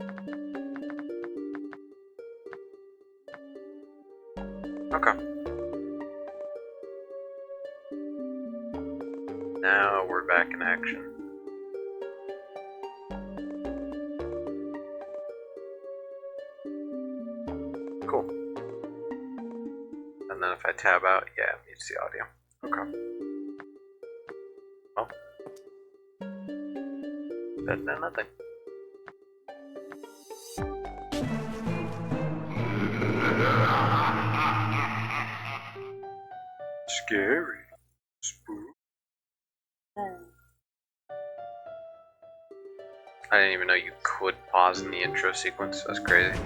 Okay. Now we're back in action. Cool. And then if I tab out, yeah, it mutes the audio. Okay. Well. Better than nothing. Scary. Spook. I didn't even know you could pause in the intro sequence. That's crazy.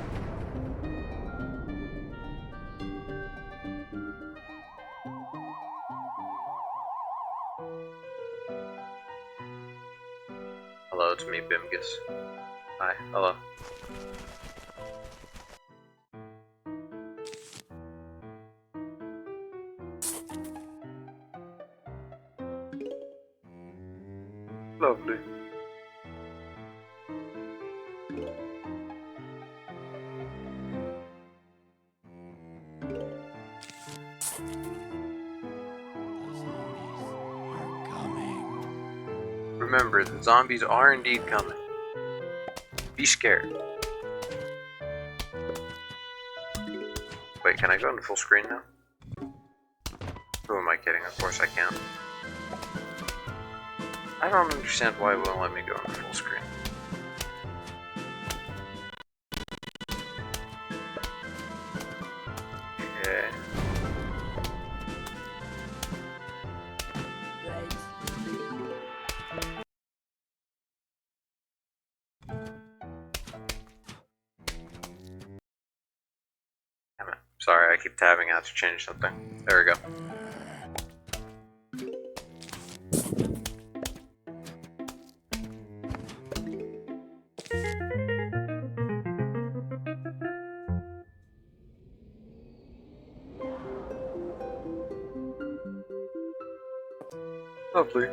Hello, it's me, Bimgus. Hi, hello. Lovely. Remember, the zombies are indeed coming. Be scared. Wait, can I go into full screen now? Who am I kidding? Of course I can. I don't understand why it won't let me go into full screen. Okay. Damn it. Sorry, I keep tabbing out to change something. There we go. Lovely.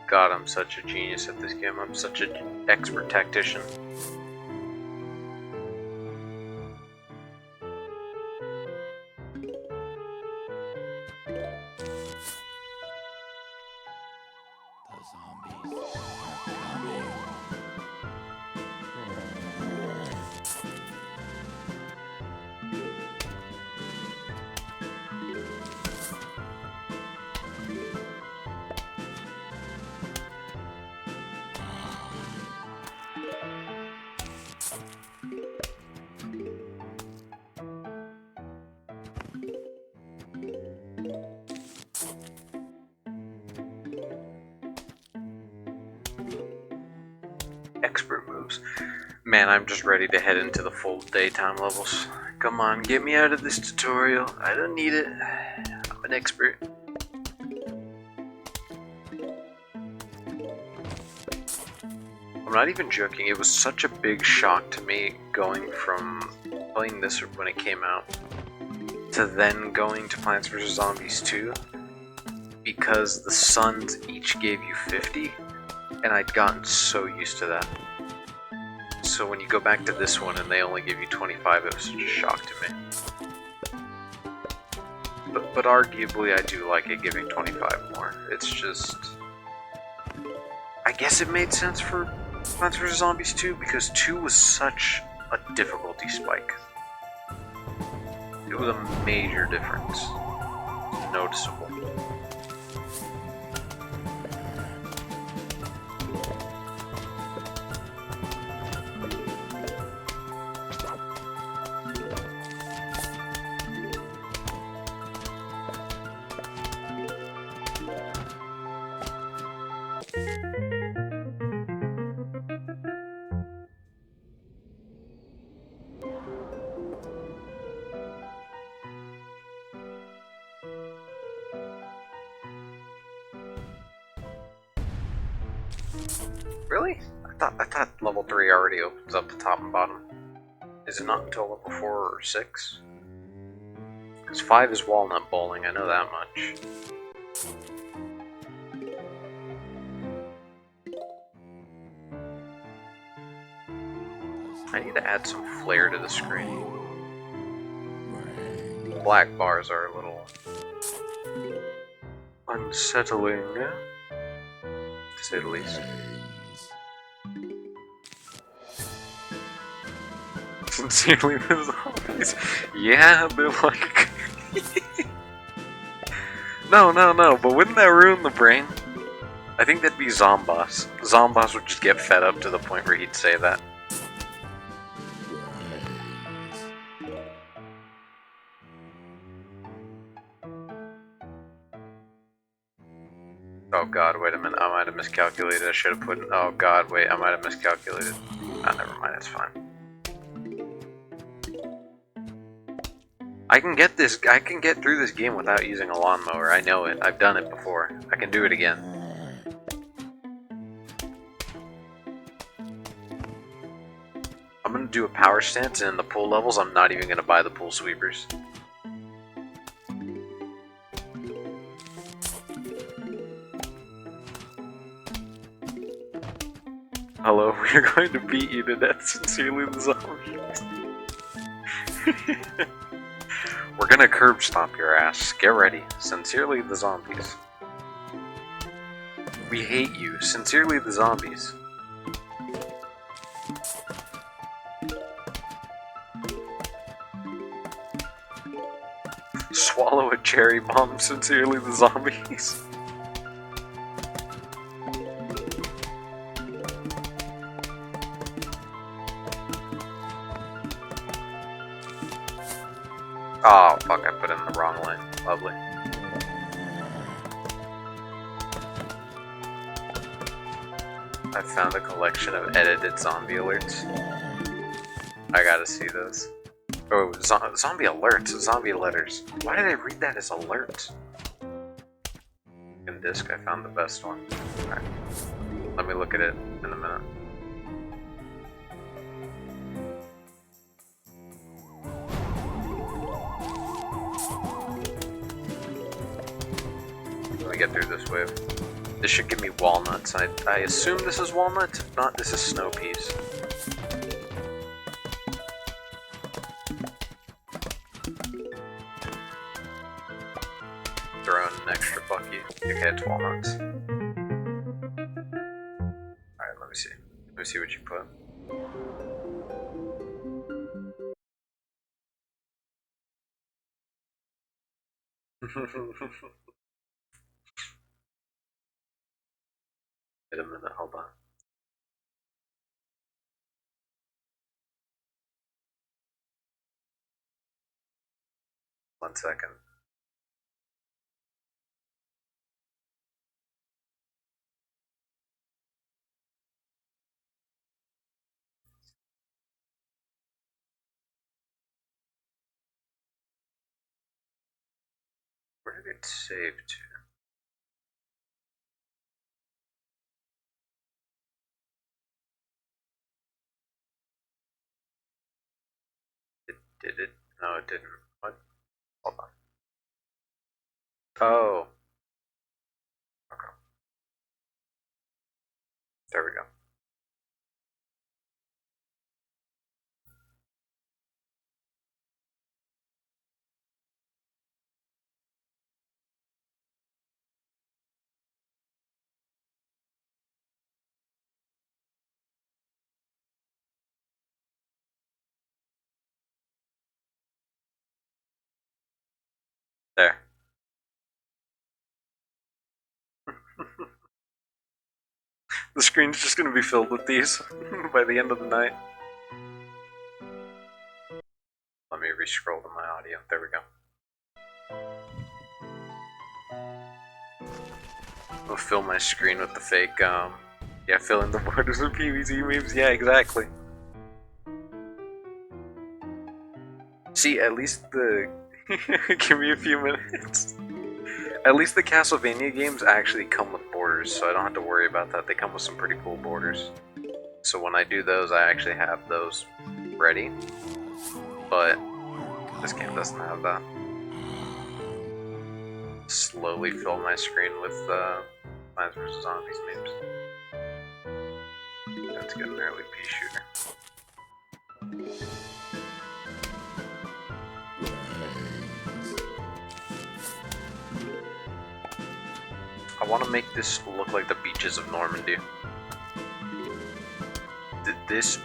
God, I'm such a genius at this game. I'm such an expert tactician. Expert moves. Man, I'm just ready to head into the full daytime levels. Come on, get me out of this tutorial. I don't need it. I'm an expert. I'm not even joking, it was such a big shock to me going from playing this when it came out to then going to Plants vs. Zombies 2 because the suns each gave you 50 and I'd gotten so used to that. So when you go back to this one and they only give you 25, it was such a shock to me. But arguably I do like it giving 25 more. It's just... I guess it made sense for Plants vs. Zombies 2 because 2 was such a difficulty spike. It was a major difference. Noticeable. Really? I thought level 3 already opens up the top and bottom. Is it not until level 4 or 6? Because 5 is walnut bowling, I know that much. I need to add some flair to the screen. The black bars are a little unsettling, to say the least. Sincerely, the zombies. Yeah, they're like... No, but wouldn't that ruin the brain? I think that'd be Zomboss. Zomboss would just get fed up to the point where he'd say that. Oh god, wait a minute, I might have miscalculated. I should have put... Oh god, wait, I might have miscalculated. Ah, never mind, it's fine. I can get through this game without using a lawnmower. I know it. I've done it before. I can do it again. I'm gonna do a power stance, and in the pool levels, I'm not even gonna buy the pool sweepers. Hello, we are going to beat you to death, sincerely the zombies. We're gonna curb stomp your ass. Get ready. Sincerely the zombies. We hate you. Sincerely the zombies. Swallow a cherry bomb. Sincerely the zombies. Oh, fuck, I put it in the wrong line. Lovely. I found a collection of edited zombie alerts. I gotta see those. Oh, zombie alerts, zombie letters. Why did I read that as alerts? In disc, I found the best one. Alright. Let me look at it in a minute. Let me get through this wave. This should give me walnuts. I assume this is walnuts. If not, this is snow peas. Throw in an extra bucket. Okay, it's walnuts. Alright, let me see. Let me see what you put. Wait a minute, hold on. One second. Where did it save to? Did it? No, it didn't. What? Hold on. Oh. Okay. There we go. There. The screen's just gonna be filled with these by the end of the night. Let me re-scroll to my audio. There we go. I'll fill my screen with the fake, yeah, fill in the borders with PvZ memes. Yeah, exactly. See, at least the... Give me a few minutes. At least the Castlevania games actually come with borders. borders, so I don't have to worry about that. They come with some pretty cool borders. So when I do those, I actually have those ready. But this game doesn't have that. Slowly fill my screen with Plants vs. Zombies memes. Let's get an early pea shooter. I want to make this look like the beaches of Normandy. This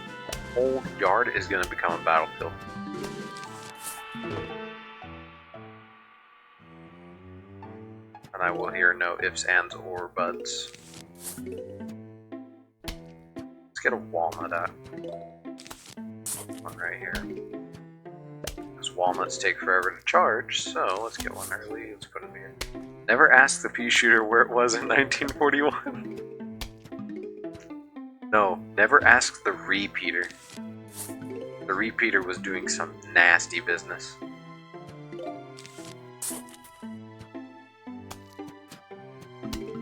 whole yard is going to become a battlefield. And I will hear no ifs, ands, or buts. Let's get a walnut out. One right here. Because walnuts take forever to charge, so let's get one early. Let's put it here. Never asked the pea shooter where it was in 1941. No, never asked the repeater. The repeater was doing some nasty business.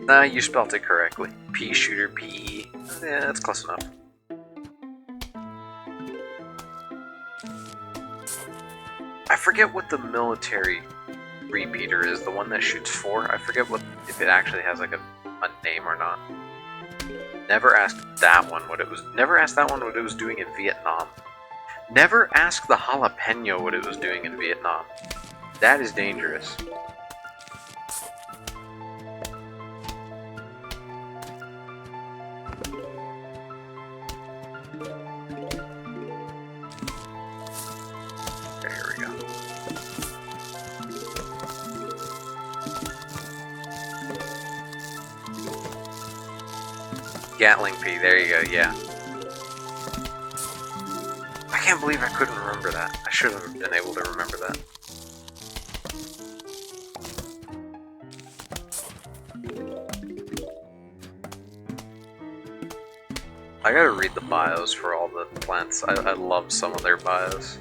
Nah, you spelt it correctly. Pea shooter, PE. Yeah, that's close enough. I forget what the military repeater is, the one that shoots 4. I forget what if it actually has like a name or not. Never asked that one what it was. Never asked that one what it was doing in Vietnam. Never asked the jalapeno what it was doing in Vietnam. That is dangerous. Okay, here we go. Gatling Pea, there you go, yeah. I can't believe I couldn't remember that. I should have been able to remember that. I gotta read the bios for all the plants. I love some of their bios.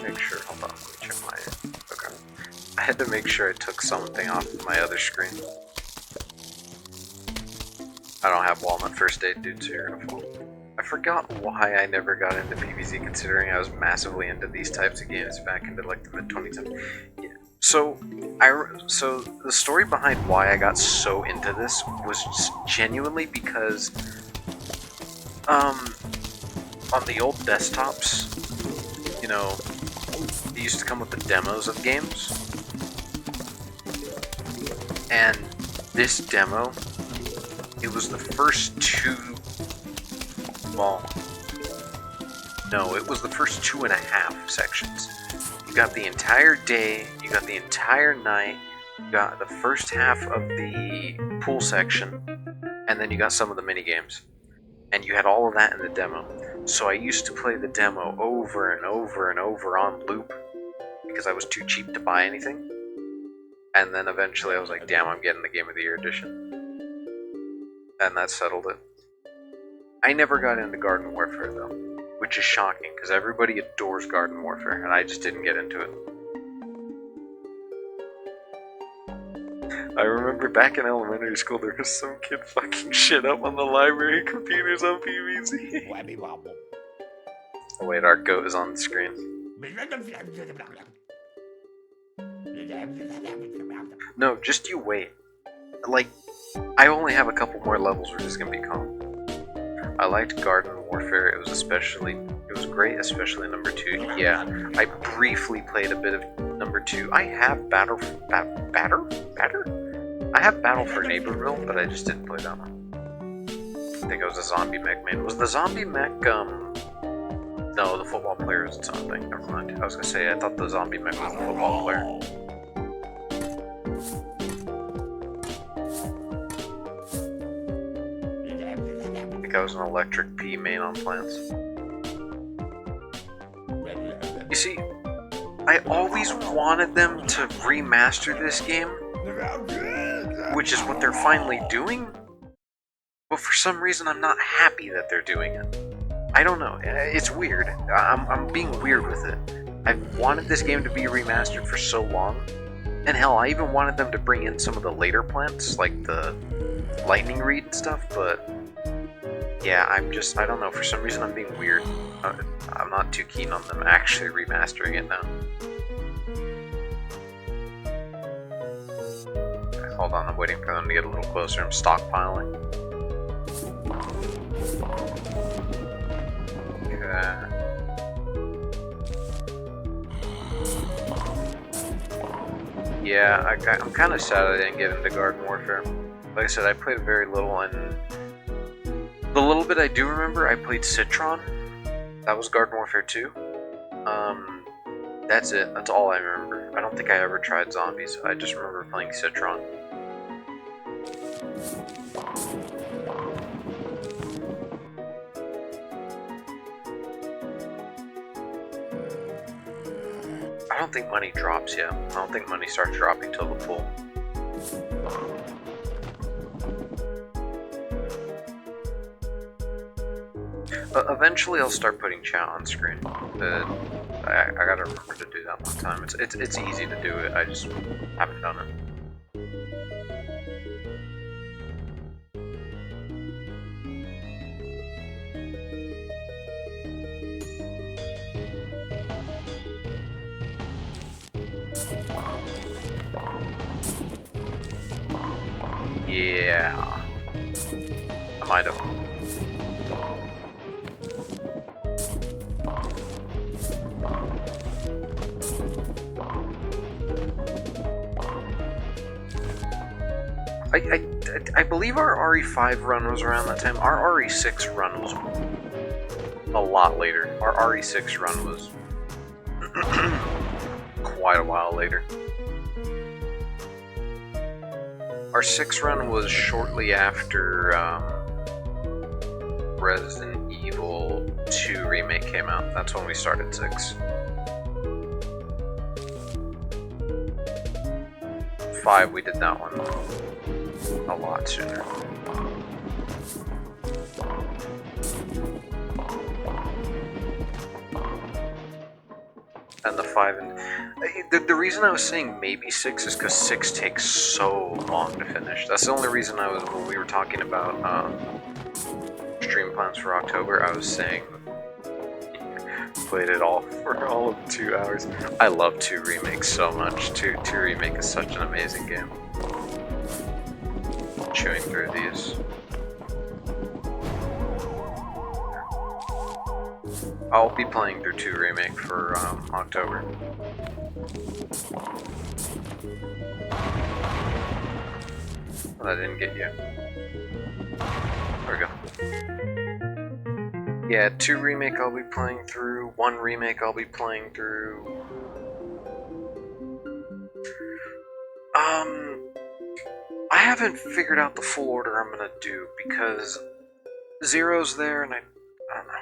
Make sure, hold on, let me check my, okay. I had to make sure I took something off of my other screen. I don't have Walnut First Aid, dude, so you're gonna fall. I forgot why I never got into PvZ, considering I was massively into these types of games back into like the mid-2010s. Yeah. So the story behind why I got so into this was just genuinely because, on the old desktops, you know, it used to come with the demos of games, and this demo, it was the first it was the first 2.5 sections. You got the entire day, you got the entire night, you got the first half of the pool section, and then you got some of the mini games. And you had all of that in the demo. So I used to play the demo over and over and over on loop because I was too cheap to buy anything. And then eventually I was like, damn, I'm getting the Game of the Year edition. And that settled it. I never got into Garden Warfare though, which is shocking because everybody adores Garden Warfare and I just didn't get into it. I remember back in elementary school there was some kid fucking shit up on the library computers on PvZ. Oh wait, our goat is on the screen. No, just you wait. Like, I only have a couple more levels, we're just gonna be calm. I liked Garden Warfare, it was great, especially number 2. Yeah, I briefly played a bit of number 2. I have Battle for Neighborville, but I just didn't play that one. I think I was a zombie mech main. Was the zombie mech, No, the football player is its own thing. Never mind. I was gonna say, I thought the zombie mech was the football player. I think I was an electric pea main on plants. You see, I always wanted them to remaster this game, which is what they're finally doing, but for some reason I'm not happy that they're doing it. I don't know, it's weird. I'm being weird with it. I've wanted this game to be remastered for so long, and hell, I even wanted them to bring in some of the later plants, like the lightning reed and stuff, but yeah, I don't know, for some reason I'm being weird. I'm not too keen on them actually remastering it now. Okay, hold on, I'm waiting for them to get a little closer. I'm stockpiling. Okay. Yeah, I'm kind of sad I didn't get into Garden Warfare. Like I said, I played very little, and the little bit I do remember, I played Citron. That was Garden Warfare 2. That's it. That's all I remember. I don't think I ever tried zombies. I just remember playing Citron. I don't think money drops yet. I don't think money starts dropping till the pool. Eventually I'll start putting chat on screen, but I gotta remember to do that one time. It's easy to do it, I just haven't done it. Yeah, I might have. I believe our RE5 run was around that time. Our RE6 run was a lot later. Our RE6 run was quite a while later. Our 6 run was shortly after Resident Evil 2 Remake came out. That's when we started 6. 5, we did that one a lot sooner. And the 5 and the reason I was saying maybe 6 is because 6 takes so long to finish. That's the only reason when we were talking about stream plans for October, I was saying played it all for all of 2 hours. I love 2 Remake so much. 2 Remake is such an amazing game. Chewing through these. I'll be playing through 2 Remake for October. That didn't get you. There we go. Yeah, 2 Remake I'll be playing through, 1 Remake I'll be playing through. I haven't figured out the full order I'm gonna do because Zero's there and I don't know.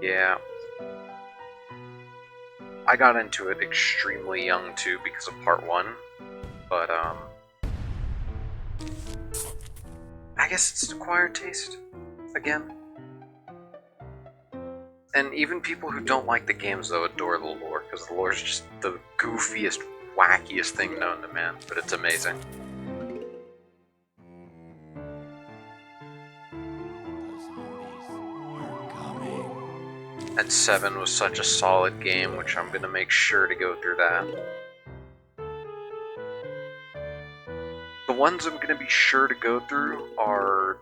Yeah. I got into it extremely young too because of part 1, but I guess it's an acquired taste again. And even people who don't like the games though adore the lore, because the lore is just the goofiest, wackiest thing known to man, but it's amazing. And 7 was such a solid game, which I'm gonna make sure to go through that. The ones I'm gonna be sure to go through are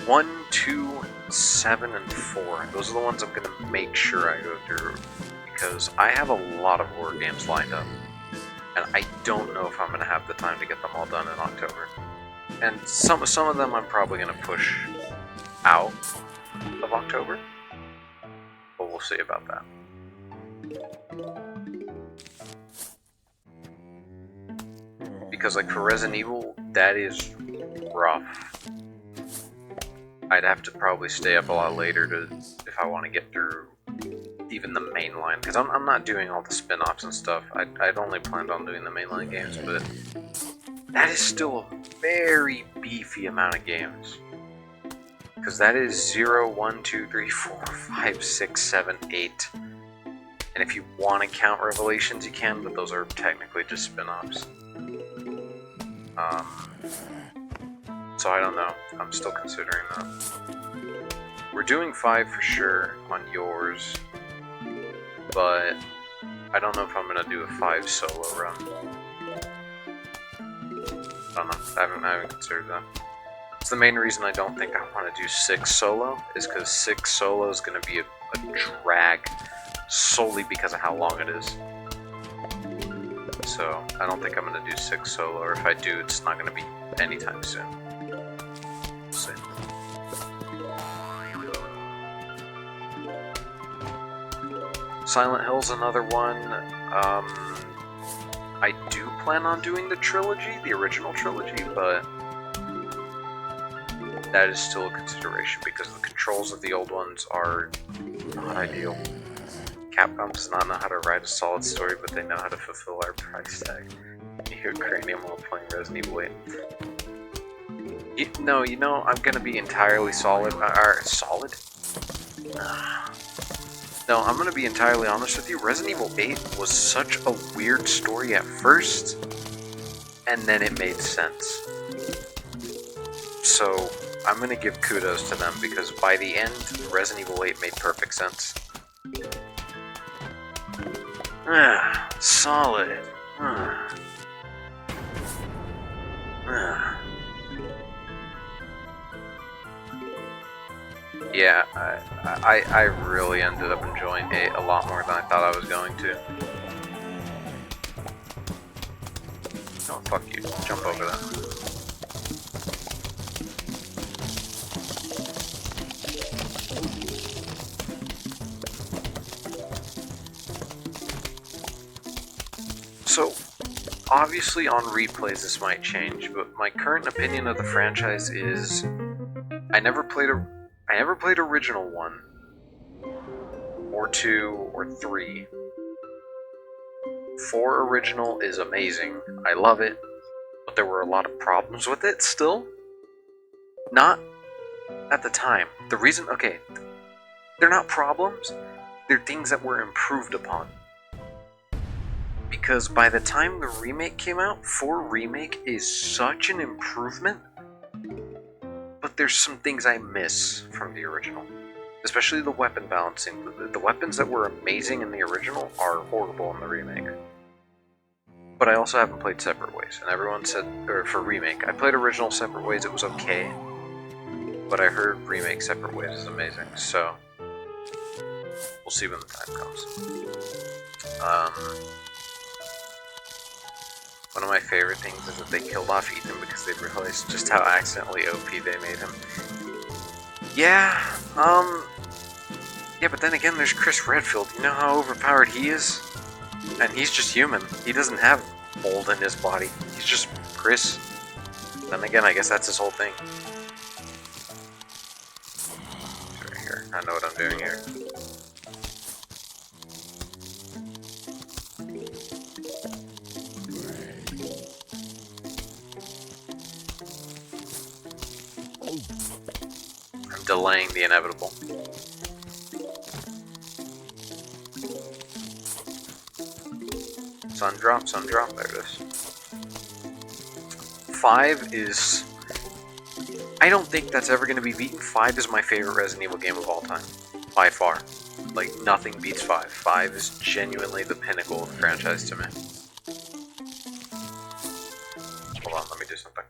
1, 2, 7, and 4. Those are the ones I'm gonna make sure I go through, because I have a lot of horror games lined up, and I don't know if I'm gonna have the time to get them all done in October. And some of them I'm probably gonna push out of October, but we'll see about that. Because like for Resident Evil, that is rough. I'd have to probably stay up a lot later to if I want to get through even the main line, because I'm not doing all the spin-offs and stuff. I'd only planned on doing the mainline games, but that is still a very beefy amount of games. Because that is 0, 1, 2, 3, 4, 5, 6, 7, 8. And if you want to count Revelations, you can, but those are technically just spin-offs. So I don't know. I'm still considering that. We're doing 5 for sure on yours, but I don't know if I'm gonna do a 5 solo run. I don't know. I haven't considered that. It's the main reason I don't think I want to do 6 solo, is because 6 solo is going to be a drag solely because of how long it is. So I don't think I'm going to do 6 solo, or if I do, it's not going to be anytime soon. We'll see. Silent Hill's another one. I do plan on doing the trilogy, the original trilogy, but that is still a consideration because the controls of the old ones are not ideal. Capcom does not know how to write a solid story, but they know how to fulfill our price tag. You hear Cranium while playing Resident Evil 8. No, you know, I'm gonna be entirely solid. Solid? No, I'm gonna be entirely honest with you. Resident Evil 8 was such a weird story at first, and then it made sense. So I'm gonna give kudos to them because by the end, Resident Evil 8 made perfect sense. Solid. Yeah, I really ended up enjoying 8 a lot more than I thought I was going to. Oh, fuck you. Jump over that. So, obviously on replays this might change, but my current opinion of the franchise is I never played original 1 or 2 or 3. 4 original is amazing. I love it, but there were a lot of problems with it still. Not at the time. The reason, okay, they're not problems, they're things that were improved upon. Because by the time the remake came out, 4 Remake is such an improvement, but there's some things I miss from the original. Especially the weapon balancing. The weapons that were amazing in the original are horrible in the remake. But I also haven't played Separate Ways, and everyone said, or for Remake, I played original Separate Ways, it was okay, but I heard Remake Separate Ways is amazing, so we'll see when the time comes. One of my favorite things is that they killed off Ethan because they realized just how accidentally OP they made him. Yeah, yeah, but then again, there's Chris Redfield. You know how overpowered he is? And he's just human. He doesn't have mold in his body. He's just Chris. Then again, I guess that's his whole thing. Right here. I know what I'm doing here. I'm delaying the inevitable. Sun drop, there it is. 5 is... I don't think that's ever going to be beaten. 5 is my favorite Resident Evil game of all time. By far. Like, nothing beats 5. 5 is genuinely the pinnacle of the franchise to me. Hold on, let me do something.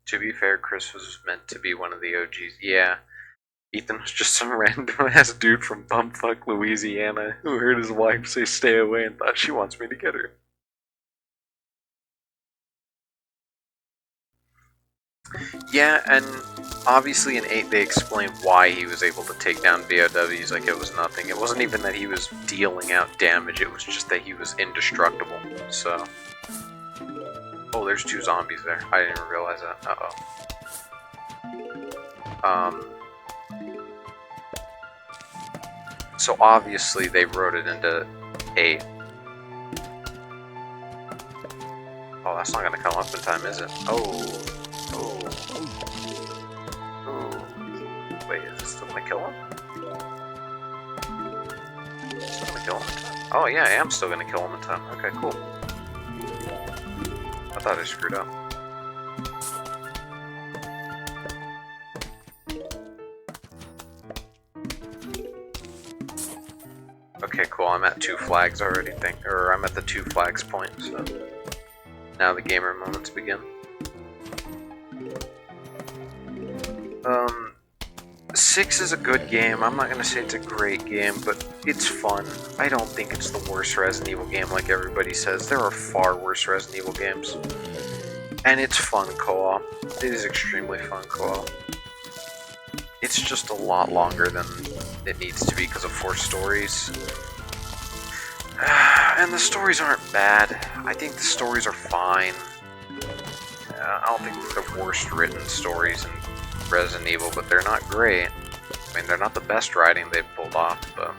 To be fair, Chris was meant to be one of the OGs. Yeah. Ethan was just some random ass dude from bumfuck Louisiana who heard his wife say stay away and thought she wants me to get her. Yeah, and obviously in 8 they explained why he was able to take down BOWs like it was nothing. It wasn't even that he was dealing out damage, it was just that he was indestructible, so... Oh, there's 2 zombies there. I didn't even realize that. Uh-oh. So obviously they wrote it into 8. Oh, that's not gonna come up in time, is it? Oh. Oh. Oh. Wait, is this still gonna kill him? Still gonna kill him in time? Oh yeah, I am still gonna kill him in time. Okay, cool. I thought I screwed up. Okay, cool. I'm at 2 flags already. Or I'm at the 2 flags point. So now the gamer moments begin. 6 is a good game. I'm not gonna say it's a great game, but it's fun. I don't think it's the worst Resident Evil game like everybody says. There are far worse Resident Evil games. And it's fun co-op. It is extremely fun co-op. It's just a lot longer than it needs to be because of 4 stories. And the stories aren't bad. I think the stories are fine. I don't think they're the worst written stories in Resident Evil, but they're not great. I mean, they're not the best writing they've pulled off, but...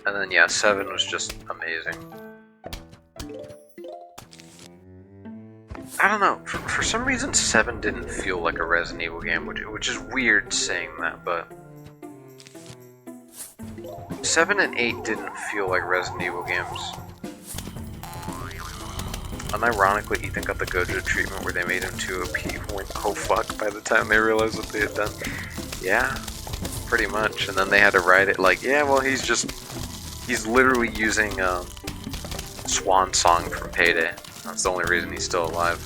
And then, yeah, 7 was just amazing. I don't know, for some reason 7 didn't feel like a Resident Evil game, which is weird saying that, but... 7 and 8 didn't feel like Resident Evil games. Unironically, Ethan got the Gojo treatment where they made him too OP and went, oh fuck, by the time they realized what they had done. Yeah, pretty much. And then they had to write it like, yeah, well, he's literally using Swan Song from Payday. That's the only reason he's still alive.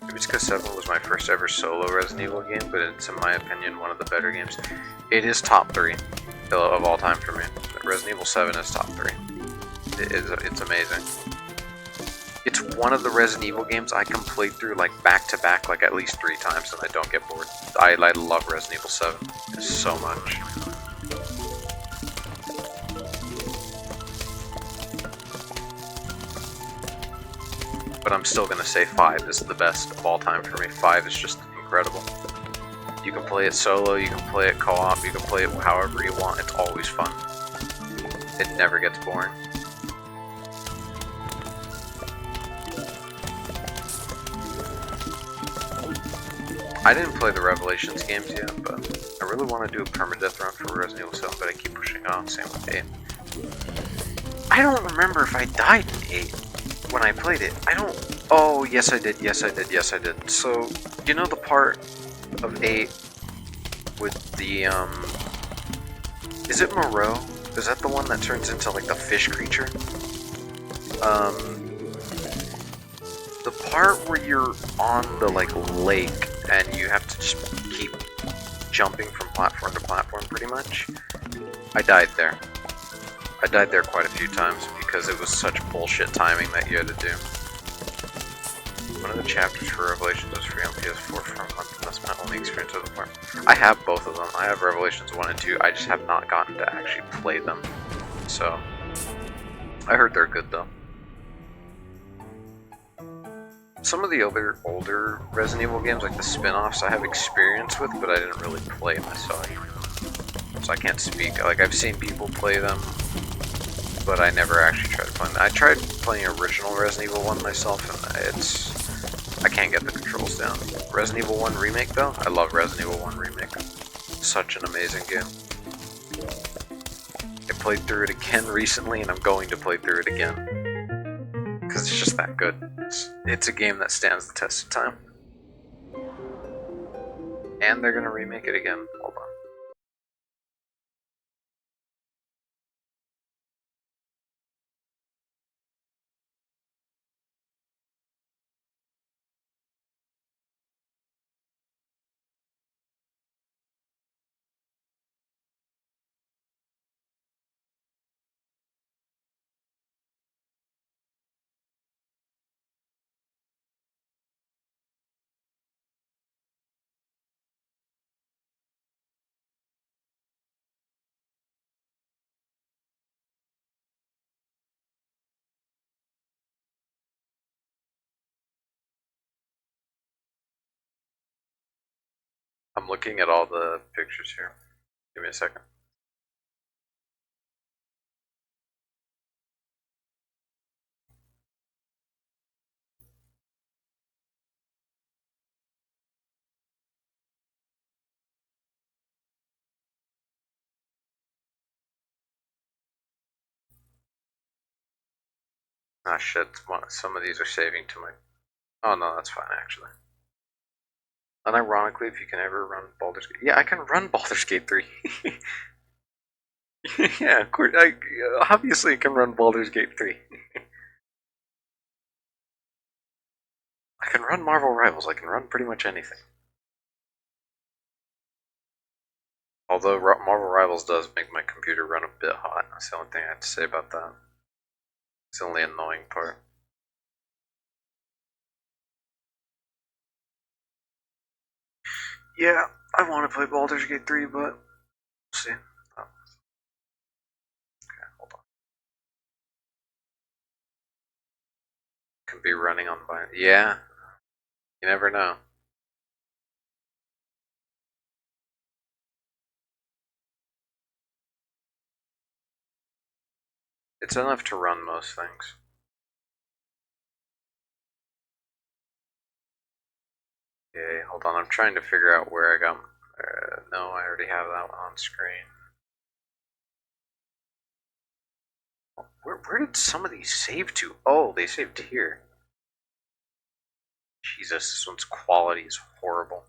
Maybe it's because 7 was my first ever solo Resident Evil game, but it's, in my opinion, one of the better games. It is top 3 of all time for me. Resident Evil 7 is top 3. It's amazing. It's one of the Resident Evil games I can play through like back to back like at least 3 times and I don't get bored. I love Resident Evil 7 so much. But I'm still gonna say 5 is the best of all time for me. 5 is just incredible. You can play it solo, you can play it co-op, you can play it however you want. It's always fun. It never gets boring. I didn't play the Revelations games yet, but I really want to do a permadeath run for Resident Evil 7, but I keep pushing off, same with 8. I don't remember if I died in 8 when I played it. I don't... Oh, yes I did, yes I did, yes I did. So, you know the part of 8 with the, is it Moreau? Is that the one that turns into, like, the fish creature? The part where you're on the, like, lake and you have to just keep jumping from platform to platform, pretty much. I died there. I died there quite a few times because it was such bullshit timing that you had to do. One of the chapters for Revelations was free on PS4 for a month, and that's my only experience with the part. I have both of them. I have Revelations 1 and 2. I just have not gotten to actually play them. So, I heard they're good though. Some of the other older Resident Evil games, like the spin-offs, I have experience with, but I didn't really play myself. So I can't speak. Like, I've seen people play them, but I never actually tried playing them. I tried playing original Resident Evil 1 myself, and I can't get the controls down. Resident Evil 1 Remake, though? I love Resident Evil 1 Remake. Such an amazing game. I played through it again recently, and I'm going to play through it again. Because it's just that good. It's a game that stands the test of time. And they're gonna remake it again. Hold on. I'm looking at all the pictures here. Give me a second. Ah shit, some of these are saving to my... Oh no, that's fine actually. Unironically, if you can ever run Baldur's Gate... Yeah, I can run Baldur's Gate 3. Yeah, of course. Obviously I can run Baldur's Gate 3. I can run Marvel Rivals, I can run pretty much anything. Although Marvel Rivals does make my computer run a bit hot. That's the only thing I have to say about that. It's the only annoying part. Yeah, I want to play Baldur's Gate 3, but we'll see. Oh. Okay, hold on. Can be running on by. Yeah, you never know. It's enough to run most things. Okay, hold on. I'm trying to figure out where I got. No, I already have that one on screen. Where did some of these save to? Oh, they saved here. Jesus, this one's quality is horrible.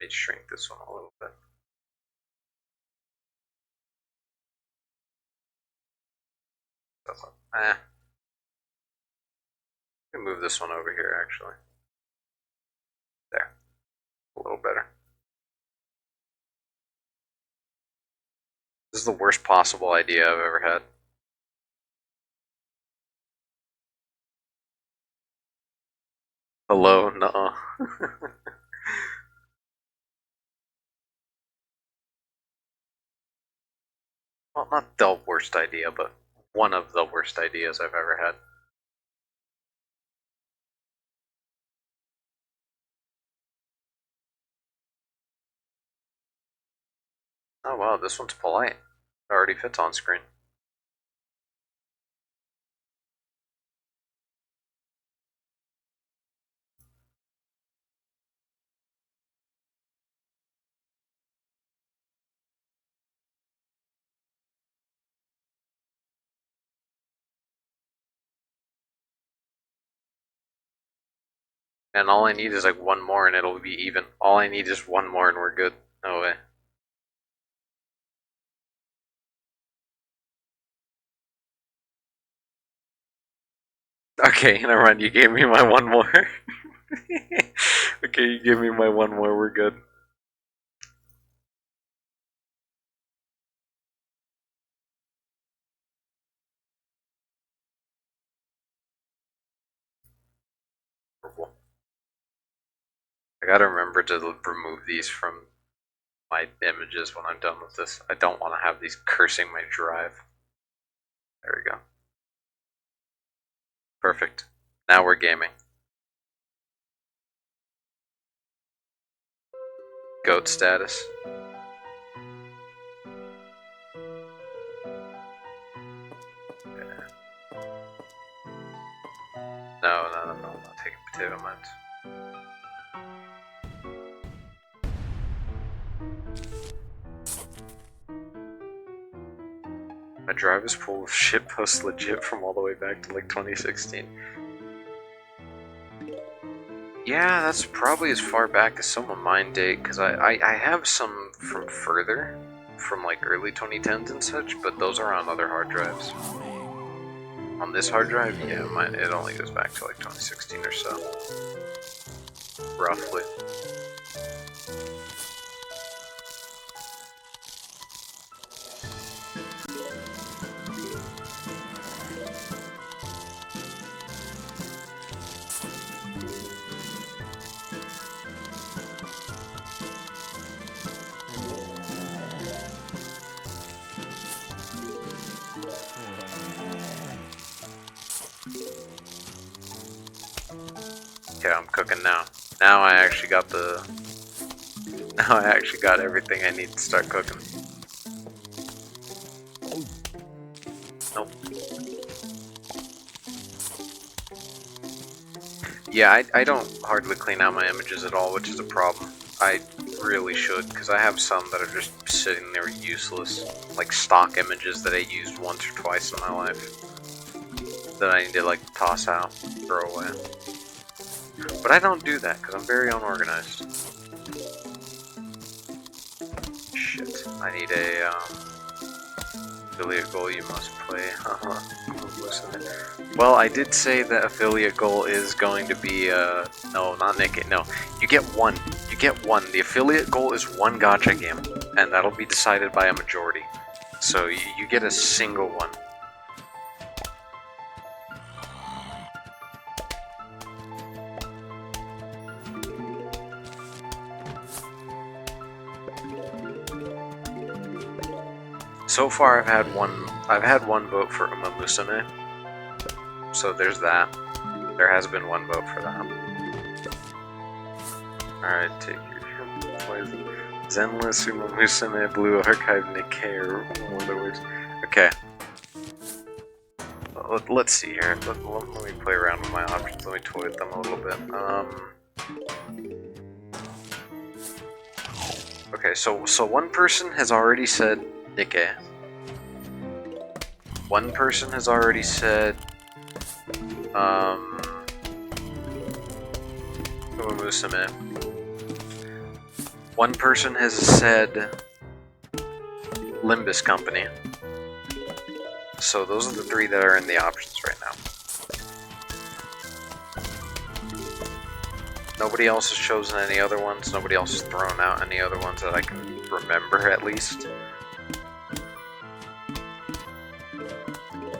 Let me shrink this one a little bit. Eh. Let me move this one over here, actually. There. A little better. This is the worst possible idea I've ever had. Hello? Nuh-uh. Well, not the worst idea, but one of the worst ideas I've ever had. Oh wow, this one's polite. It already fits on screen. And all I need is like one more and it'll be even. All I need is one more and we're good. No way. Okay, never mind, you gave me my one more. Okay, you gave me my one more, we're good. I gotta remember to remove these from my images when I'm done with this. I don't want to have these cursing my drive. There we go. Perfect. Now we're gaming. Goat status. No, I'm not taking potato mines. My drive is full of shitposts legit from all the way back to like 2016. Yeah, that's probably as far back as some of mine date, because I have some from further, from like early 2010s and such, but those are on other hard drives. On this hard drive, yeah, mine, it only goes back to like 2016 or so. roughly. Okay, I'm cooking now. Now I actually got the... Now I actually got everything I need to start cooking. Nope. Yeah, I don't hardly clean out my images at all, which is a problem. I really should, because I have some that are just sitting there useless. Like stock images that I used once or twice in my life. That I need to like toss out, throw away. But I don't do that, because I'm very unorganized. Shit, I need a, affiliate goal you must play. Well, I did say that affiliate goal is going to be, no, not Nick, no. You get one. You get one. The affiliate goal is one gacha game, and that'll be decided by a majority. So you get a single one. So far, I've had one vote for Uma Musume. So there's that. There has been one vote for that. Alright, take your poison. Zenless, Uma Musume, Blue Archive, Nikkei, or other words. Okay. Let's see here. Let me play around with my options. Let me toy with them a little bit. Okay, so one person has already said Nikkei. One person has already said Musume. One person has said Limbus Company. So those are the three that are in the options right now. Nobody else has chosen any other ones. Nobody else has thrown out any other ones that I can remember, at least.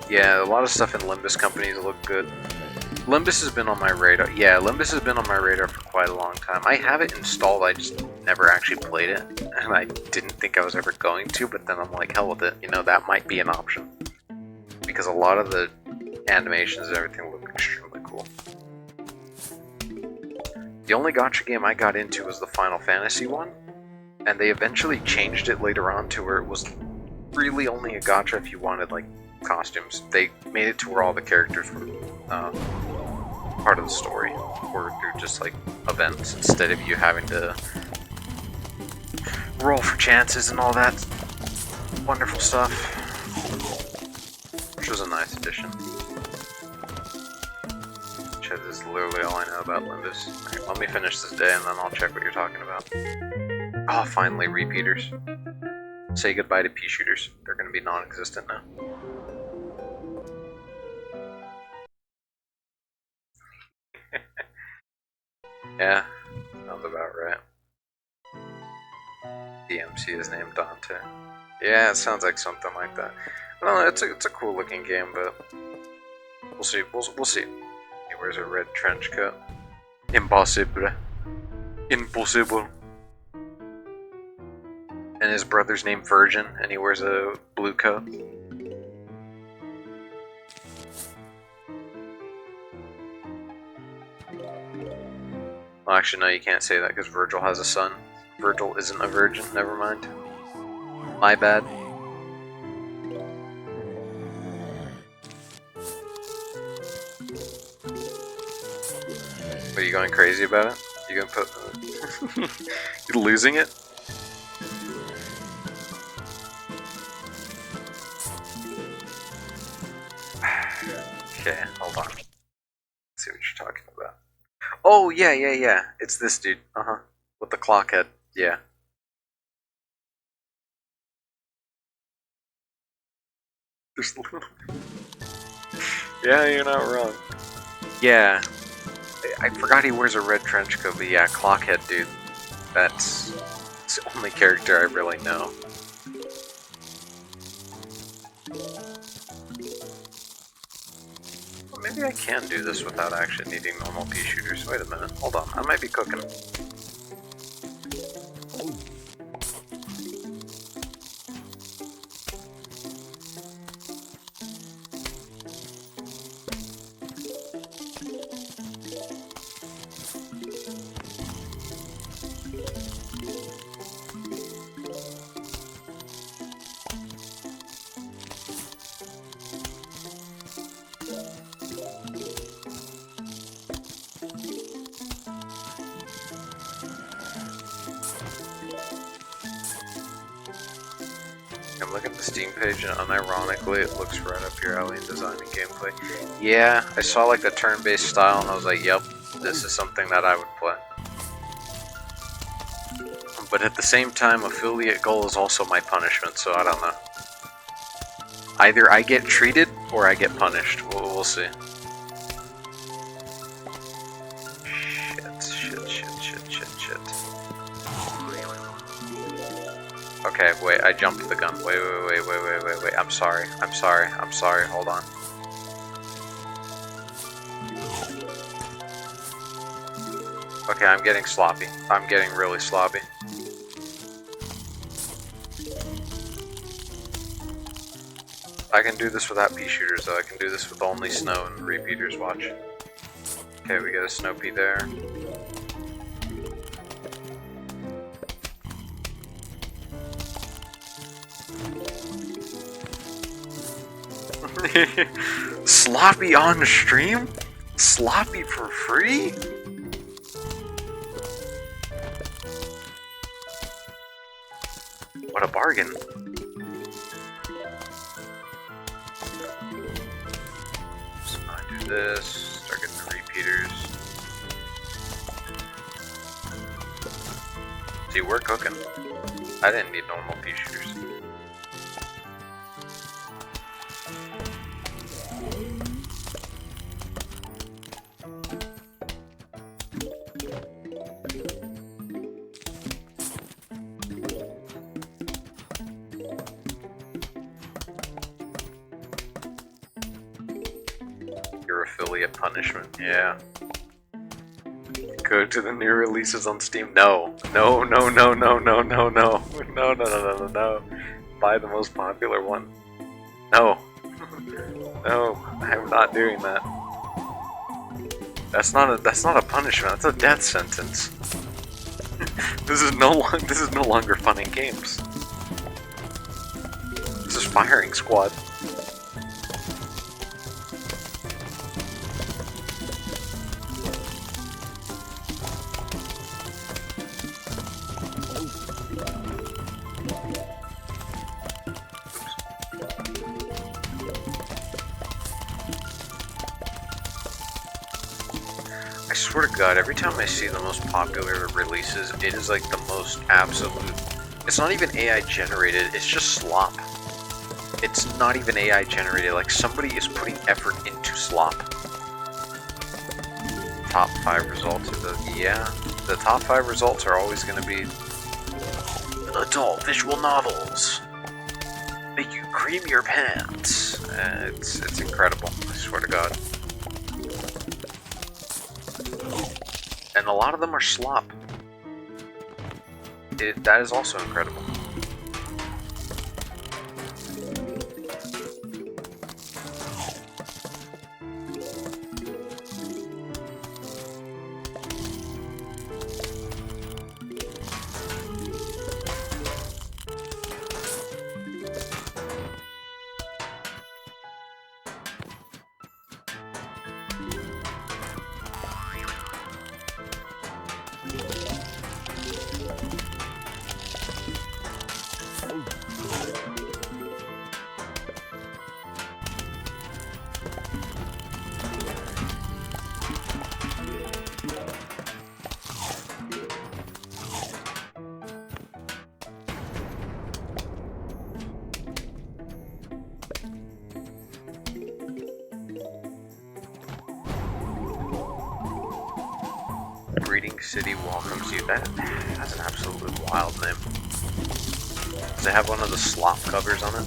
Yeah, a lot of stuff in Limbus Companies look good. Limbus has been on my radar. Yeah, Limbus has been on my radar for quite a long time. I have it installed, I just never actually played it. And I didn't think I was ever going to, but then I'm like, hell with it. You know, that might be an option. Because a lot of the animations and everything look extremely cool. The only gacha game I got into was the Final Fantasy one. And they eventually changed it later on to where it was really only a gacha if you wanted, like, costumes. They made it to where all the characters were part of the story, or through just like events instead of you having to roll for chances and all that wonderful stuff, which was a nice addition. Which is literally all I know about Limbus. Right, let me finish this day and then I'll check what you're talking about. Oh, finally, repeaters. Say goodbye to pea shooters. They're going to be non-existent now. Yeah, sounds about right. DMC is named Dante. Yeah, it sounds like something like that. I don't know, it's a cool looking game, but we'll see. We'll see. He wears a red trench coat. Impossible. Impossible. And his brother's named Virgin, and he wears a blue coat. Well, actually, no, you can't say that because Virgil has a son. Virgil isn't a virgin, never mind. My bad. Are you going crazy about it? You gonna put... You losing it? Okay, hold on. Let's see what you're talking about. Oh, yeah. It's this dude. Uh-huh. With the clock head. Yeah. There's a little... Yeah, you're not wrong. Yeah. I forgot he wears a red trench coat, but yeah, Clockhead, dude. That's the only character I really know. Well, maybe I can do this without actually needing normal pea shooters. Wait a minute, hold on, I might be cooking. I'm looking at the Steam page and unironically it looks right up your alley in design and gameplay. Yeah, I saw like the turn-based style and I was like, yep, this is something that I would play. But at the same time, affiliate goal is also my punishment, so I don't know. Either I get treated or I get punished. We'll see. Shit. Okay, wait, I jumped the gun. Wait. I'm sorry, hold on. Okay, I'm getting sloppy. I'm getting really sloppy. I can do this without pea shooters, though. I can do this with only snow and repeaters, watch. Okay, we got a snow pea there. Sloppy on stream? Sloppy for free? What a bargain. So I do this, start getting the repeaters. See, we're cooking. I didn't need normal pea shooters. Your affiliate punishment, yeah. Go to the new releases on Steam. No. No. Buy the most popular one. No. No, I'm not doing that. That's not a punishment, that's a death sentence. This is no longer fun in games. This is firing squad. I swear to God, every time I see the most popular releases, it is like the most absolute... It's not even AI generated, it's just slop. It's not even AI generated, like somebody is putting effort into slop. Top 5 results are the... Yeah, the top 5 results are always going to be... Adult visual novels. Make you cream your pants. It's incredible, I swear to God. And a lot of them are slop. That is also incredible. City welcomes you. That's an absolutely wild name. Does it have one of the slop covers on it?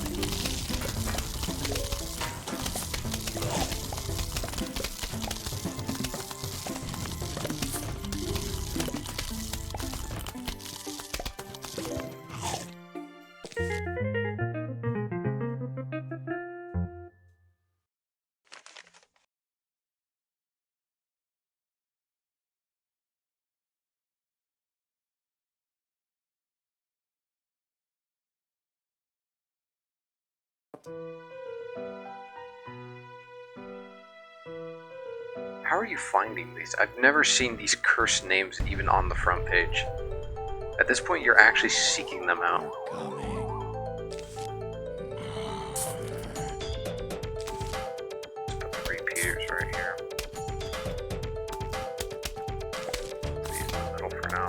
How are you finding these? I've never seen these cursed names even on the front page. At this point, you're actually seeking them out. Let's put 3 Peters right here. These in the middle for now.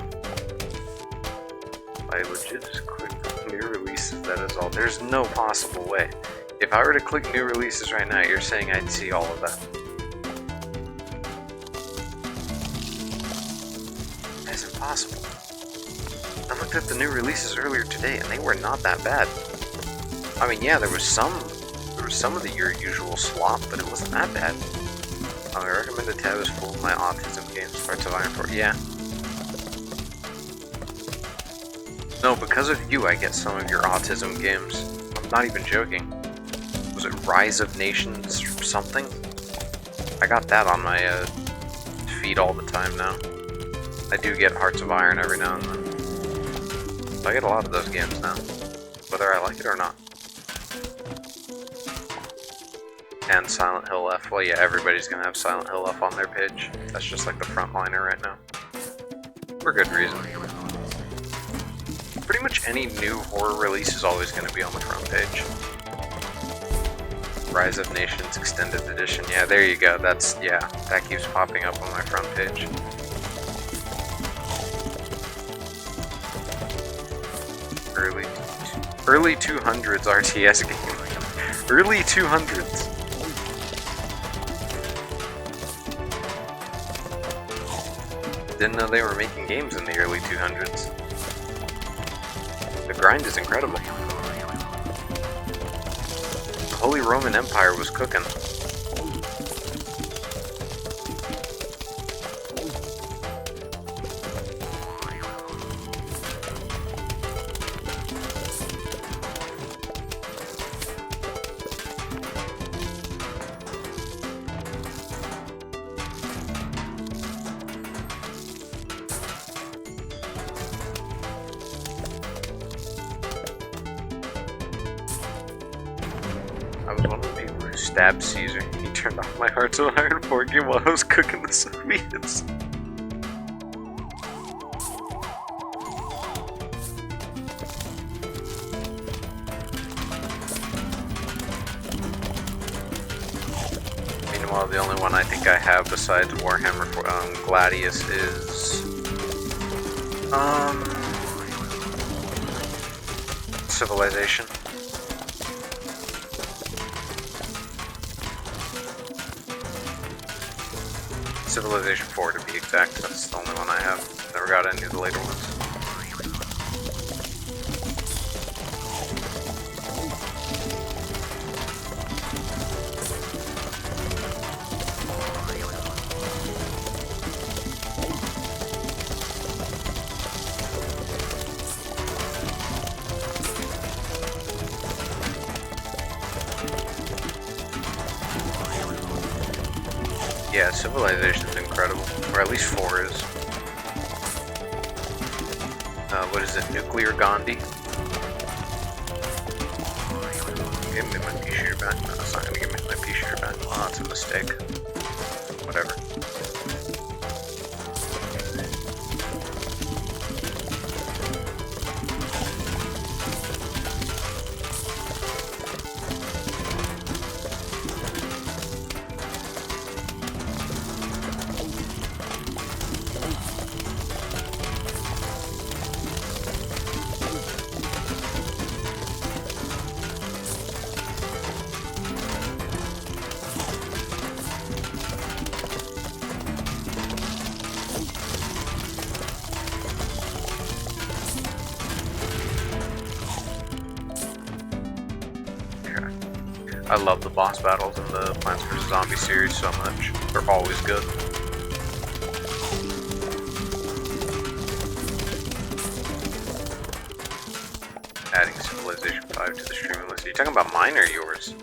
I legit just clicked new releases, that is all. There's no possible way. If I were to click new releases right now, you're saying I'd see all of that. That's impossible. I looked at the new releases earlier today, and they were not that bad. I mean, yeah, there was some of your usual slop, but it wasn't that bad. My recommended tab is full of my autism games, parts of Iron 4. Yeah. No, because of you, I get some of your autism games. I'm not even joking. Was it Rise of Nations or something? I got that on my feed all the time now. I do get Hearts of Iron every now and then. So I get a lot of those games now, whether I like it or not. And Silent Hill F. Well, yeah, everybody's gonna have Silent Hill F on their page. That's just like the frontliner right now. For good reason. Pretty much any new horror release is always gonna be on the front page. Rise of Nations Extended Edition. Yeah, there you go. That's, yeah, that keeps popping up on my front page. Early 200s RTS game. Early 200s. Didn't know they were making games in the early 200s. The grind is incredible. The Holy Roman Empire was cooking. I was one of the people who stabbed Caesar. He turned off my Hearts of Iron 4 game while I was cooking the Soviets. Meanwhile, the only one I think I have besides Warhammer Gladius is Civilization. Civilization 4 to be exact, that's the only one I have. Never got any of the later ones. Yeah, Civilization's incredible, or at least 4 is. What is it, Nuclear Gandhi? Give me my P-shooter back. No, it's not gonna give me my P-shooter back. Oh, that's a mistake. Whatever. I love the boss battles in the Plants vs. Zombies series so much. They're always good. Adding Civilization 5 to the streaming list. Are you talking about mine or yours?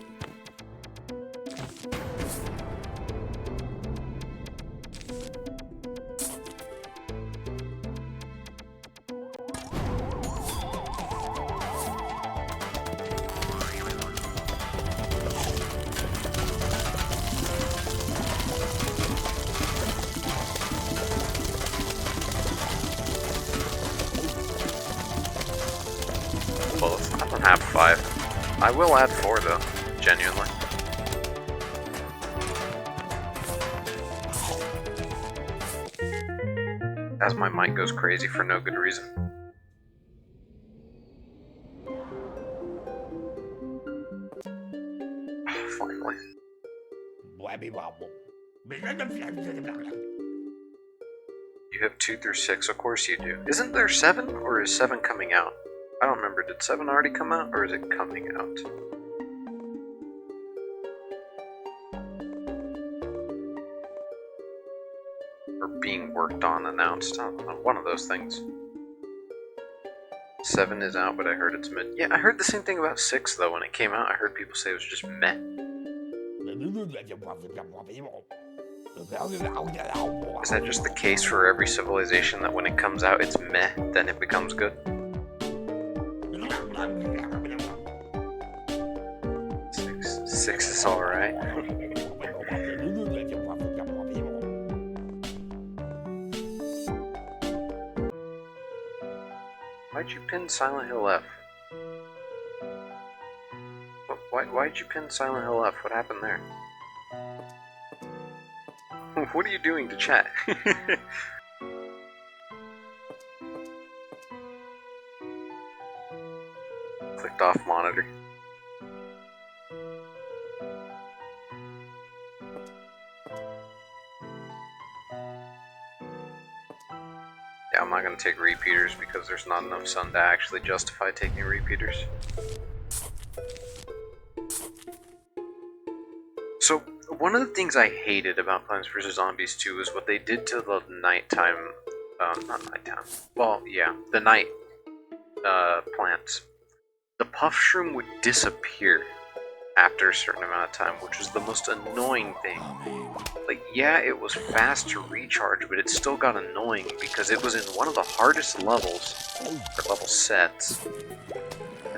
Well, I don't have 5. I will add 4 though, genuinely. As my mic goes crazy for no good reason. Finally. You have 2 through 6, of course you do. Isn't there 7, or is 7 coming out? I don't remember, did 7 already come out, or is it coming out? Or being worked on, announced, I don't know, one of those things. 7 is out, but I heard it's mid. Yeah, I heard the same thing about 6 though, when it came out, I heard people say it was just meh. Is that just the case for every civilization, that when it comes out it's meh, then it becomes good? 6 is alright. Why'd you pin Silent Hill F? Why'd you pin Silent Hill F? What happened there? What are you doing to chat? Clicked off monitor. Yeah, I'm not gonna take repeaters because there's not enough sun to actually justify taking repeaters. So, one of the things I hated about Plants vs. Zombies 2 is what they did to the nighttime, not nighttime, well, yeah, the night, plants. The puff shroom would disappear after a certain amount of time, which was the most annoying thing. Like, yeah, it was fast to recharge, but it still got annoying because it was in one of the hardest levels, or level sets.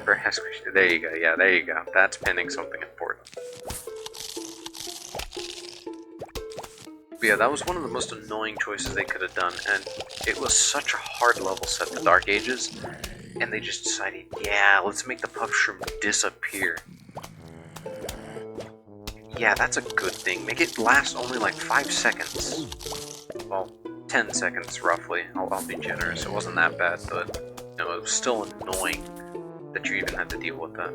There you go, yeah, there you go. That's pinning something important. But yeah, that was one of the most annoying choices they could have done, and it was such a hard level set, the Dark Ages, and they just decided, yeah, let's make the puff shroom disappear. Yeah, that's a good thing. Make it last only like 5 seconds. Well, 10 seconds roughly. I'll be generous. It wasn't that bad, but you know, it was still annoying that you even had to deal with that.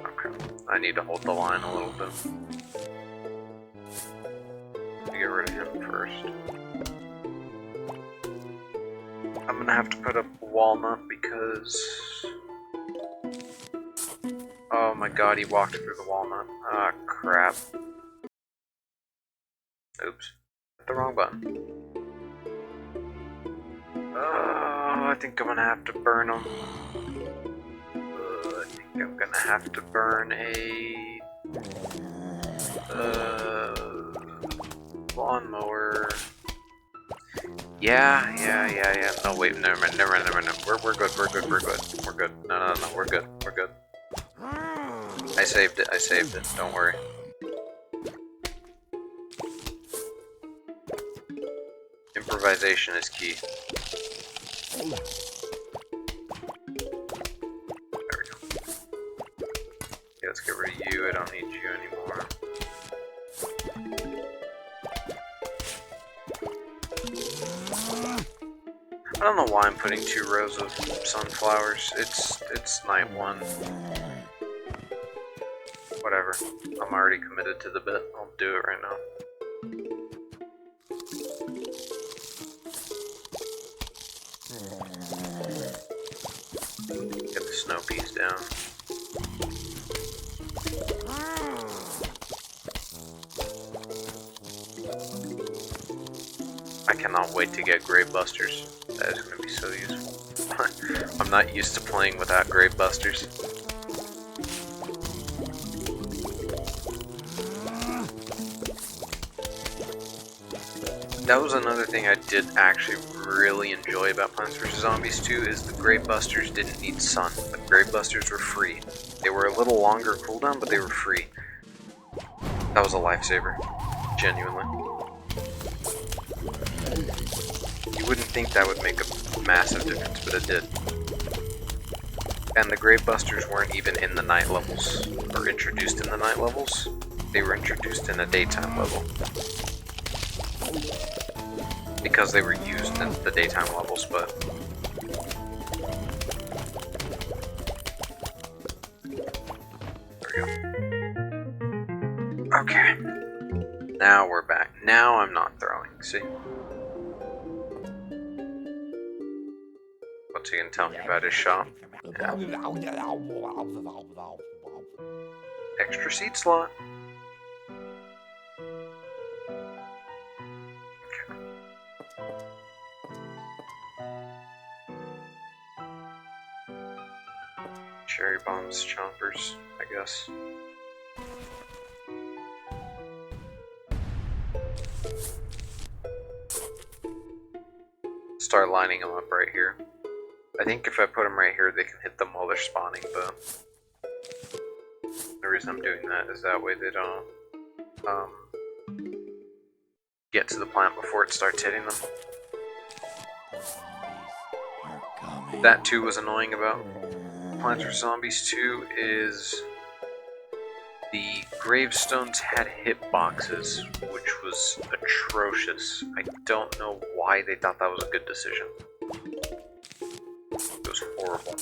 Okay, I need to hold the line a little bit. Get rid of him first. I'm gonna have to put up a walnut because... Oh my god, he walked through the walnut. Ah, crap. Oops. Hit the wrong button. Oh, I think I'm gonna have to burn him. I think I'm gonna have to burn a... lawnmower. Yeah. No, wait, never mind. We're good. No, we're good. I saved it. Don't worry. Improvisation is key. There we go. Okay, let's get rid of you. I don't need you anymore. I don't know why I'm putting 2 rows of sunflowers. It's night 1. Whatever. I'm already committed to the bit. I'll do it right now. Get the snow peas down. I cannot wait to get grave busters. That is going to be so useful. I'm not used to playing without grave busters. That was another thing I did actually really enjoy about Plants vs. Zombies 2 is the grave busters didn't need sun. The grave busters were free. They were a little longer cooldown, but they were free. That was a lifesaver. Genuinely. You wouldn't think that would make a massive difference, but it did. And the grave busters weren't even in the night levels, or introduced in the night levels. They were introduced in a daytime level. Because they were used in the daytime levels, but... There we go. Okay. Now we're back. Now I'm not throwing, see? What's he gonna tell me about his shop? Yeah. Extra seat slot. Okay. Cherry bombs, chompers, I guess. Start lining them up right here. I think if I put them right here, they can hit them while they're spawning, but the reason I'm doing that is that way they don't get to the plant before it starts hitting them. That too was annoying about Plants vs. Zombies 2 is the gravestones had hitboxes, which was atrocious. I don't know why they thought that was a good decision. It was horrible.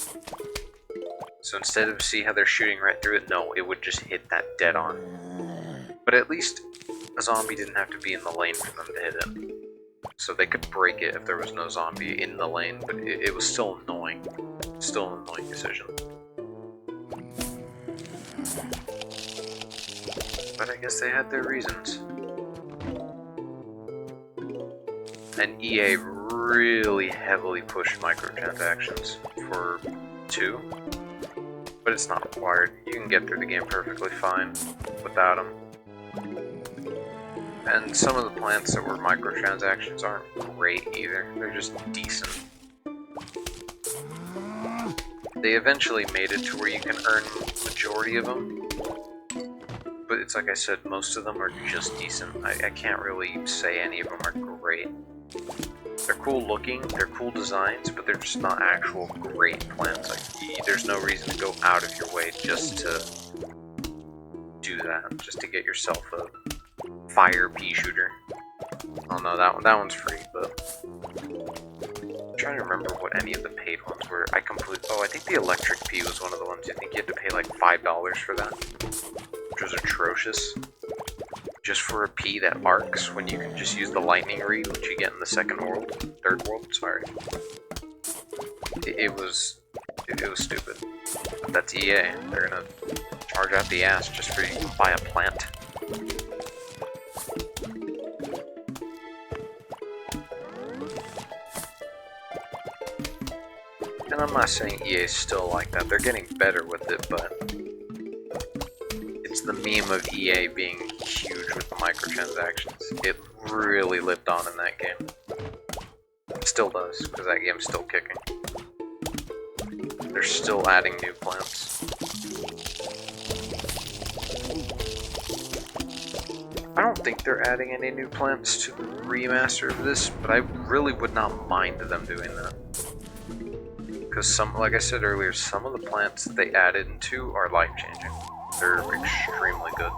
So instead of see how they're shooting right through it, no, it would just hit that dead on. But at least a zombie didn't have to be in the lane for them to hit it. So they could break it if there was no zombie in the lane, but it was still annoying. Still an annoying decision. But I guess they had their reasons. And EA really heavily pushed microtransactions for 2. But it's not required. You can get through the game perfectly fine without them. And some of the plants that were microtransactions aren't great either. They're just decent. They eventually made it to where you can earn the majority of them. But it's like I said, most of them are just decent. I can't really say any of them are great. They're cool looking, they're cool designs, but they're just not actual great plants. Like, there's no reason to go out of your way just to do that, just to get yourself a fire pea shooter. Oh no, that one's free, but I'm trying to remember what any of the paid ones were. I think the electric pea was one of the ones. I think you had to pay like $5 for that, which was atrocious. Just for a pea that arcs when you can just use the lightning reed, which you get in the third world, sorry. It was stupid. But that's EA. They're gonna charge out the ass just for you to buy a plant. And I'm not saying EA is still like that. They're getting better with it, but it's the meme of EA being huge with the microtransactions. It really lived on in that game. It still does, because that game's still kicking. They're still adding new plants. I don't think they're adding any new plants to the remaster of this, but I really would not mind them doing that. Because like I said earlier, some of the plants that they added into are life-changing. They're extremely good.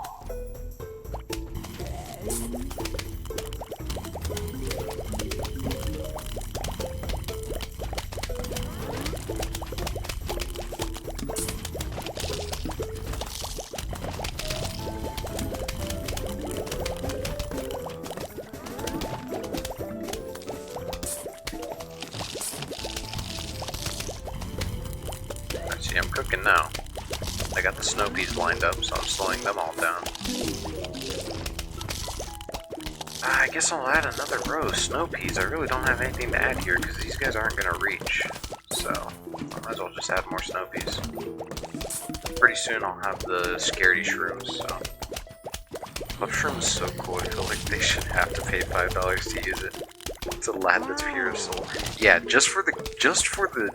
cooking now. I got the snow peas lined up, so I'm slowing them all down. I guess I'll add another row of snow peas. I really don't have anything to add here because these guys aren't going to reach. So, I might as well just add more snow peas. Pretty soon I'll have the scaredy shrooms, so... Puff Shroom is so cool, I feel like they should have to pay $5 to use it. It's a lad that's pure of soul. Yeah, just for the,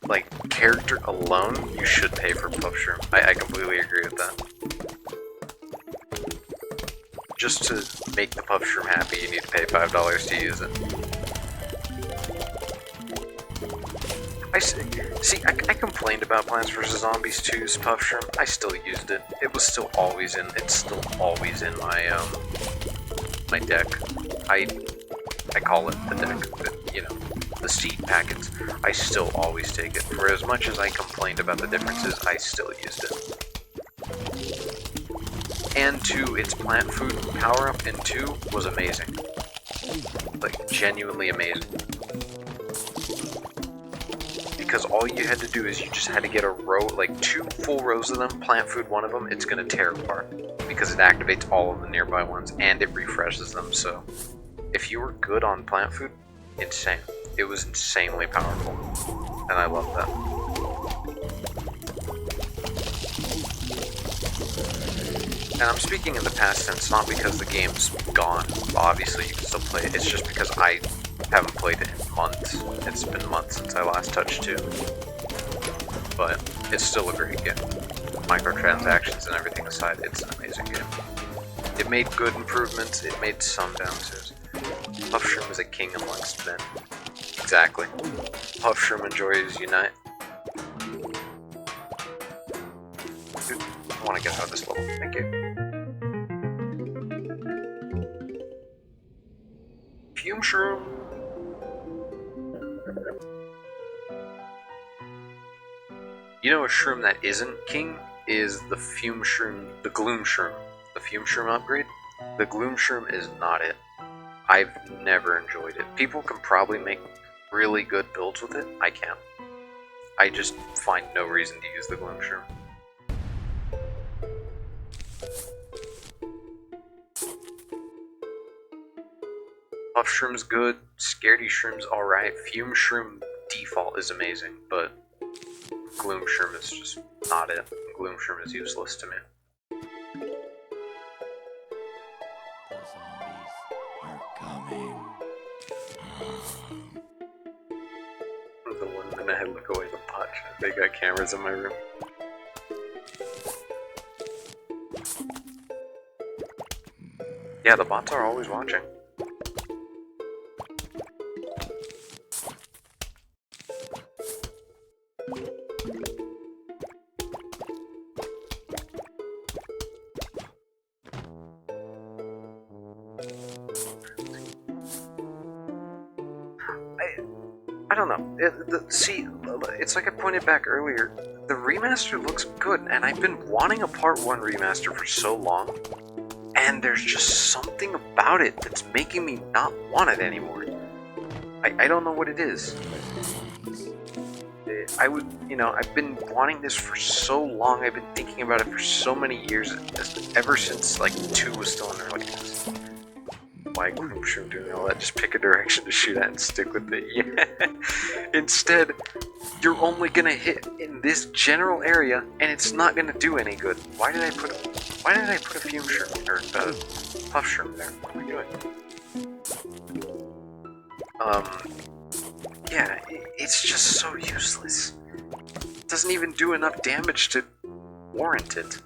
like, character alone, you should pay for Puff Shroom. I completely agree with that. Just to make the Puff Shroom happy, you need to pay $5 to use it. I complained about Plants vs. Zombies 2's Puff Shroom. I still used it. It was still always in. It's still always in my my deck. I call it the deck. But, you know, the seed packets. I still always take it. For as much as I complained about the differences, I still used it. And 2, its plant food power up in 2 was amazing. Like, genuinely amazing. Because all you had to do is you just had to get a row, like 2 full rows of them, plant food one of them, it's going to tear apart. Because it activates all of the nearby ones, and it refreshes them, so... If you were good on plant food, insane. It was insanely powerful. And I love that. And I'm speaking in the past tense, not because the game's gone. Obviously, you can still play it. It's just because I haven't played it in months. It's been months since I last touched 2. But it's still a great game. Microtransactions and everything aside, it's an amazing game. It made good improvements, it made some downstairs. Puff Shroom is a king amongst men. Exactly. Puff Shroom enjoys unite. Dude, I want to get out of this level. Thank you. Fume Shroom. You know a shroom that isn't king is the Fume Shroom, the Gloom Shroom. The Fume Shroom upgrade. The Gloom Shroom is not it. I've never enjoyed it. People can probably make really good builds with it. I can't. I just find no reason to use the Gloom Shroom. Puff Shroom's good. Scaredy Shroom's alright. Fume Shroom default is amazing, but Gloom Shroom is just not it. Gloom Shroom is useless to me. The one minute I look away the pot, they got cameras in my room. Yeah, the bots are always watching. I don't know. See, it's like I pointed back earlier. The remaster looks good, and I've been wanting a Part 1 remaster for so long, and there's just something about it that's making me not want it anymore. I don't know what it is. I've been wanting this for so long. I've been thinking about it for so many years, ever since like 2 was still in early access. Why Gloom Shroom doing all that? Just pick a direction to shoot at and stick with it. Yeah. Instead, you're only gonna hit in this general area, and it's not gonna do any good. Why did I put a Fume Shroom or Puff Shroom there? What am I doing? Yeah, it's just so useless. It doesn't even do enough damage to warrant it.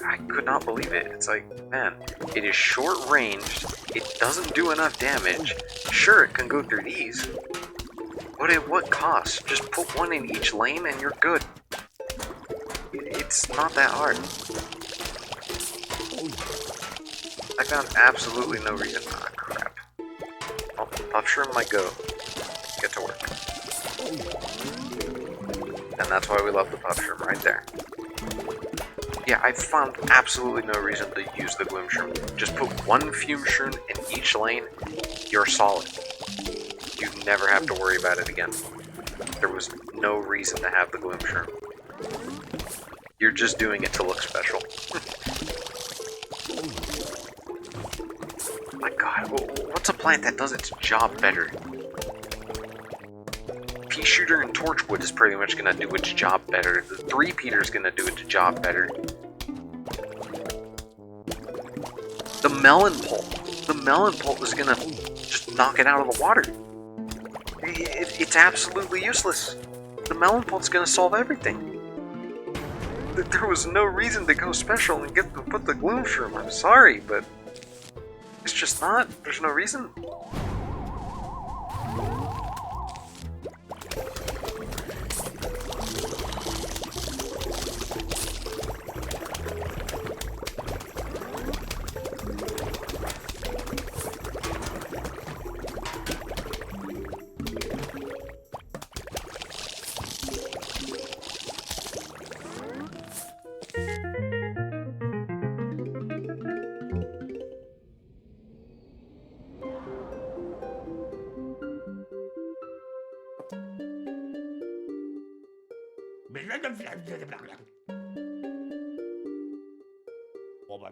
I could not believe it. It's like, man, it is short-ranged, it doesn't do enough damage. Sure, it can go through these, but at what cost? Just put one in each lane and you're good. It's not that hard. I found absolutely no reason. Ah, crap. Oh, Puff Shroom might go. Get to work. And that's why we love the Puff Shroom right there. Yeah, I found absolutely no reason to use the Gloom Shroom. Just put one Fume Shroom in each lane, you're solid. You never have to worry about it again. There was no reason to have the gloom shroom. You're just doing it to look special. My god, what's a plant that does its job better? Pea shooter and torchwood is pretty much gonna do its job better. The three-peater is gonna do its job better. The melon pulp. The melon pulp is gonna just knock it out of the water. It's absolutely useless. The melon pulp's gonna solve everything. There was no reason to go special and put the gloom shroom. I'm sorry, but it's just not. There's no reason.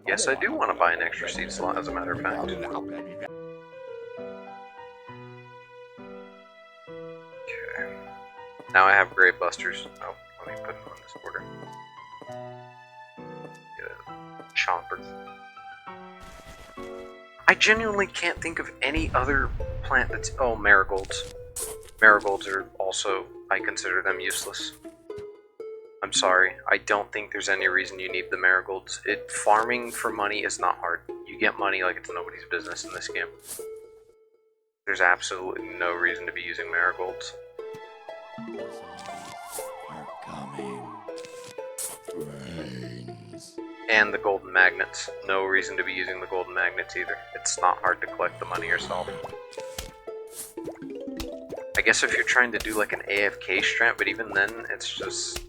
Yes, I do want to buy an extra seed slot, as a matter of fact. Okay. Now I have Grave Busters. Oh, let me put them on this order. Chomper. I genuinely can't think of any other plant that's... Oh, marigolds. Marigolds are also... I consider them useless. I'm sorry, I don't think there's any reason you need the marigolds. Farming for money is not hard. You get money like it's nobody's business in this game. There's absolutely no reason to be using marigolds. Are coming. Brains. And the golden magnets. No reason to be using the golden magnets either. It's not hard to collect the money yourself. I guess if you're trying to do like an AFK strat, but even then, it's just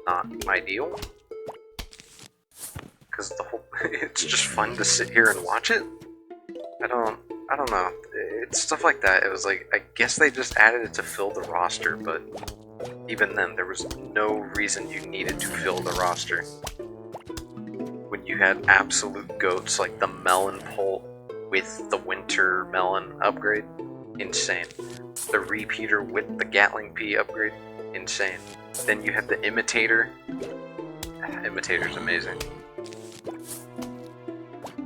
not ideal. Because the whole it's just fun to sit here and watch it. I don't know. It's stuff like that. It was like, I guess they just added it to fill the roster, but even then, there was no reason you needed to fill the roster. When you had absolute goats like the melon pulp with the winter melon upgrade, insane. The repeater with the Gatling P upgrade, insane. Then you have the imitator. Imitator's amazing.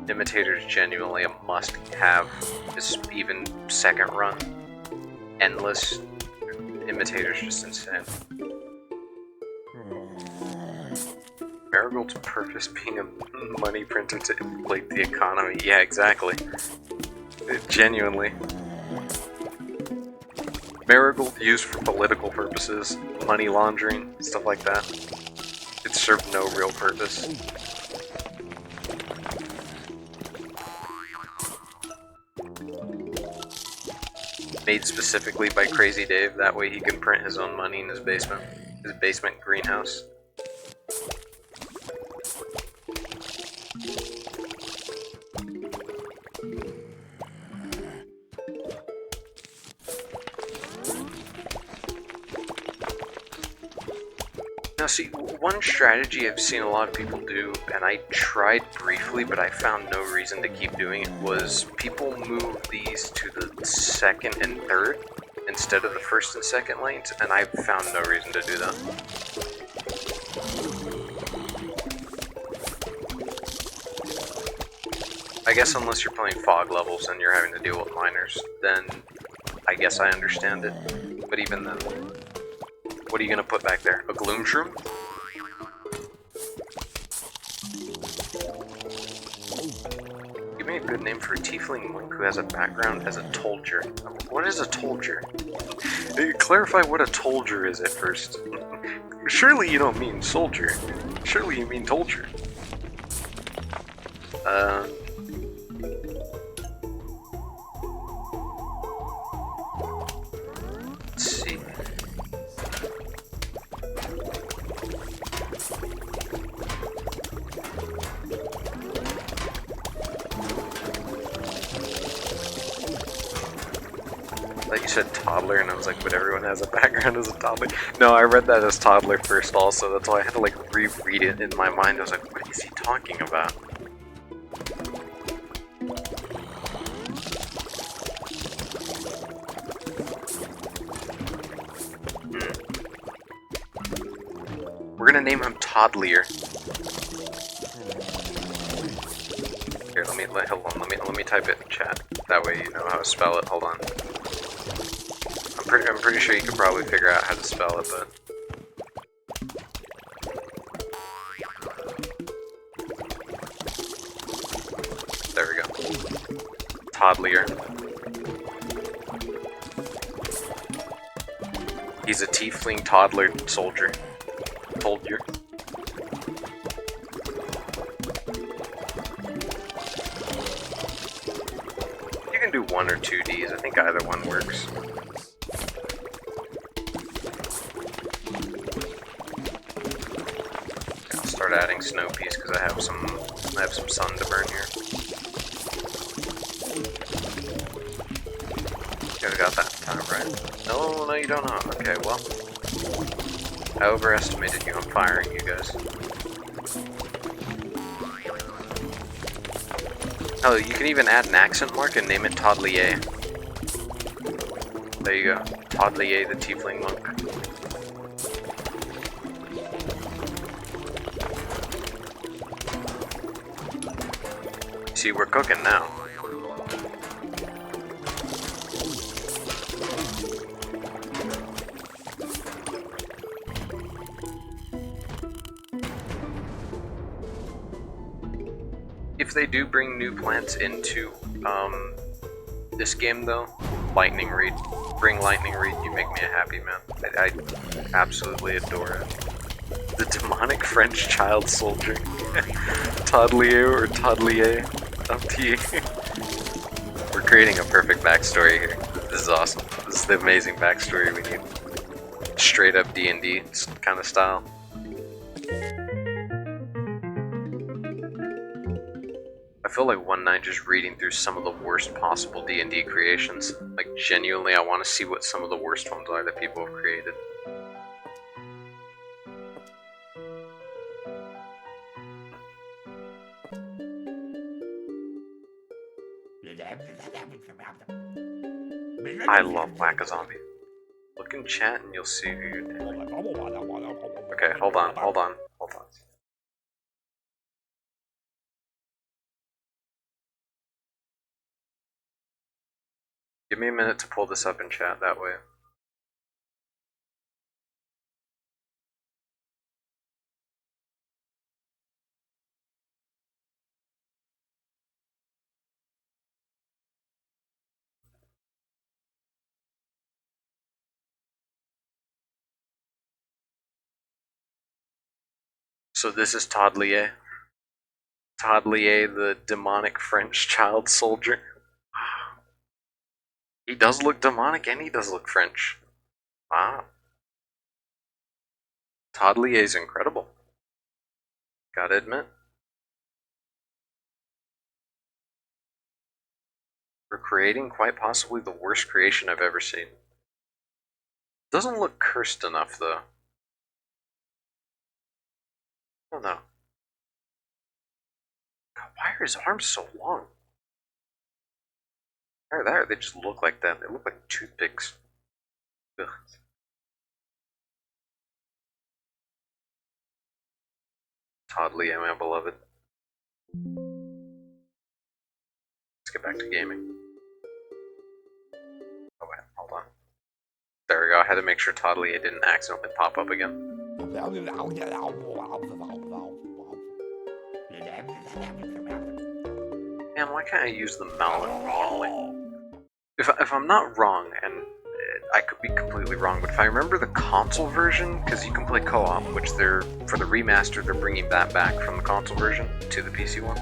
Imitator's genuinely a must-have. This even second run. Endless. Imitator's just insane. Marigold's purpose being a money printer to inflate the economy. Yeah, exactly. Genuinely. Marigold used for political purposes, money laundering, stuff like that. It served no real purpose. Made specifically by Crazy Dave, that way he can print his own money in his basement greenhouse. Now see, one strategy I've seen a lot of people do, and I tried briefly, but I found no reason to keep doing it, was people move these to the second and third instead of the first and second lanes, and I found no reason to do that. I guess unless you're playing fog levels and you're having to deal with miners, then I guess I understand it. But even then, what are you gonna put back there? A gloom shroom? Give me a good name for a tiefling monk who has a background as a tolger. What is a tolger? Clarify what a tolger is at first. Surely you don't mean soldier. Surely you mean tolger. Let's see. Like you said toddler, and I was like, but everyone has a background as a toddler. No, I read that as toddler first also, that's why I had to like reread it in my mind. I was like, what is he talking about? We're gonna name him Toddler. Here, let me type it in chat. That way you know how to spell it. Hold on. I'm pretty sure you can probably figure out how to spell it, but there we go. Toddler. He's a tiefling toddler soldier. Told you. You can do 1 or 2 Ds. I think either one works. I'll start adding snow peas because I have some sun to burn here. You guys got that time, right? No, you don't know. Okay, well. I overestimated you. I'm firing you guys. Oh, you can even add an accent mark and name it Toddlier. There you go. Toddlier, the tiefling monk. See, we're cooking now. If they do bring new plants into this game though, Lightning Reed. Bring Lightning Reed, you make me a happy man. I absolutely adore it. The demonic French child soldier. Toddlier or Toddlier. Up to you. We're creating a perfect backstory here. This is awesome. This is the amazing backstory we need. Straight up D&D kind of style. I feel like one night just reading through some of the worst possible D&D creations. Like, genuinely, I want to see what some of the worst ones are that people have created. I love Whack-A-Zombie. Look in chat and you'll see who you're doing. Okay, hold on. Give me a minute to pull this up in chat that way. So this is Toddlier. Toddlier, the demonic French child soldier. He does look demonic and he does look French. Wow. Toddlier is incredible. Gotta admit. We're creating quite possibly the worst creation I've ever seen. Doesn't look cursed enough though. Oh no. God, why are his arms so long? They just look like that. They look like toothpicks. Ugh. Toddlier, my beloved. Let's get back to gaming. Oh wait, hold on. There we go. I had to make sure Toddlier didn't accidentally pop up again. Man, why can't I use the mallet normally? If I'm not wrong, and I could be completely wrong, but if I remember the console version, because you can play co-op, which they're, for the remaster, they're bringing that back from the console version to the PC one.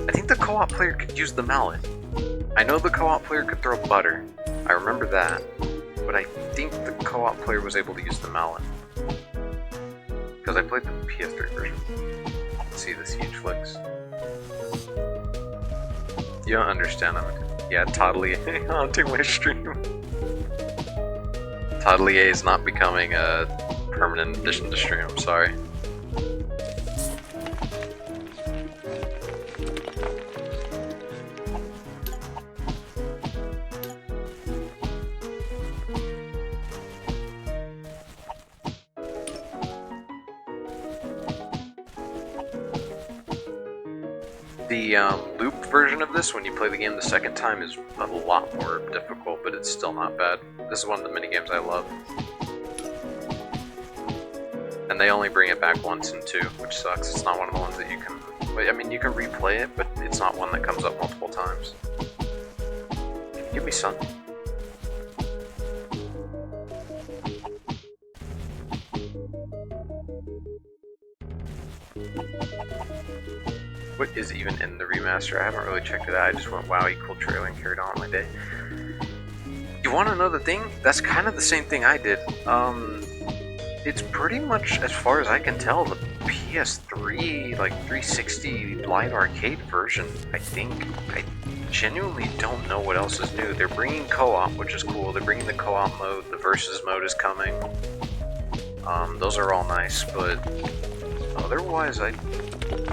I think the co-op player could use the mallet. I know the co-op player could throw butter. I remember that. But I think the co-op player was able to use the mallet. Because I played the PS3 version. Let's see this huge flex. You don't understand, I'm Yeah, Toddly haunting my stream. Toddly A is not becoming a permanent addition to stream, I'm sorry. The loop version of this, when you play the game the second time, is a lot more difficult, but it's still not bad. This is one of the minigames I love. And they only bring it back once in 2, which sucks. It's not one of the ones that you can... I mean, you can replay it, but it's not one that comes up multiple times. Give me sun. What is even in the remaster? I haven't really checked it out. I just went, wow, cool trailer and carried on my day. You want to know the thing? That's kind of the same thing I did. It's pretty much, as far as I can tell, the PS3, like 360 live arcade version, I think. I genuinely don't know what else is new. They're bringing co-op, which is cool. They're bringing the co-op mode. The versus mode is coming. Those are all nice, but otherwise,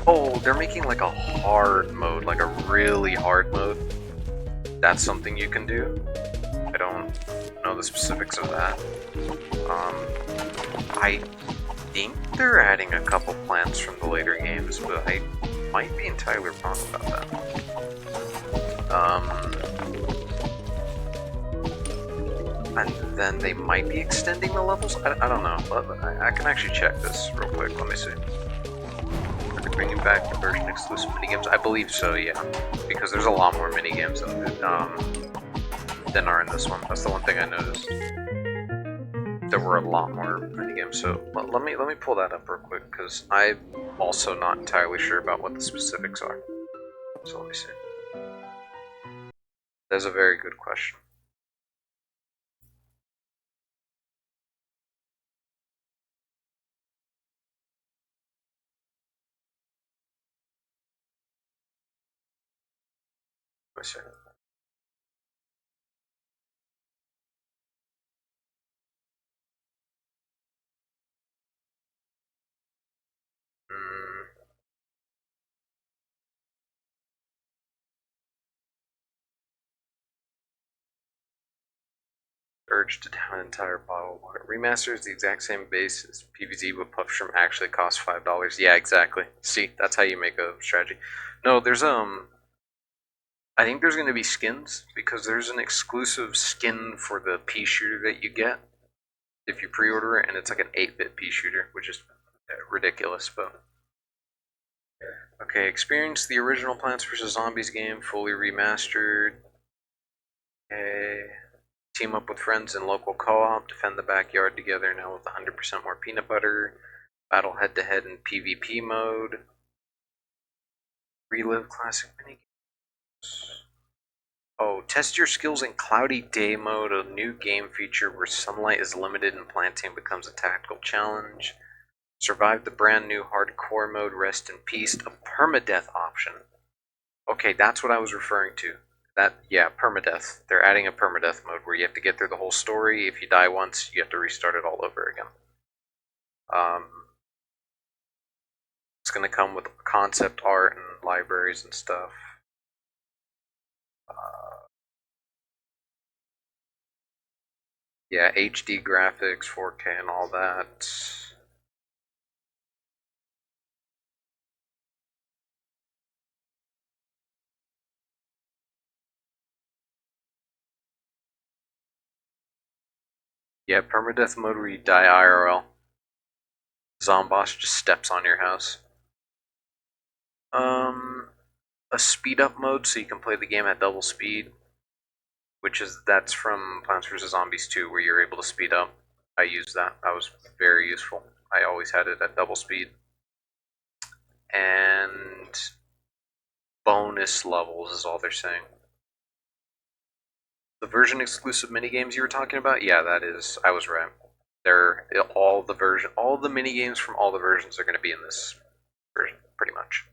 oh, they're making like a hard mode, like a really hard mode. That's something you can do. I don't know the specifics of that. I think they're adding a couple plants from the later games, but I might be entirely wrong about that. And then they might be extending the levels? I don't know. I can actually check this real quick. Let me see. Are they bringing back the version exclusive minigames? I believe so, yeah. Because there's a lot more minigames than are in this one. That's the one thing I noticed. There were a lot more minigames, so let me pull that up real quick, because I'm also not entirely sure about what the specifics are. So let me see. That's a very good question. Let me see. Urge to down an entire bottle of water. Remaster is the exact same base as PvZ, but Puff Shrimp actually costs $5. Yeah, exactly. See, that's how you make a strategy. No, there's I think there's going to be skins, because there's an exclusive skin for the pea shooter that you get if you pre-order it, and it's like an 8-bit pea shooter, which is ridiculous, but... Okay, experience the original Plants vs. Zombies game, fully remastered. Okay. Team up with friends in local co-op, defend the backyard together now with 100% more peanut butter. Battle head-to-head in PvP mode. Relive classic minigames. Oh, test your skills in cloudy day mode, a new game feature where sunlight is limited and planting becomes a tactical challenge. Survive the brand new hardcore mode, rest in peace, a permadeath option. Okay, that's what I was referring to. Yeah, permadeath. They're adding a permadeath mode where you have to get through the whole story. If you die once, you have to restart it all over again. It's going to come with concept art and libraries and stuff. Yeah, HD graphics, 4K and all that. Yeah, permadeath mode where you die IRL. Zomboss just steps on your house. A speed up mode so you can play the game at double speed, that's from Plants vs. Zombies 2 where you're able to speed up. I used that. That was very useful. I always had it at double speed. And bonus levels is all they're saying. The version exclusive minigames you were talking about, yeah, that is, I was right. They're all the minigames from all the versions are going to be in this version, pretty much.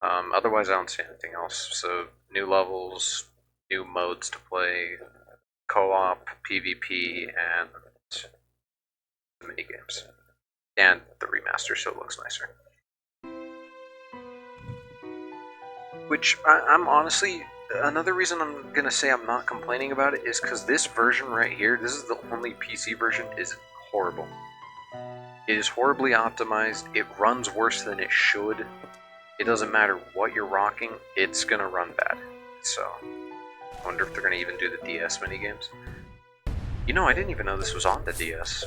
Otherwise, I don't see anything else. So, new levels, new modes to play, co-op, PvP, and the minigames. And the remaster, so it looks nicer. Which, I'm honestly, another reason I'm gonna say I'm not complaining about it is because this version right here, this is the only PC version, is horrible. It is horribly optimized, it runs worse than it should. It doesn't matter what you're rocking, it's gonna run bad. So, I wonder if they're gonna even do the DS minigames. You know, I didn't even know this was on the DS.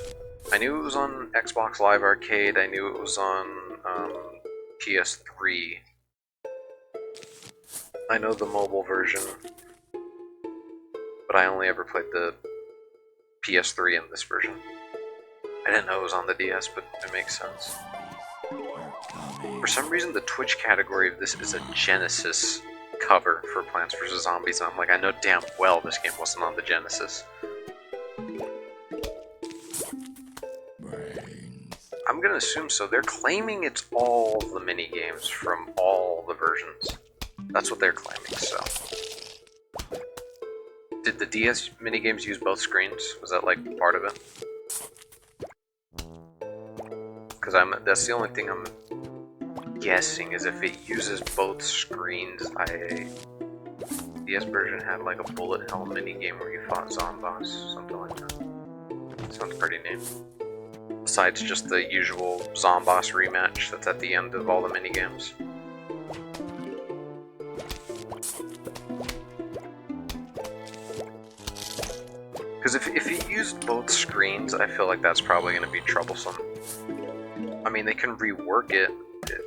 I knew it was on Xbox Live Arcade, I knew it was on PS3. I know the mobile version, but I only ever played the PS3 in this version. I didn't know it was on the DS, but it makes sense. For some reason, the Twitch category of this is a Genesis cover for Plants vs. Zombies, and I'm like, I know damn well this game wasn't on the Genesis. I'm gonna assume so. They're claiming it's all the minigames from all the versions. That's what they're claiming, so. Did the DS minigames use both screens? Was that, like, part of it? Because that's the only thing I'm guessing, is if it uses both screens, the DS version had, like, a bullet hell minigame where you fought Zomboss, something like that. Sounds pretty neat. Besides just the usual Zomboss rematch that's at the end of all the minigames. Because if you used both screens, I feel like that's probably going to be troublesome. I mean, they can rework it.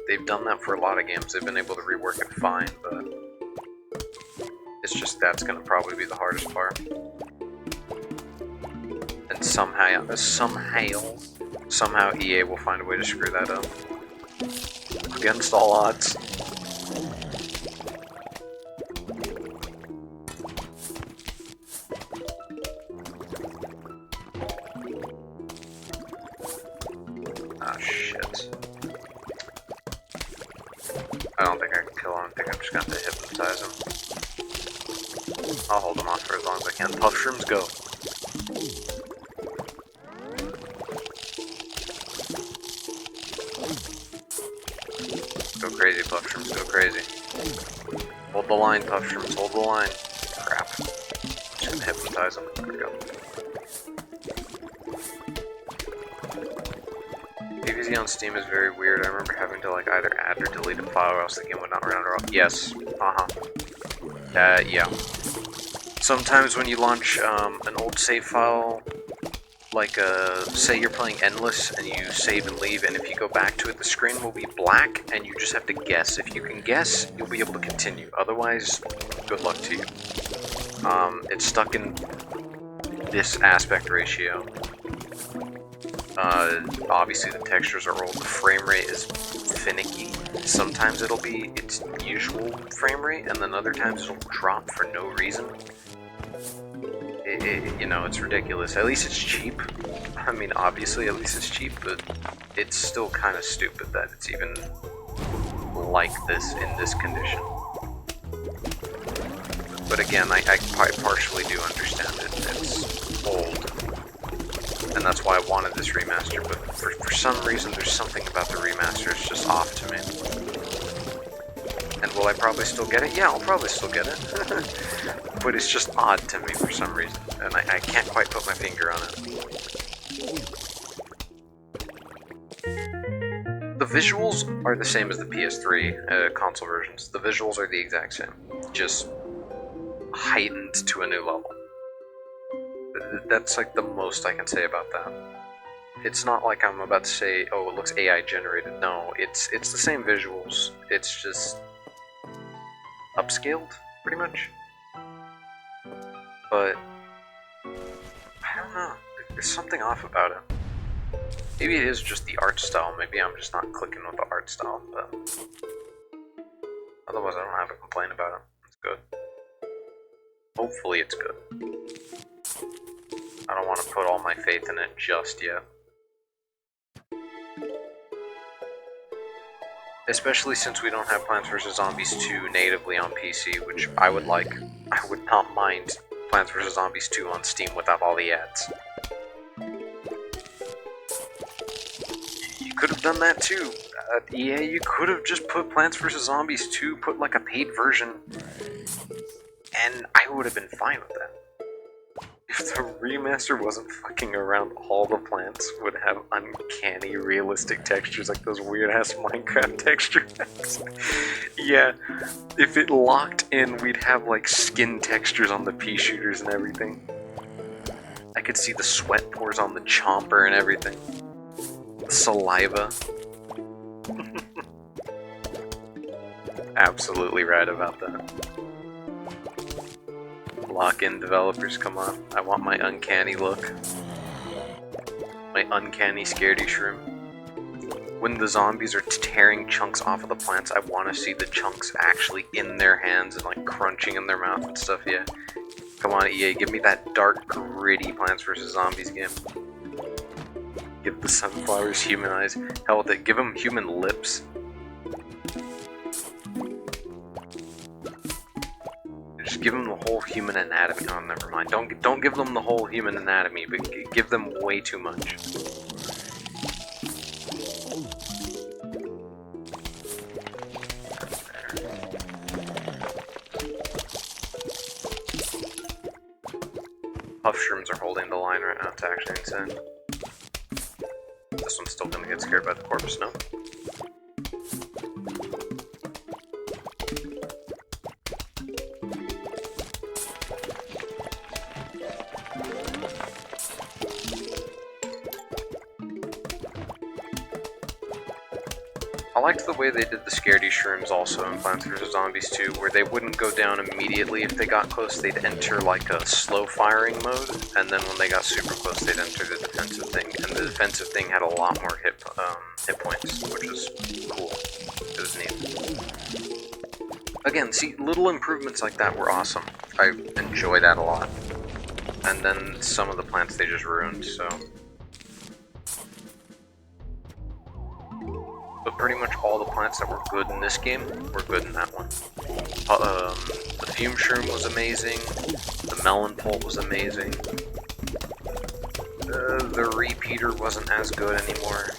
They've done that for a lot of games. They've been able to rework it fine, but it's just that's going to probably be the hardest part. And somehow EA will find a way to screw that up. Against all odds. Ah, shit. I don't think I can kill him. I think I'm just gonna have to hypnotize him. I'll hold him off for as long as I can. Puff shrooms, go. Go crazy, puff shrooms, go crazy. Hold the line, puff shrooms, hold the line. Crap. Just gonna hypnotize him. There we go. PvZ on Steam is very weird. I remember having to like either add or delete a file or else the game would not run at all. Yes. Yeah. Sometimes when you launch an old save file, like say you're playing Endless and you save and leave, and if you go back to it, the screen will be black and you just have to guess. If you can guess, you'll be able to continue. Otherwise, good luck to you. It's stuck in this aspect ratio. Obviously the textures are old, the frame rate is finicky. Sometimes it'll be its usual frame rate, and then other times it'll drop for no reason. You know, it's ridiculous. At least it's cheap. I mean, obviously, at least it's cheap, but it's still kind of stupid that it's even like this in this condition. But again, I partially do understand it. It's old. And that's why I wanted this remaster, but for some reason there's something about the remaster that's just off to me. And will I probably still get it? Yeah, I'll probably still get it. But it's just odd to me for some reason, and I can't quite put my finger on it. The visuals are the same as the PS3 console versions. The visuals are the exact same, just heightened to a new level. That's like the most I can say about that. It's not like I'm about to say, oh, it looks AI generated. No, it's the same visuals. It's just upscaled, pretty much. But I don't know. There's something off about it. Maybe it is just the art style. Maybe I'm just not clicking with the art style. But otherwise, I don't have a complaint about it. It's good. Hopefully, it's good. I don't want to put all my faith in it just yet. Especially since we don't have Plants vs. Zombies 2 natively on PC, which I would like. I would not mind Plants vs. Zombies 2 on Steam without all the ads. You could have done that too. EA, you could have just put Plants vs. Zombies 2, put like a paid version, and I would have been fine with that. If the remaster wasn't fucking around, all the plants would have uncanny, realistic textures, like those weird-ass Minecraft texture packs. Yeah, if it locked in, we'd have, like, skin textures on the pea shooters and everything. I could see the sweat pores on the chomper and everything. The saliva. Absolutely right about that. Lock-in developers, come on. I want my uncanny look. My uncanny scaredy shroom. When the zombies are tearing chunks off of the plants, I want to see the chunks actually in their hands and like crunching in their mouth and stuff, yeah. Come on, EA, give me that dark, gritty Plants vs. Zombies game. Give the sunflowers human eyes. Hell with it, give them human lips. Just give them the whole human anatomy. Oh, never mind. Don't give them the whole human anatomy, but give them way too much. Puff shrooms are holding the line right now. It's actually insane. This one's still gonna get scared by the corpse, no? I liked the way they did the scaredy shrooms also in Plants vs. Zombies 2, where they wouldn't go down immediately if they got close, they'd enter like a slow firing mode, and then when they got super close they'd enter the defensive thing, and the defensive thing had a lot more hit points, which was cool. It was neat. Again, see, little improvements like that were awesome. I enjoy that a lot. And then some of the plants they just ruined, so... But pretty much all the plants that were good in this game were good in that one. The fume shroom was amazing. The melon pulp was amazing. The repeater wasn't as good anymore.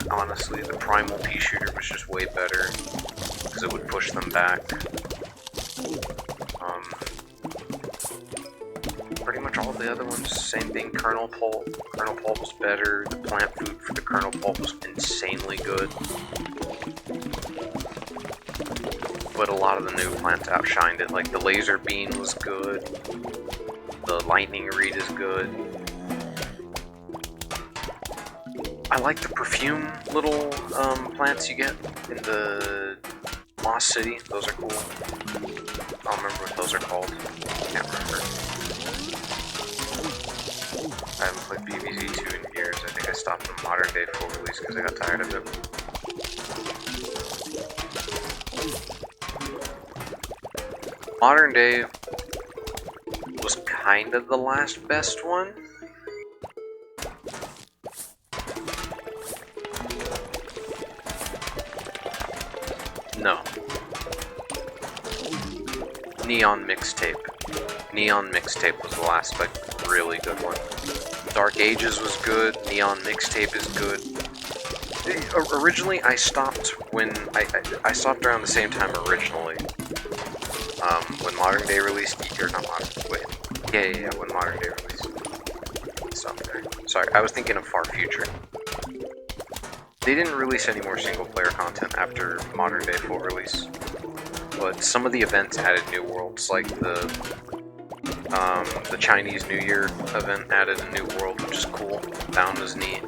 Honestly, the primal pea shooter was just way better because it would push them back. Pretty much all the other ones, same thing. Kernel pulp. Kernel pulp was better. The plant food for the kernel pulp was insanely good. But a lot of the new plants outshined it. Like the laser bean was good. The lightning reed is good. I like the perfume little plants you get in the Lost City. Those are cool. I don't remember what those are called. Can't remember. I haven't played PvZ 2 in years. I think I stopped the modern day full release because I got tired of it. Modern day was kind of the last best one. No. Neon Mixtape. Neon Mixtape was the last, like, really good one. Dark Ages was good. Neon Mixtape is good. Originally, I stopped when I stopped around the same time originally. When Modern Day released, or not Modern, wait, yeah, when Modern Day released. Stop there. Sorry, I was thinking of Far Future. They didn't release any more single-player content after Modern Day full release, but some of the events added new worlds, like the Chinese New Year event added a new world, which is cool. That one was neat.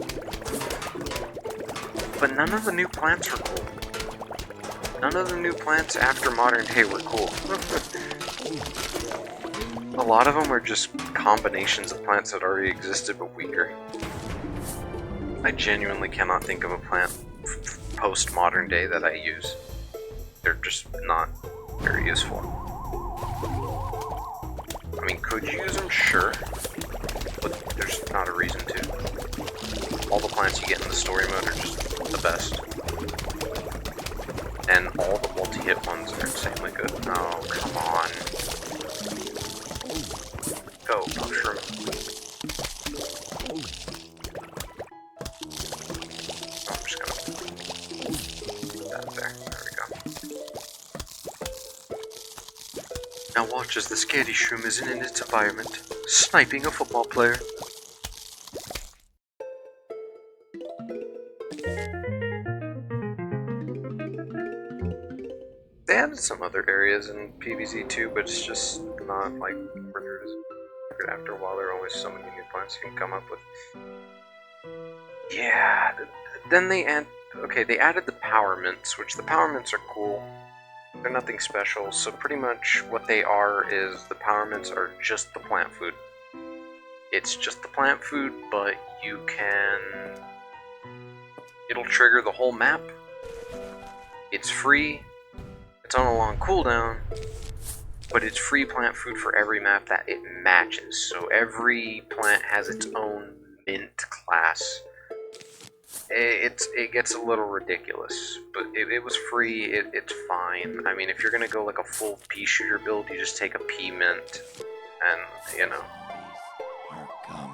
But none of the new plants were cool. None of the new plants after Modern Day were cool. A lot of them are just combinations of plants that already existed but weaker. I genuinely cannot think of a plant post-Modern Day that I use. They're just not very useful. I mean, could you use them? Sure. But there's not a reason to. All the plants you get in the story mode are just the best. And all the multi-hit ones are insanely good. Oh, come on. mushroom. Oh, I'm just gonna put that there. There we go. Now watch as the scaredy shroom isn't in its environment, sniping a football player. They added some other areas in PvZ too, but it's just not like where there is. After a while, there are always so many new plants you can come up with. Yeah, then they added the power mints, which the power mints are cool. They're nothing special, so pretty much what they are is the power mints are just the plant food. It's just the plant food, but you can... It'll trigger the whole map. It's free. It's on a long cooldown, but it's free plant food for every map that it matches. So every plant has its own mint class. It gets a little ridiculous, but it was free. It's fine. I mean, if you're gonna go like a full pea shooter build, you just take a pea mint, and you know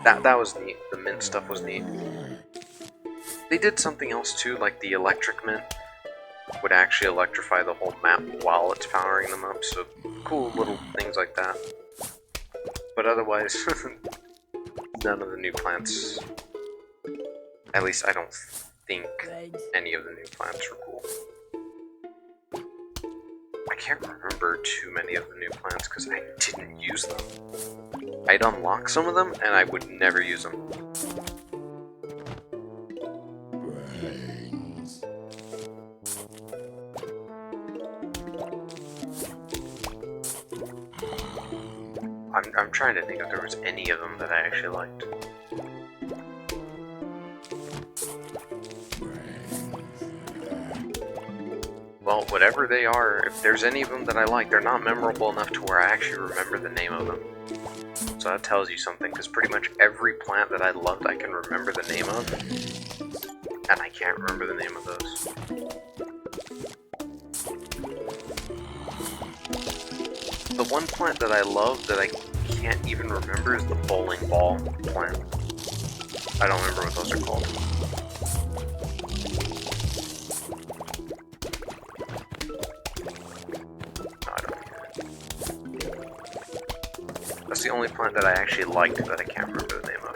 that was neat. The mint stuff was neat. They did something else too, like the electric mint would actually electrify the whole map while it's powering them up, so cool little things like that. But otherwise, none of the new plants, at least I don't think any of the new plants were cool. I can't remember too many of the new plants because I didn't use them. I'd unlock some of them and I would never use them. I'm trying to think if there was any of them that I actually liked. Well, whatever they are, if there's any of them that I like, they're not memorable enough to where I actually remember the name of them. So that tells you something, because pretty much every plant that I loved I can remember the name of, and I can't remember the name of those. The one plant that I love that I can't even remember is the bowling ball plant. I don't remember what those are called. No, I don't either. That's the only plant that I actually liked that I can't remember the name of.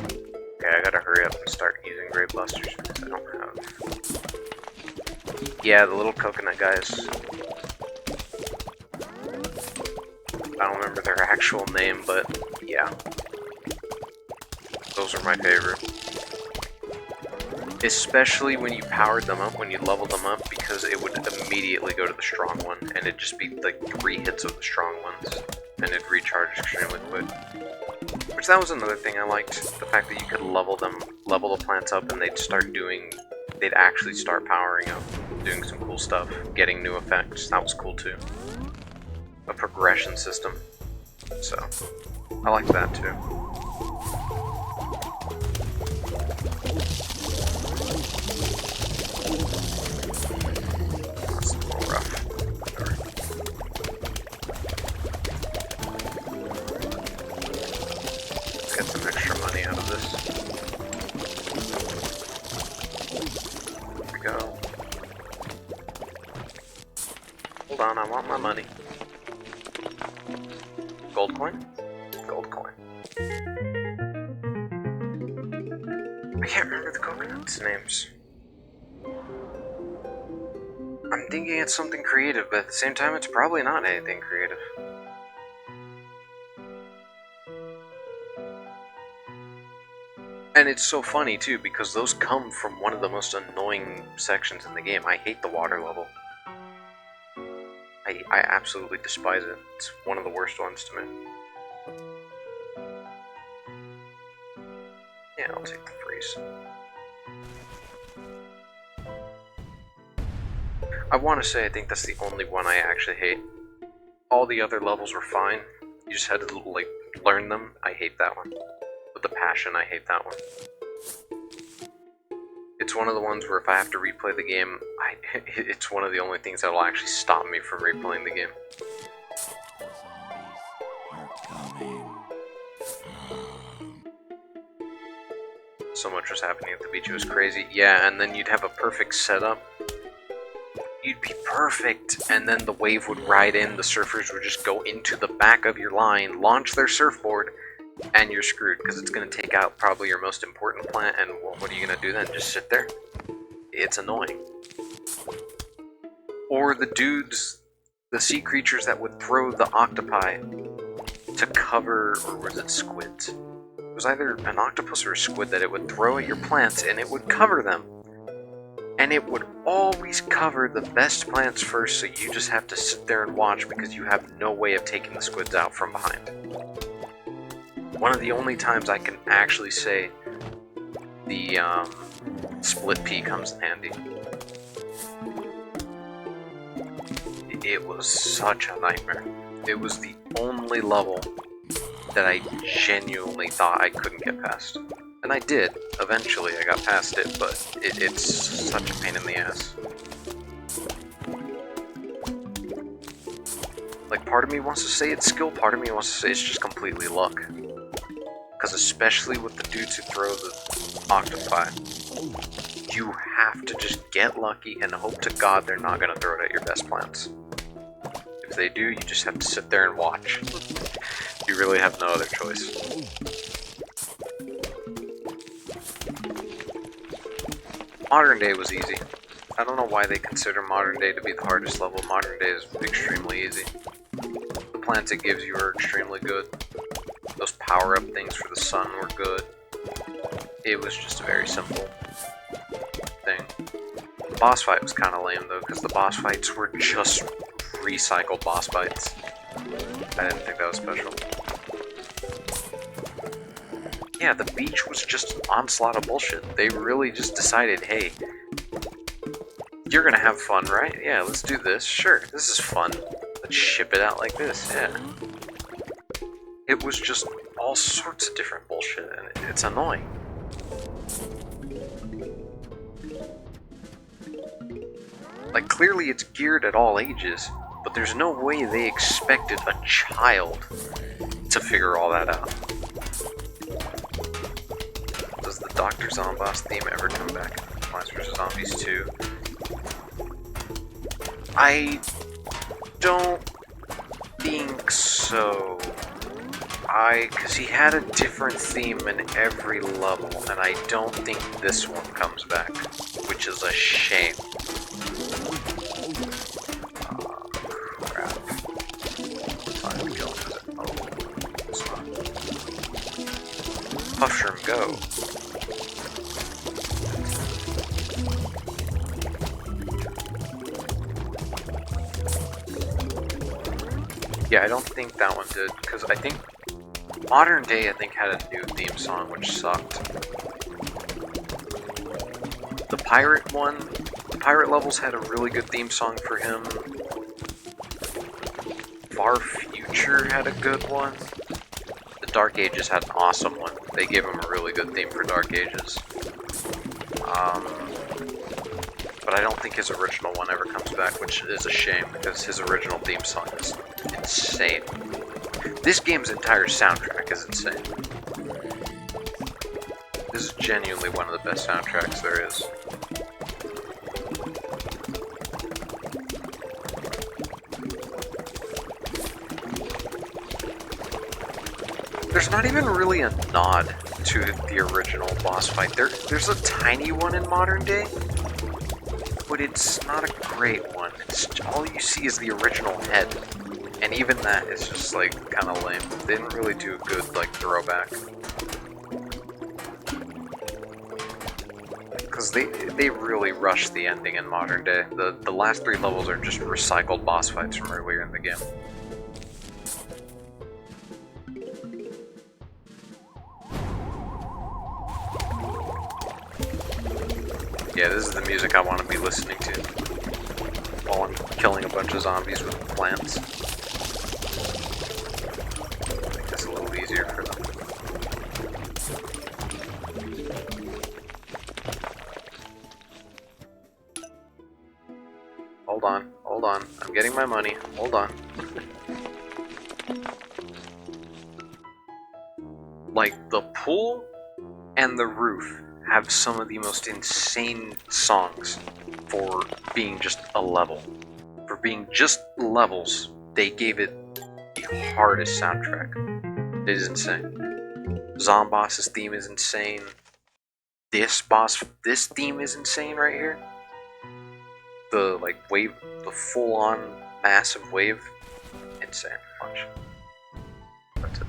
Okay, I gotta hurry up and start using Great Busters because I don't have... Yeah, the little coconut guys. I don't remember their actual name, but yeah. Those are my favorite. Especially when you powered them up, when you leveled them up, because it would immediately go to the strong one, and it'd just be like 3 hits of the strong ones, and it'd recharge extremely quick. Which that was another thing I liked, the fact that you could level the plants up, and they'd actually start powering up, doing some cool stuff, getting new effects. That was cool too. A progression system, so I like that too. That's a little rough. Whatever. Let's get some extra money out of this. There we go. Hold on, I want my money. Gold coin? Gold coin. I can't remember the coconuts' names. I'm thinking it's something creative, but at the same time, it's probably not anything creative. And it's so funny, too, because those come from one of the most annoying sections in the game. I hate the water level. I absolutely despise it. It's one of the worst ones to me. Yeah, I'll take the freeze. I want to say I think that's the only one I actually hate. All the other levels were fine. You just had to, like, learn them. I hate that one. With a passion, I hate that one. It's one of the ones where if I have to replay the game, it's one of the only things that will actually stop me from replaying the game. So much was happening at the beach, it was crazy. Yeah, and then you'd have a perfect setup. You'd be perfect, and then the wave would ride in, the surfers would just go into the back of your line, launch their surfboard, and you're screwed, because it's going to take out probably your most important plant, and what are you going to do then? Just sit there? It's annoying. Or the dudes, the sea creatures that would throw the octopi to cover, or was it squids? It was either an octopus or a squid that it would throw at your plants, and it would cover them. And it would always cover the best plants first, so you just have to sit there and watch because you have no way of taking the squids out from behind. One of the only times I can actually say the split pea comes in handy. It was such a nightmare. It was the only level that I genuinely thought I couldn't get past. And I did. Eventually I got past it, but it's such a pain in the ass. Like, part of me wants to say it's skill, part of me wants to say it's just completely luck. Because especially with the dudes who throw the octopi, you have to just get lucky and hope to God they're not going to throw it at your best plants. If they do, you just have to sit there and watch. You really have no other choice. Modern Day was easy. I don't know why they consider Modern Day to be the hardest level. Modern Day is extremely easy. The plants it gives you are extremely good. Those power-up things for the sun were good. It was just a very simple thing. The boss fight was kind of lame though, because the boss fights were just recycled boss fights. I didn't think that was special. Yeah, the beach was just an onslaught of bullshit. They really just decided, hey, you're gonna have fun, right? Yeah, let's do this. Sure, this is fun. Let's ship it out like this, yeah. It was just all sorts of different bullshit, and it's annoying. Like, clearly it's geared at all ages, but there's no way they expected a child to figure all that out. Does the Dr. Zomboss theme ever come back in Plants vs. Zombies 2? I don't think so. Because he had a different theme in every level, and I don't think this one comes back, which is a shame. Crap. Fine, go. Oh, it's not. Mushroom, go. Yeah, I don't think that one did, because I think Modern Day, I think, had a new theme song, which sucked. The pirate one, the pirate levels had a really good theme song for him. Far Future had a good one. The Dark Ages had an awesome one. They gave him a really good theme for Dark Ages. But I don't think his original one ever comes back, which is a shame, because his original theme song is insane. This game's entire soundtrack is insane. This is genuinely one of the best soundtracks there is. There's not even really a nod to the original boss fight. There's a tiny one in Modern Day, but it's not a great one. All you see is the original head. And even that is just, like, kind of lame. They didn't really do a good, like, throwback. Because they really rushed the ending in Modern Day. The last 3 levels are just recycled boss fights from earlier in the game. Yeah, this is the music I want to be listening to while I'm killing a bunch of zombies with plants. Make this a little easier for them. Hold on. I'm getting my money. Hold on. Like, the pool and the roof have some of the most insane songs for being just a level. For being just levels, they gave it the hardest soundtrack. It is insane. Zomboss's theme is insane. This theme is insane right here. The like wave, the full-on massive wave, insane. Watch. That's it.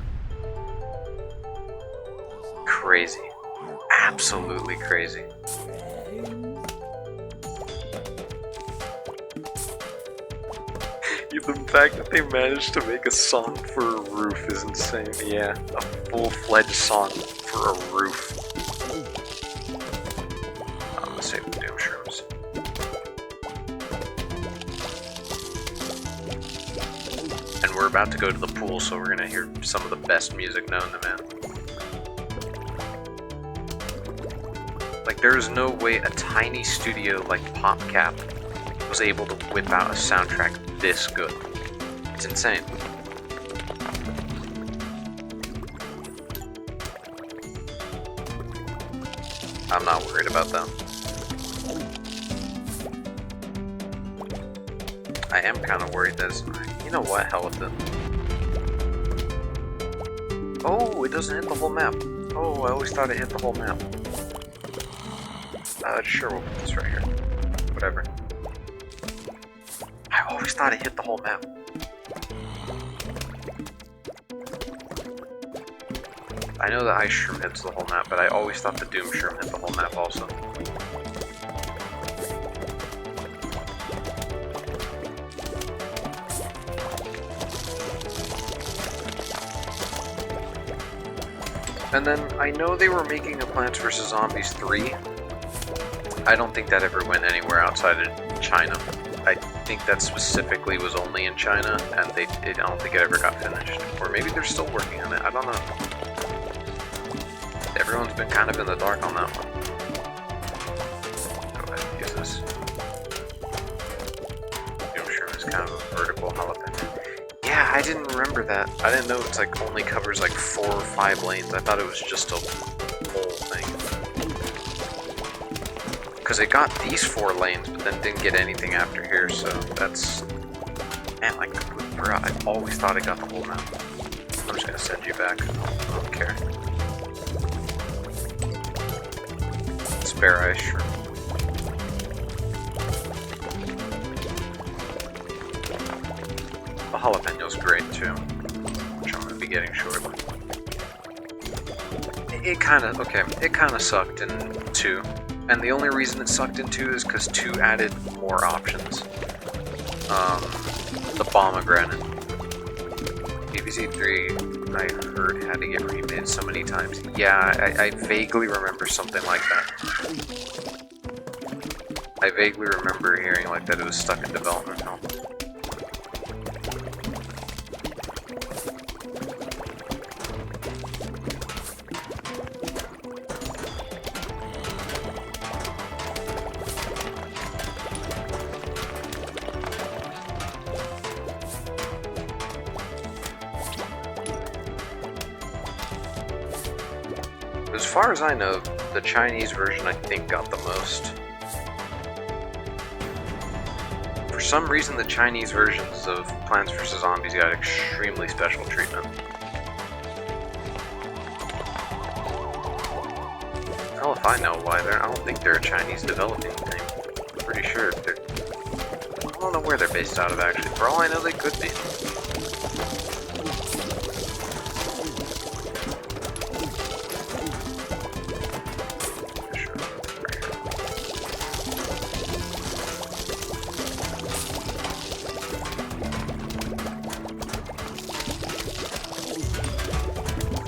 Crazy. Absolutely crazy. The fact that they managed to make a song for a roof is insane. Yeah, a full-fledged song for a roof. I'm gonna save the Doom Shrooms. And we're about to go to the pool, so we're gonna hear some of the best music known to man. Like, there is no way a tiny studio like PopCap was able to whip out a soundtrack this good. It's insane. I'm not worried about them. I am kind of worried that you know what, hell with it. Oh, it doesn't hit the whole map. Oh, I always thought it hit the whole map. Sure, we'll put this right here. Whatever. I always thought it hit the whole map. I know the ice shroom hits the whole map, but I always thought the doom shroom hit the whole map also. And then I know they were making a Plants vs. Zombies 3. I don't think that ever went anywhere outside of China. I think that specifically was only in China, and I don't think it ever got finished. Or maybe they're still working on it, I don't know. Everyone's been kind of in the dark on that one. Go ahead and use this. Doom Shroom is kind of a vertical jalapeno. Yeah, I didn't remember that. I didn't know it's like only covers like 4 or 5 lanes. I thought it was just a whole thing. Because it got these 4 lanes, but then didn't get anything after here, so that's... Man, like, bro, I always thought it got the whole map. I'm just gonna send you back. I don't care. Spare ice shroom. The jalapeno's great too, which I'm gonna be getting shortly. It kinda sucked in 2. And the only reason it sucked in 2 is because 2 added more options. The pomegranate. PvZ 3, I heard had to get remade so many times. Yeah, I vaguely remember something like that. I vaguely remember hearing like that it was stuck in development hell. As far as I know, the Chinese version I think got the most. For some reason, the Chinese versions of Plants vs. Zombies got extremely special treatment. Hell if I know why. I don't think they're a Chinese developing thing. I'm pretty sure they're... I don't know where they're based out of actually. For all I know, they could be.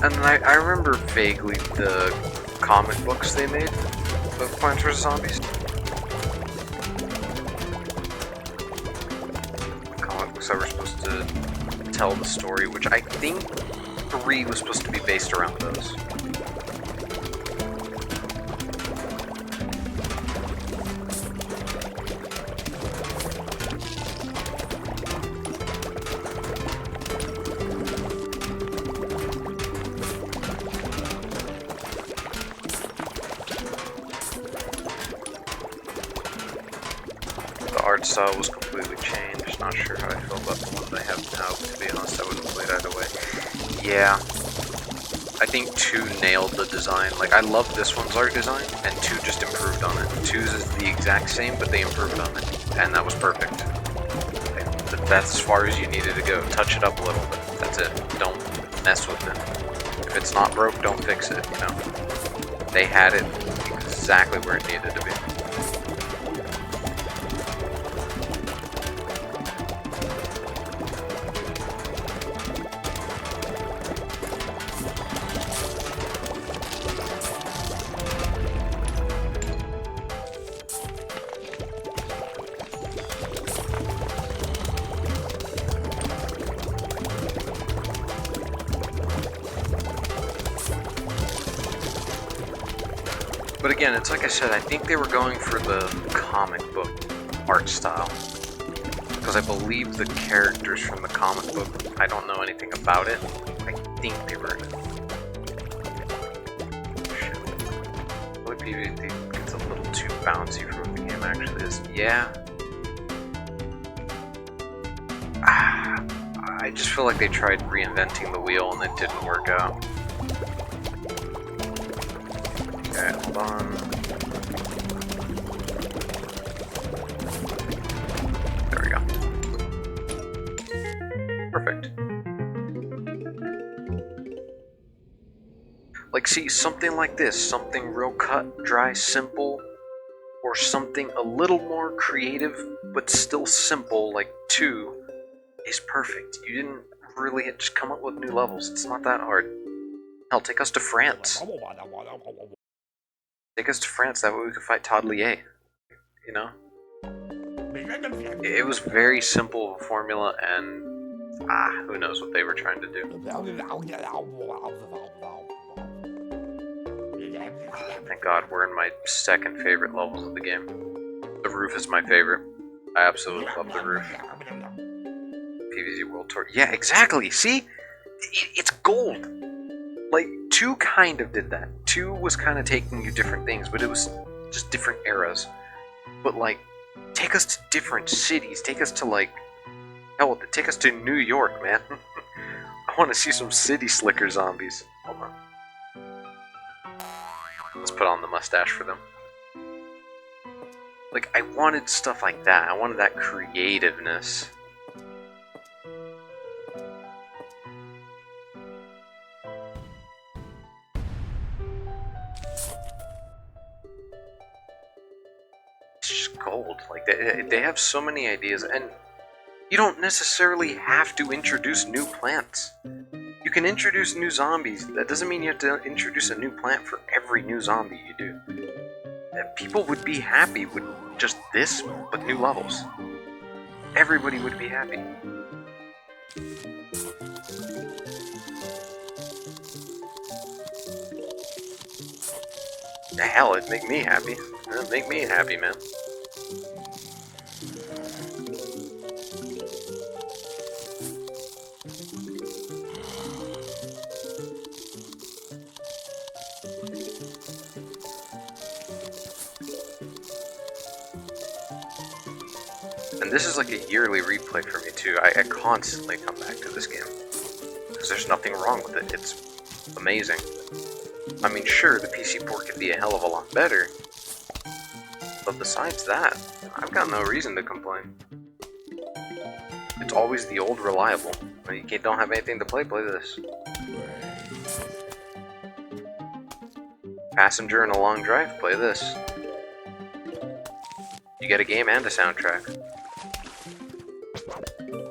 And I remember vaguely the comic books they made of Plants vs. Zombies. Comic books that were supposed to tell the story, which I think 3 was supposed to be based around those. art style was completely changed. Not sure how I feel about the one they have now, but to be honest, I wouldn't play it either way. Yeah. I think 2 nailed the design. Like, I love this one's art design, and 2 just improved on it. 2's is the exact same, but they improved on it. And that was perfect. That's as far as you needed to go. Touch it up a little bit. That's it. Don't mess with it. If it's not broke, don't fix it, you know? They had it exactly where it needed to be. But again, it's like I said, I think they were going for the comic book art style. Because I believe the characters from the comic book, I don't know anything about it. I think they were... Shit. Really PvZ gets a little too bouncy for what the game actually is. Yeah. I just feel like they tried reinventing the wheel and it didn't work out. Okay, hold on. There we go. Perfect. Like, see, something like this, something real cut, dry, simple, or something a little more creative, but still simple, like 2, is perfect. You didn't really just come up with new levels. It's not that hard. Hell, take us to France. Take us to France, that way we could fight Todd Lier. You know? It was very simple formula, and who knows what they were trying to do. Thank God we're in my second favorite levels of the game. The roof is my favorite. I absolutely love the roof. PvZ World Tour. Yeah, exactly! See? It's gold! Like, 2 kind of did that. 2 was kind of taking you different things, but it was just different eras. But, like, take us to different cities. Take us to, like... Hell, take us to New York, man. I want to see some city slicker zombies. Hold on. Let's put on the mustache for them. Like, I wanted stuff like that. I wanted that creativeness. It's just gold. Like, they have so many ideas, and you don't necessarily have to introduce new plants. You can introduce new zombies. That doesn't mean you have to introduce a new plant for every new zombie you do. People would be happy with just this, but new levels. Everybody would be happy. Hell, it'd make me happy. It'd make me happy, man. And this is like a yearly replay for me too. I constantly come back to this game. Because there's nothing wrong with it. It's amazing. I mean, sure, the PC port could be a hell of a lot better. But besides that, I've got no reason to complain. It's always the old reliable. When you don't have anything to play this. Passenger in a long drive, play this. You get a game and a soundtrack.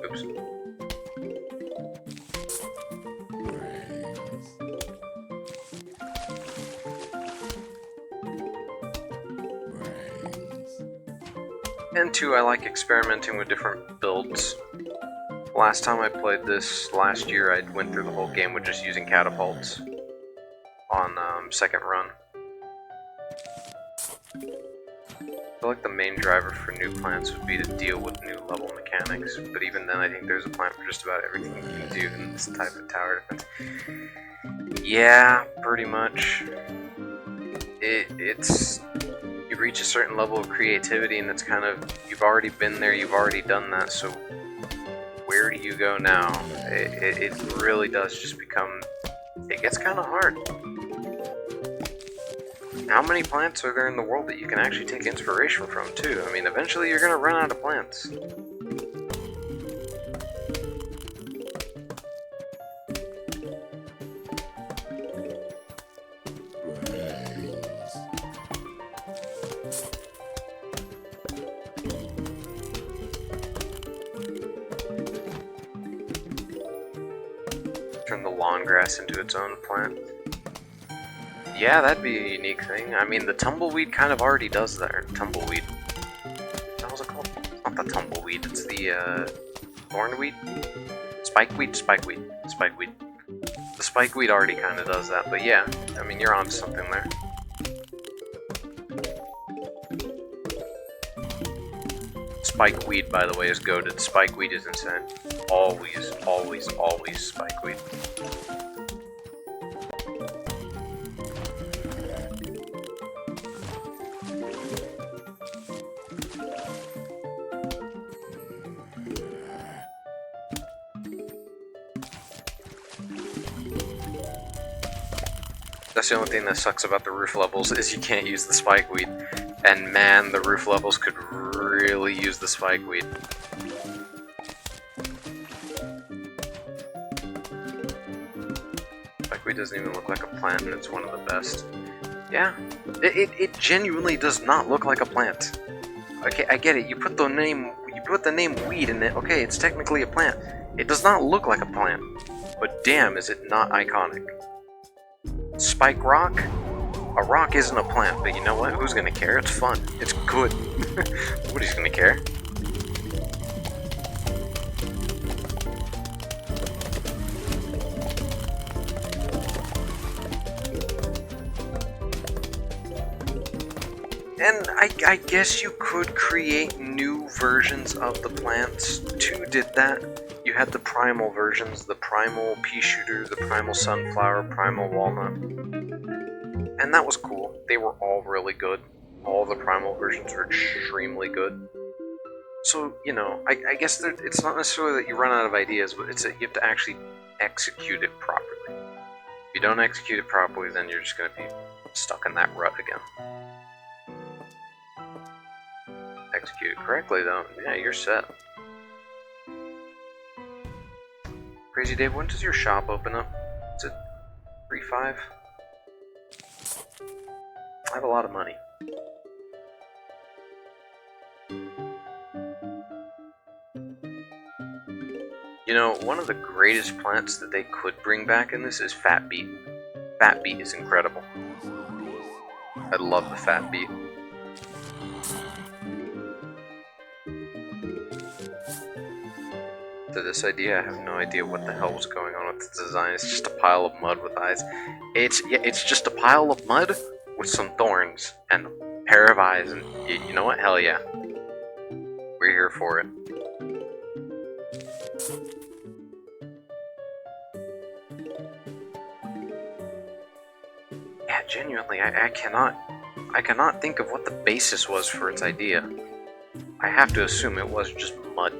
Oops. And 2, I like experimenting with different builds. Last time I played this, last year, I went through the whole game with just using catapults on second run. I feel like the main driver for new plants would be to deal with new level mechanics, but even then I think there's a plant for just about everything you can do in this type of tower defense. Yeah, pretty much. You reach a certain level of creativity, and it's kind of, you've already been there, you've already done that, so where do you go now? It really does just become, it gets kind of hard. How many plants are there in the world that you can actually take inspiration from, too? I mean, eventually you're gonna run out of plants. Turn the lawn grass into its own plant. Yeah, that'd be a unique thing. I mean, the tumbleweed kind of already does that. Or tumbleweed. What was it called? It's not the tumbleweed, it's the, thornweed? Spikeweed? Spikeweed. Spikeweed. The spikeweed already kind of does that, but yeah. I mean, you're onto something there. Spikeweed, by the way, is goated. Spikeweed is insane. Always, always, always spikeweed. That's the only thing that sucks about the roof levels, is you can't use the spikeweed. And man, the roof levels could really use the spikeweed. Spikeweed doesn't even look like a plant, and it's one of the best. Yeah, it genuinely does not look like a plant. Okay, I get it. You put the name weed in it. Okay, it's technically a plant. It does not look like a plant, but damn, is it not iconic? Spike rock? A rock isn't a plant, but you know what? Who's gonna care? It's fun. It's good. Nobody's gonna care. And I guess you could create new versions of the plants. 2 did that. You had the primal versions, the primal pea shooter, the primal sunflower, primal walnut. And that was cool. They were all really good. All the primal versions were extremely good. So, you know, I guess it's not necessarily that you run out of ideas, but it's that you have to actually execute it properly. If you don't execute it properly, then you're just going to be stuck in that rut again. Execute it correctly, though, yeah, you're set. Crazy Dave, when does your shop open up? Is it 3-5? I have a lot of money. You know, one of the greatest plants that they could bring back in this is fat beet. Fat beet is incredible. I love the fat beet. To this idea, I have no idea what the hell was going on with the design. It's just a pile of mud with eyes. It's just a pile of mud with some thorns and a pair of eyes, and you know what? Hell yeah. We're here for it. Yeah, genuinely, I cannot think of what the basis was for its idea. I have to assume it was just mud.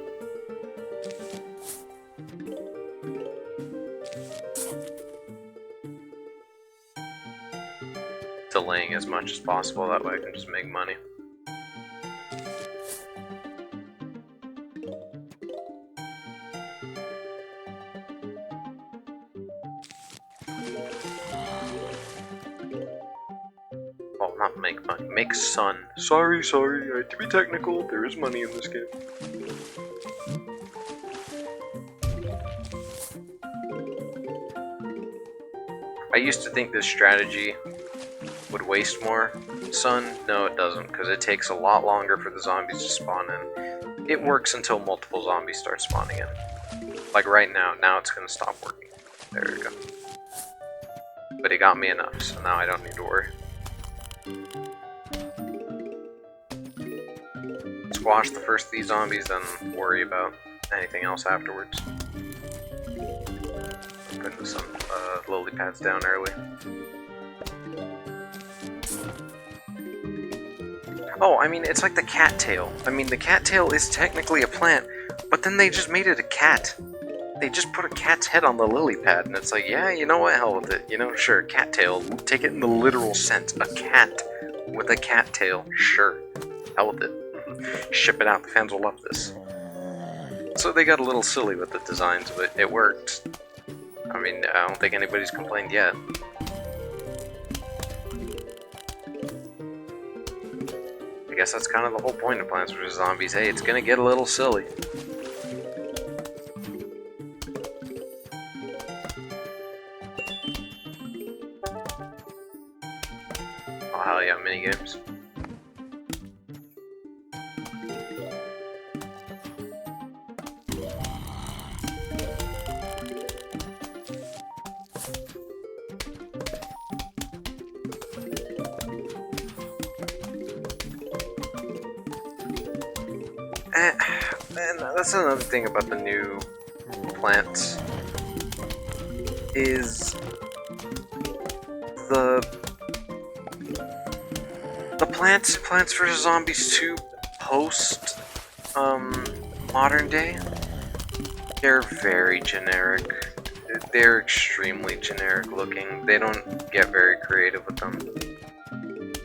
Delaying as much as possible, that way I can just make money. Well, not make money, make sun. Sorry, I had to be technical, there is money in this game. I used to think this strategy would waste more sun. No, it doesn't, because it takes a lot longer for the zombies to spawn in. It works until multiple zombies start spawning in. Like right now it's going to stop working. There we go. But it got me enough, so now I don't need to worry. Squash the first of these zombies, then worry about anything else afterwards. Putting some lily pads down early. Oh, I mean, it's like the cattail. I mean, the cattail is technically a plant, but then they just made it a cat. They just put a cat's head on the lily pad, and it's like, yeah, you know what, hell with it. You know, sure, cattail. Take it in the literal sense. A cat with a cattail. Sure. Hell with it. Ship it out. The fans will love this. So they got a little silly with the designs, but it worked. I mean, I don't think anybody's complained yet. I guess that's kind of the whole point of Plants vs. Zombies. Hey, it's gonna get a little silly. Oh, hell yeah, minigames. And that's another thing about the new plants, is the Plants vs. Zombies 2 post modern day, they're very generic. They're extremely generic looking. They don't get very creative with them.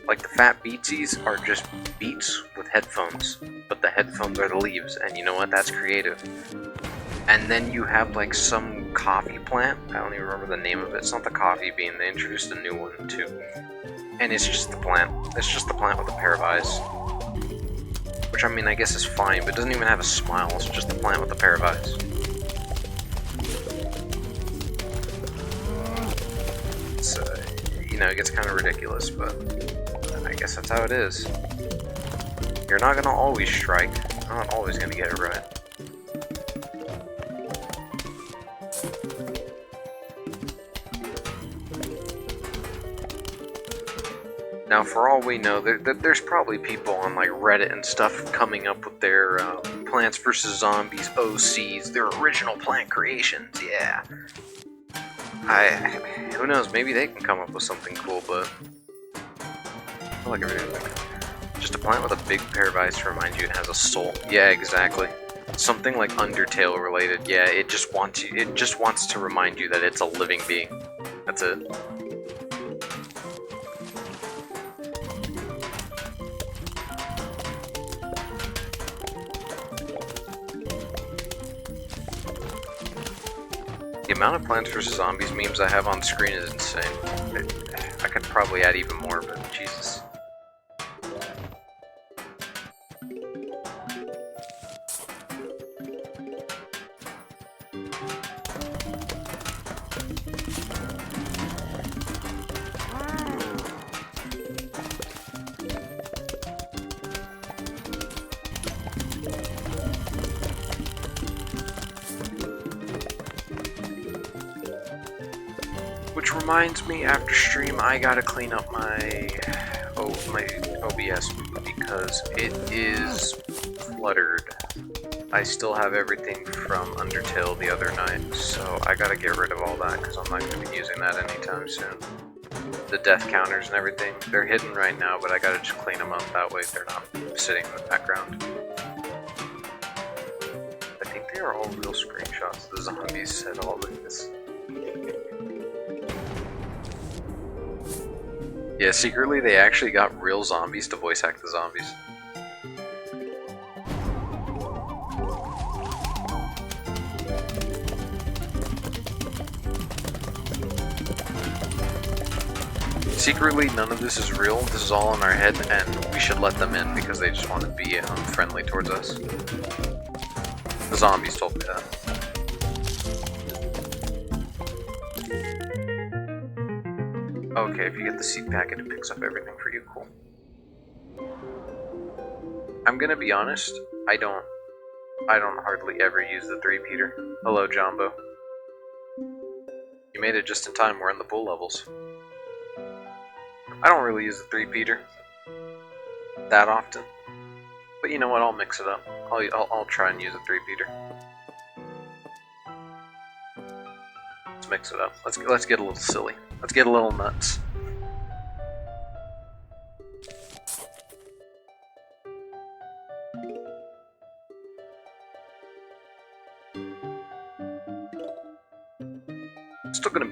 Like the fat beetsies are just beets with headphones, but the headphones are the leaves, and you know what? That's creative. And then you have like some coffee plant. I don't even remember the name of it. It's not the coffee bean. They introduced a new one too. And it's just the plant. It's just the plant with a pair of eyes. Which, I mean, I guess is fine, but it doesn't even have a smile. It's just a plant with a pair of eyes. It's, you know, it gets kind of ridiculous, but I guess that's how it is. You're not gonna always strike. You're not always gonna get it right. Now, for all we know, there's probably people on like Reddit and stuff coming up with their Plants vs. Zombies OCs, their original plant creations. Yeah, who knows? Maybe they can come up with something cool, but I feel like just a plant with a big pair of eyes to remind you it has a soul. Yeah, exactly. Something like Undertale related. Yeah, it just wants you. It just wants to remind you that it's a living being. That's it. The amount of Plants vs. Zombies memes I have on screen is insane. I could probably add even more, but Jesus. Which reminds me, after stream, I gotta clean up my OBS because it is cluttered. I still have everything from Undertale the other night, so I gotta get rid of all that because I'm not gonna be using that anytime soon. The death counters and everything, they're hidden right now, but I gotta just clean them up, that way they're not sitting in the background. I think they are all real screenshots. The zombies said all this. Yeah, secretly they actually got real zombies to voice act the zombies. Secretly, none of this is real. This is all in our head, and we should let them in because they just want to be friendly towards us. The zombies told me that. Okay, if you get the seed packet, it picks up everything for you. Cool. I'm gonna be honest. I don't hardly ever use the 3-peater. Hello, Jumbo. You made it just in time. We're in the pool levels. I don't really use the 3-peater that often, but you know what? I'll mix it up. I'll try and use a 3-peater. Let's mix it up. Let's get a little silly. Let's get a little nuts.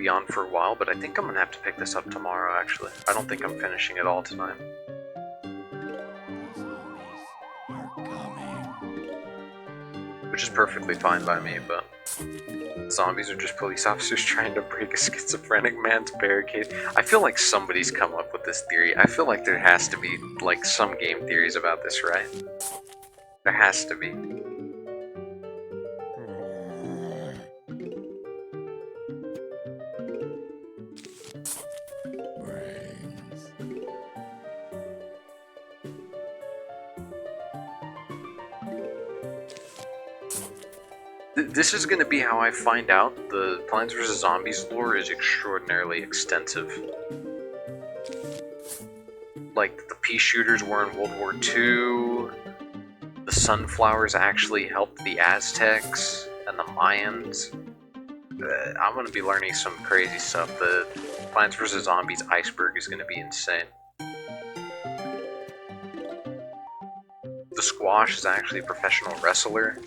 be on for a while, but I think I'm gonna have to pick this up tomorrow, actually. I don't think I'm finishing it all tonight. Which is perfectly fine by me, but zombies are just police officers trying to break a schizophrenic man's barricade. I feel like somebody's come up with this theory. I feel like there has to be, like, some game theories about this, right? There has to be. This is going to be how I find out the Plants vs. Zombies lore is extraordinarily extensive. Like, the pea shooters were in World War II, the sunflowers actually helped the Aztecs and the Mayans. I'm going to be learning some crazy stuff. The Plants vs. Zombies iceberg is going to be insane. The Squash is actually a professional wrestler.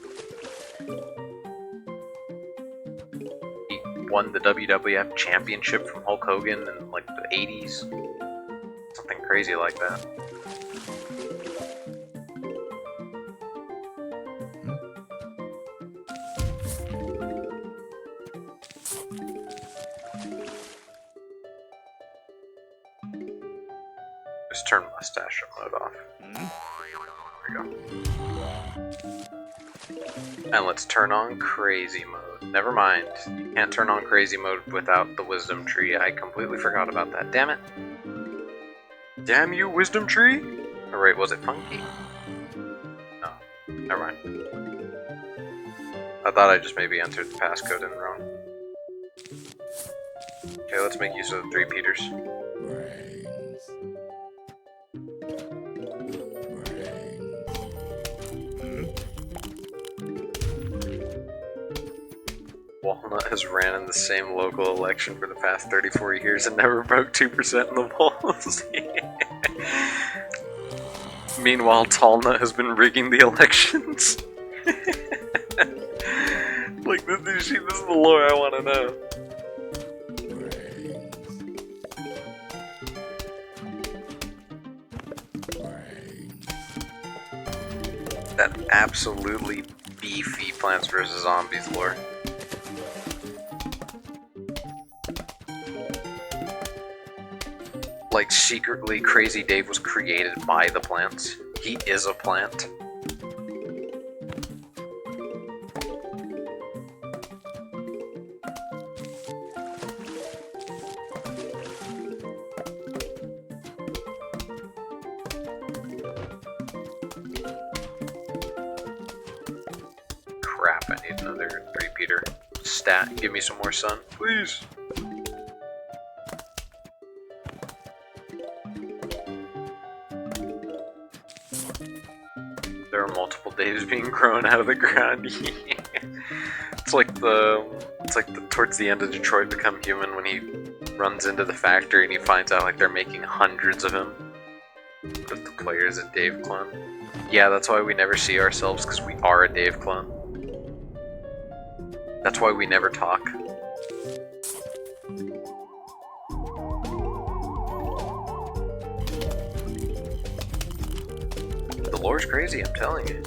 Won the WWF Championship from Hulk Hogan in like the 80s. Something crazy like that. Just turn mustache mode off. There we go. And let's turn on crazy mode. Never mind. You can't turn on crazy mode without the wisdom tree. I completely forgot about that. Damn it. Damn you, wisdom tree! Or wait, was it funky? No. Never mind. I thought I just maybe entered the passcode in wrong. Okay, let's make use of the 3 Peters. Walnut has ran in the same local election for the past 34 years and never broke 2% in the polls. Meanwhile, Tallnut has been rigging the elections. Like, this is the lore I want to know. That absolutely beefy Plants vs. Zombies lore. Like, secretly, Crazy Dave was created by the plants. He is a plant. Crap, I need another 3-Peter. Stat, give me some more sun, please. There are multiple Daves being grown out of the ground. It's like towards the end of Detroit Become Human when he runs into the factory and he finds out like they're making hundreds of him. But the player is a Dave clone. Yeah, that's why we never see ourselves, because we are a Dave clone. That's why we never talk. The lore's crazy, I'm telling you.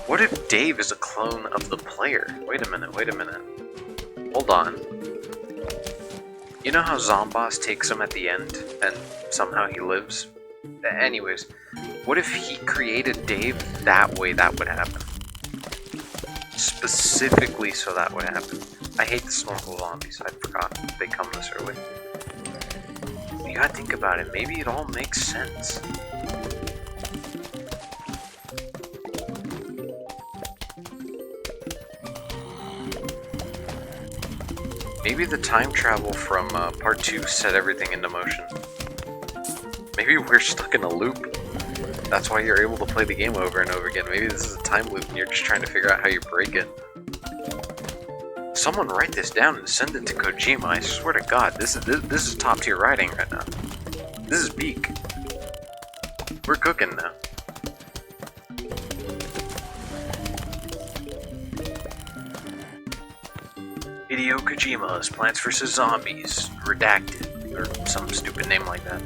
What if Dave is a clone of the player? Wait a minute, wait a minute. Hold on. You know how Zomboss takes him at the end, and somehow he lives? Anyways, what if he created Dave that way that would happen? Specifically so that would happen. I hate the snorkel zombies, I forgot they come this early. You gotta think about it, maybe it all makes sense. Maybe the time travel from part 2 set everything into motion. Maybe we're stuck in a loop. That's why you're able to play the game over and over again. Maybe this is a time loop and you're just trying to figure out how you break it. Someone write this down and send it to Kojima. I swear to God, this is top tier writing right now. This is peak. We're cooking now. Hideo Kojima's Plants vs. Zombies, Redacted, or some stupid name like that.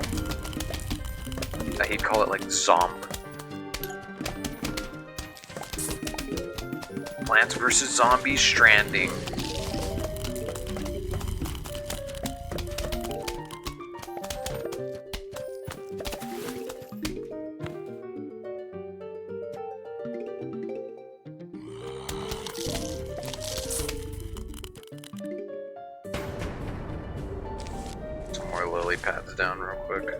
He'd call it like Zomb. Plants vs. Zombies Stranding. Some more lily pads down real quick.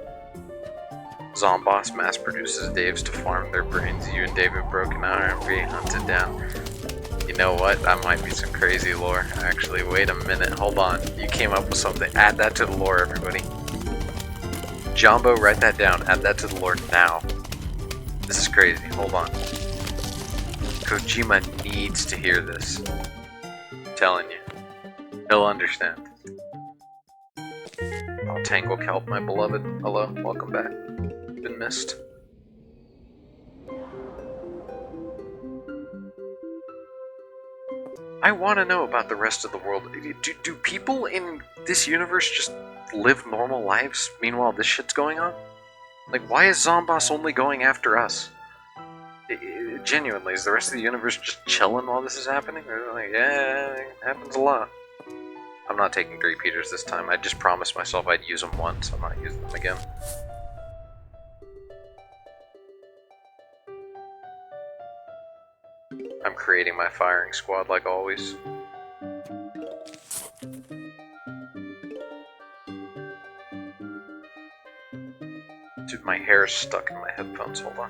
Zomboss mass produces Daves to farm their brains. You and Dave have broken out and are being hunted down. You know what? That might be some crazy lore. Actually, wait a minute. Hold on. You came up with something. Add that to the lore, everybody. Jumbo, write that down. Add that to the lore now. This is crazy. Hold on. Kojima needs to hear this. I'm telling you. He'll understand. Oh, Tangle Kelp, my beloved. Hello. Welcome back. Been missed. I want to know about the rest of the world. Do people in this universe just live normal lives meanwhile this shit's going on? Like, why is Zomboss only going after us? Genuinely, is the rest of the universe just chilling while this is happening? Or like, yeah, it happens a lot. I'm not taking Great Peters this time. I just promised myself I'd use them once. I'm not using them again. I'm creating my firing squad like always. Dude, my hair is stuck in my headphones. Hold on.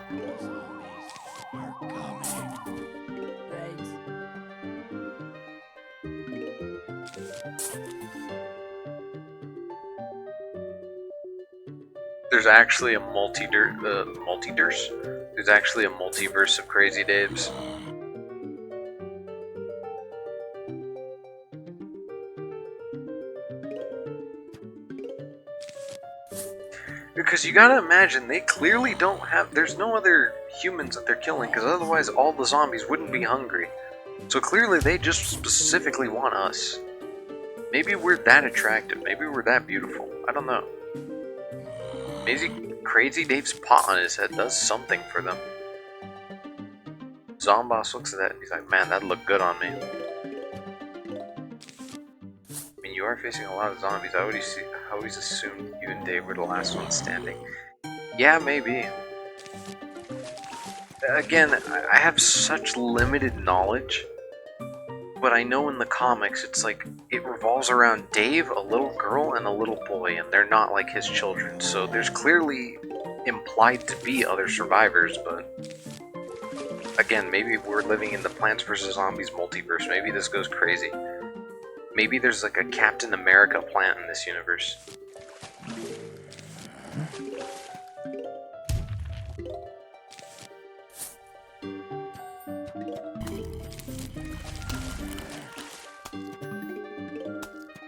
There's actually a multiverse? There's actually a multiverse of Crazy Daves. Because you gotta imagine, they clearly don't have... There's no other humans that they're killing, because otherwise all the zombies wouldn't be hungry. So clearly they just specifically want us. Maybe we're that attractive, maybe we're that beautiful. I don't know. Maybe Crazy Dave's pot on his head does something for them. Zomboss looks at that and he's like, man, that'd look good on me. I mean, you are facing a lot of zombies. I always assumed you and Dave were the last ones standing. Yeah, maybe. Again, I have such limited knowledge, but I know in the comics it's like, it revolves around Dave, a little girl, and a little boy, and they're not like his children, so there's clearly implied to be other survivors, but again, maybe we're living in the Plants vs. Zombies multiverse. Maybe this goes crazy. Maybe there's like a Captain America plant in this universe.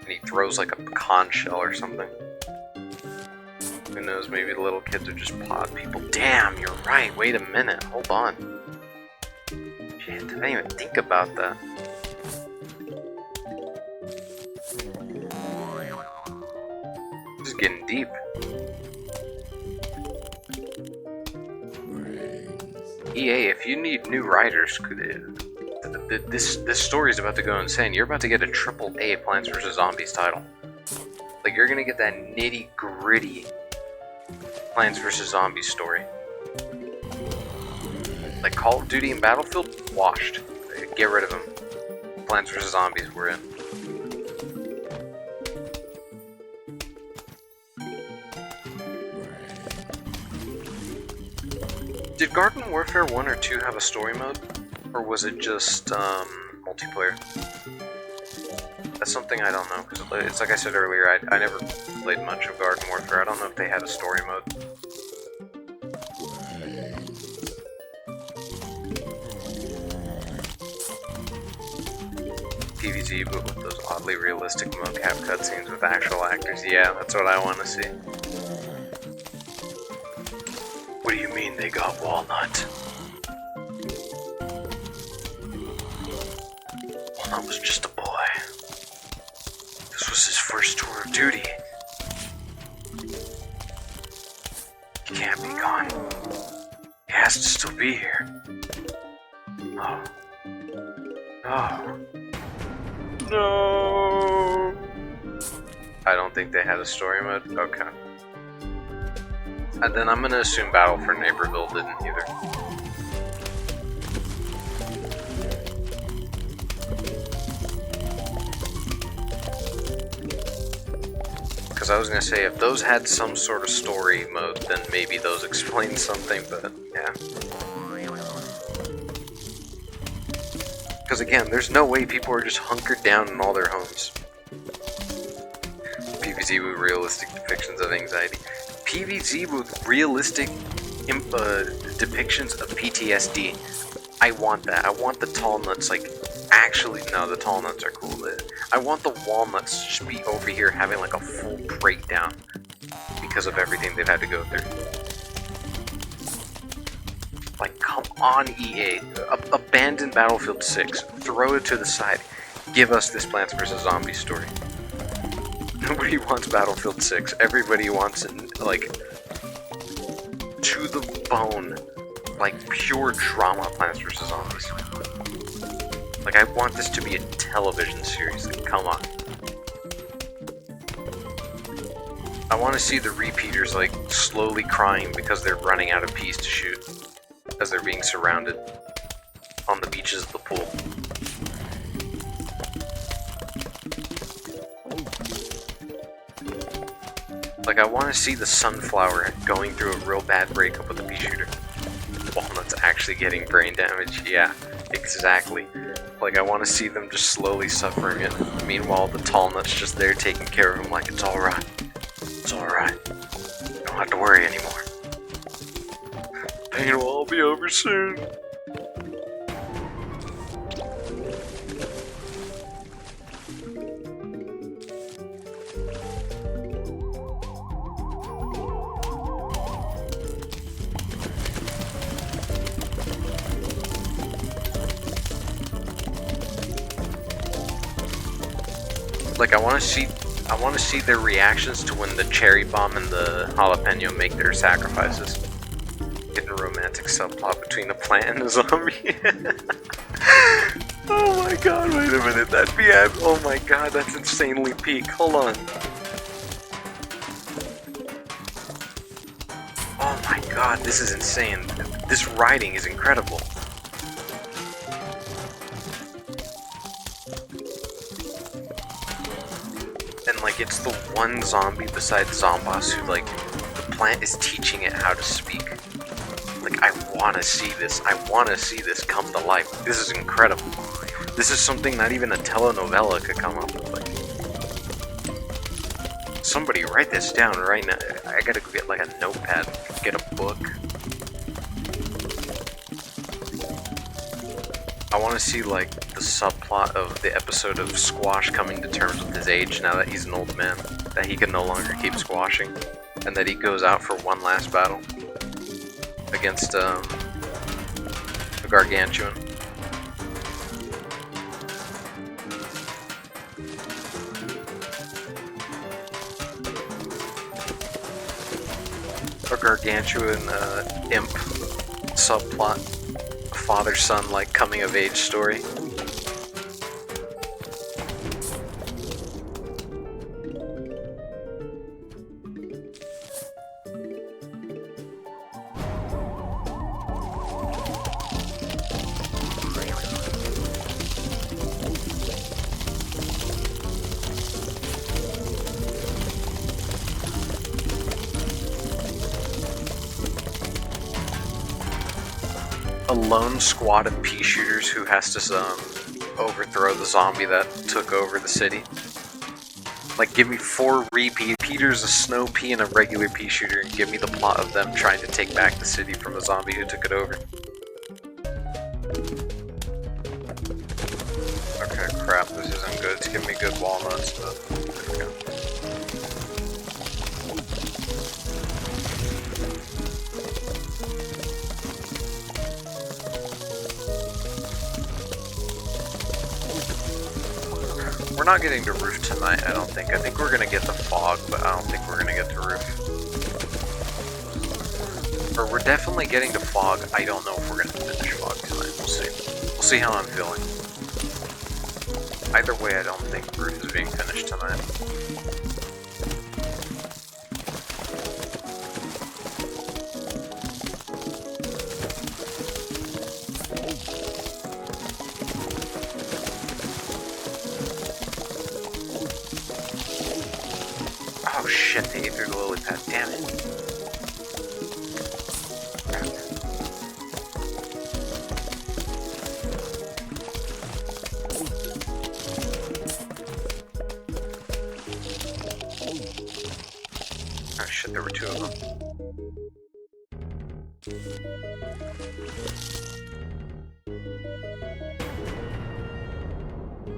And he throws like a pecan shell or something. Who knows, maybe the little kids are just pod people. Damn, you're right. Wait a minute. Hold on. Shit, I didn't even think about that. This is getting deep. EA, if you need new writers, this story is about to go insane. You're about to get a AAA Plants vs. Zombies title. Like, you're gonna get that nitty-gritty Plants vs. Zombies story. Like, Call of Duty and Battlefield, washed. Get rid of them. Plants vs. Zombies, we're in. Did Garden Warfare 1 or 2 have a story mode? Or was it just, multiplayer? That's something I don't know, because it's like I said earlier, I never played much of Garden Warfare. I don't know if they had a story mode. PvZ, but with those oddly realistic mocap cutscenes with actual actors. Yeah, that's what I want to see. What do you mean they got Walnut? Walnut was just a boy. first tour of duty. He can't be gone. He has to still be here. Oh. Oh. No. I don't think they had a story mode. Okay. And then I'm gonna assume Battle for Neighborville didn't either. Because I was gonna say, if those had some sort of story mode, then maybe those explain something, but yeah. Because again, there's no way people are just hunkered down in all their homes. PvZ with realistic depictions of anxiety. PvZ with realistic depictions of PTSD. I want that. I want the tall nuts, like, actually, no, the tall nuts are cool. I want the walnuts to just be over here having like a full breakdown because of everything they've had to go through. Like, come on, EA. Abandon Battlefield 6. Throw it to the side. Give us this Plants vs. Zombies story. Nobody wants Battlefield 6. Everybody wants it, like, to the bone, like, pure drama Plants vs. Zombies. Like, I want this to be a television series. Like, come on. I want to see the repeaters, like, slowly crying because they're running out of peas to shoot. As they're being surrounded on the beaches of the pool. Like, I want to see the sunflower going through a real bad breakup with a pea shooter. Walnut's actually getting brain damage. Yeah, exactly. Like, I want to see them just slowly suffering it. Meanwhile, the tall nut's just there taking care of him like, it's alright. It's alright. You don't have to worry anymore. Pain will all be over soon. Like, I want to see their reactions to when the cherry bomb and the jalapeno make their sacrifices. Getting a romantic subplot between a plant and a zombie. Oh my god, wait a minute, that'd be oh my god, that's insanely peak. Hold on. Oh my god, this is insane. This writing is incredible. And like, it's the one zombie besides Zomboss who, like, the plant is teaching it how to speak. Like, I want to see this. I want to see this come to life. This is incredible. This is something not even a telenovela could come up with. Like, somebody write this down right now. I gotta go get, like, a notepad, get a book. I want to see, like, the subplot of the episode of Squash coming to terms with his age now that he's an old man. That he can no longer keep squashing. And that he goes out for one last battle. Against, a gargantuan. A gargantuan, imp subplot. A father-son, like, coming-of-age story. A lone squad of pea shooters who has to overthrow the zombie that took over the city. Like, give me 4 repeaters, a snow pea, and a regular pea shooter, and give me the plot of them trying to take back the city from a zombie who took it over. Okay, crap, this isn't good. It's giving me good walnuts, but there we go. We're not getting to roof tonight, I don't think. I think we're gonna get the fog, but I don't think we're gonna get to roof. Or we're definitely getting to fog. I don't know if we're gonna finish fog tonight. We'll see. We'll see how I'm feeling. Either way, I don't think roof is being finished tonight. Oh shit, they ate through the lily pad, damn it. Oh shit, there were two of them.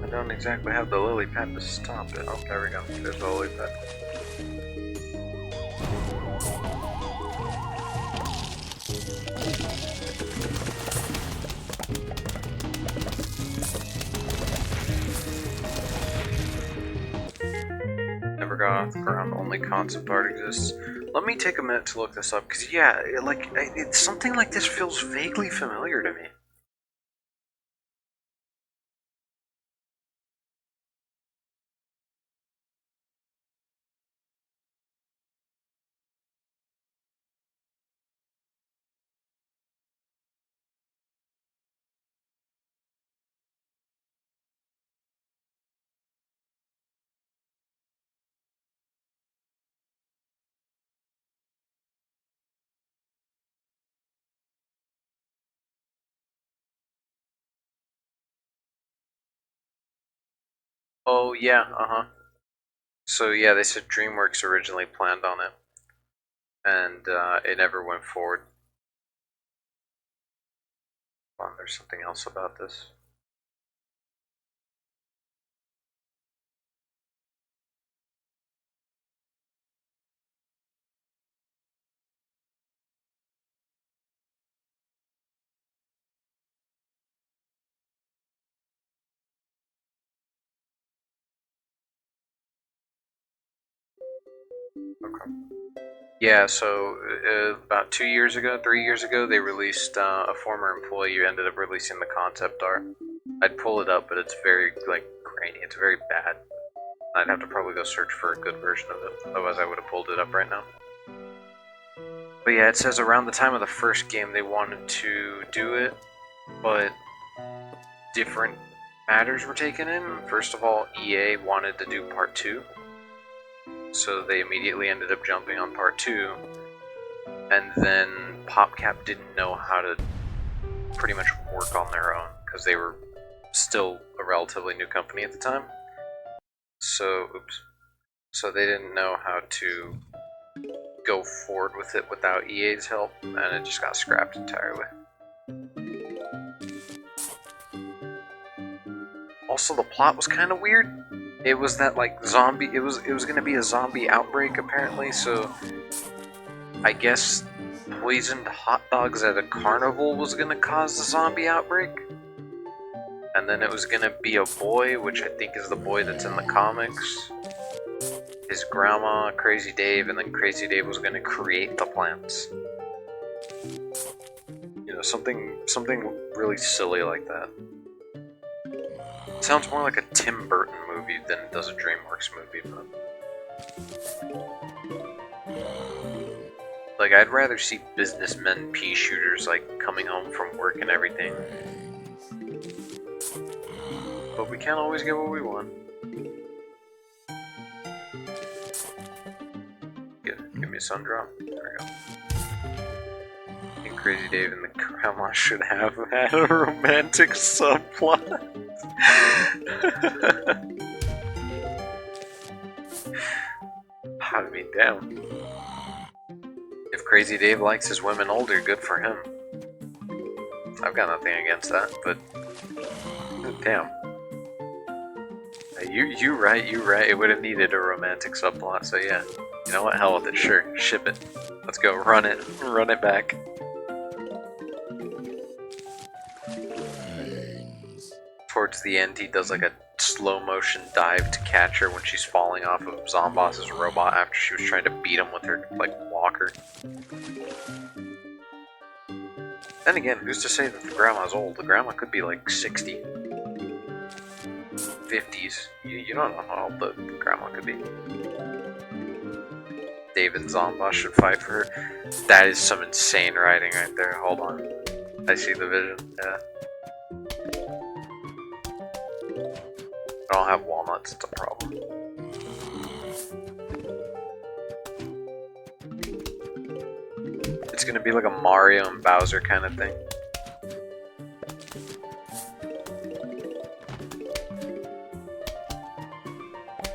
I don't exactly have the lily pad to stop it. Oh, there we go. There's the lily pad. Never got off the ground, only concept art exists. Let me take a minute to look this up, because yeah, it's something like this feels vaguely familiar to me. Oh yeah, uh-huh. So yeah, they said DreamWorks originally planned on it, and it never went forward. There's something else about this. Okay. Yeah, so about 2 years ago, 3 years ago, they released a former employee who ended up releasing the concept art. I'd pull it up, but it's very, like, grainy. It's very bad. I'd have to probably go search for a good version of it, otherwise I would have pulled it up right now. But yeah, it says around the time of the first game they wanted to do it, but different matters were taken in. First of all, EA wanted to do part 2, so they immediately ended up jumping on part 2, and then PopCap didn't know how to pretty much work on their own, because they were still a relatively new company at the time. So, so they didn't know how to go forward with it without EA's help, and it just got scrapped entirely. Also, the plot was kind of weird. It was that, like, zombie, it was gonna be a zombie outbreak, apparently, so I guess poisoned hot dogs at a carnival was gonna cause the zombie outbreak. And then it was gonna be a boy, which I think is the boy that's in the comics, his grandma, Crazy Dave, and then Crazy Dave was gonna create the plants. You know, something really silly like that. It sounds more like a Tim Burton movie than it does a DreamWorks movie, but... Like, I'd rather see businessmen pea shooters, like, coming home from work and everything. But we can't always get what we want. Give me a sun drop. There we go. I think Crazy Dave and the grandma should have had a romantic subplot. I mean, damn. If Crazy Dave likes his women older, good for him. I've got nothing against that, but... Damn. You right. It would have needed a romantic subplot, so yeah. You know what? Hell with it. Sure. Ship it. Let's go. Run it. Run it back. Towards the end, he does like a slow motion dive to catch her when she's falling off of Zomboss's robot after she was trying to beat him with her, like, walker. Then again, who's to say that the grandma's old? The grandma could be like 60. 50s. You don't know how old the grandma could be. David Zomboss should fight for her. That is some insane writing right there. Hold on. I see the vision. Yeah. I don't have walnuts, it's a problem. It's gonna be like a Mario and Bowser kind of thing.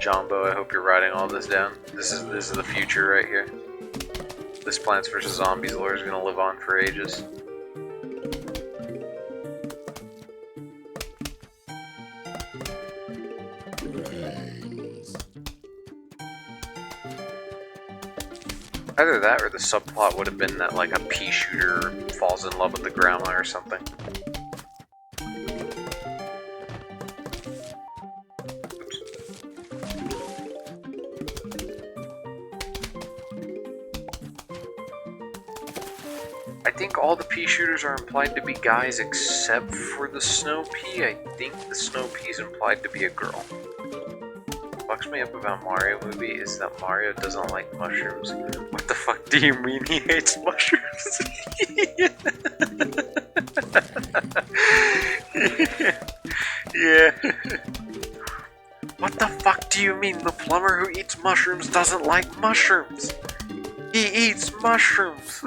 Jumbo, I hope you're writing all this down. This is the future right here. This Plants vs. Zombies lore is gonna live on for ages. Either that or the subplot would have been that like a pea shooter falls in love with the grandma or something. Oops. I think all the pea shooters are implied to be guys except for the snow pea. I think the snow pea is implied to be a girl. What fucks me up about Mario movie is that Mario doesn't like mushrooms. What the fuck do you mean he hates mushrooms? Yeah. What the fuck do you mean the plumber who eats mushrooms doesn't like mushrooms? He eats mushrooms!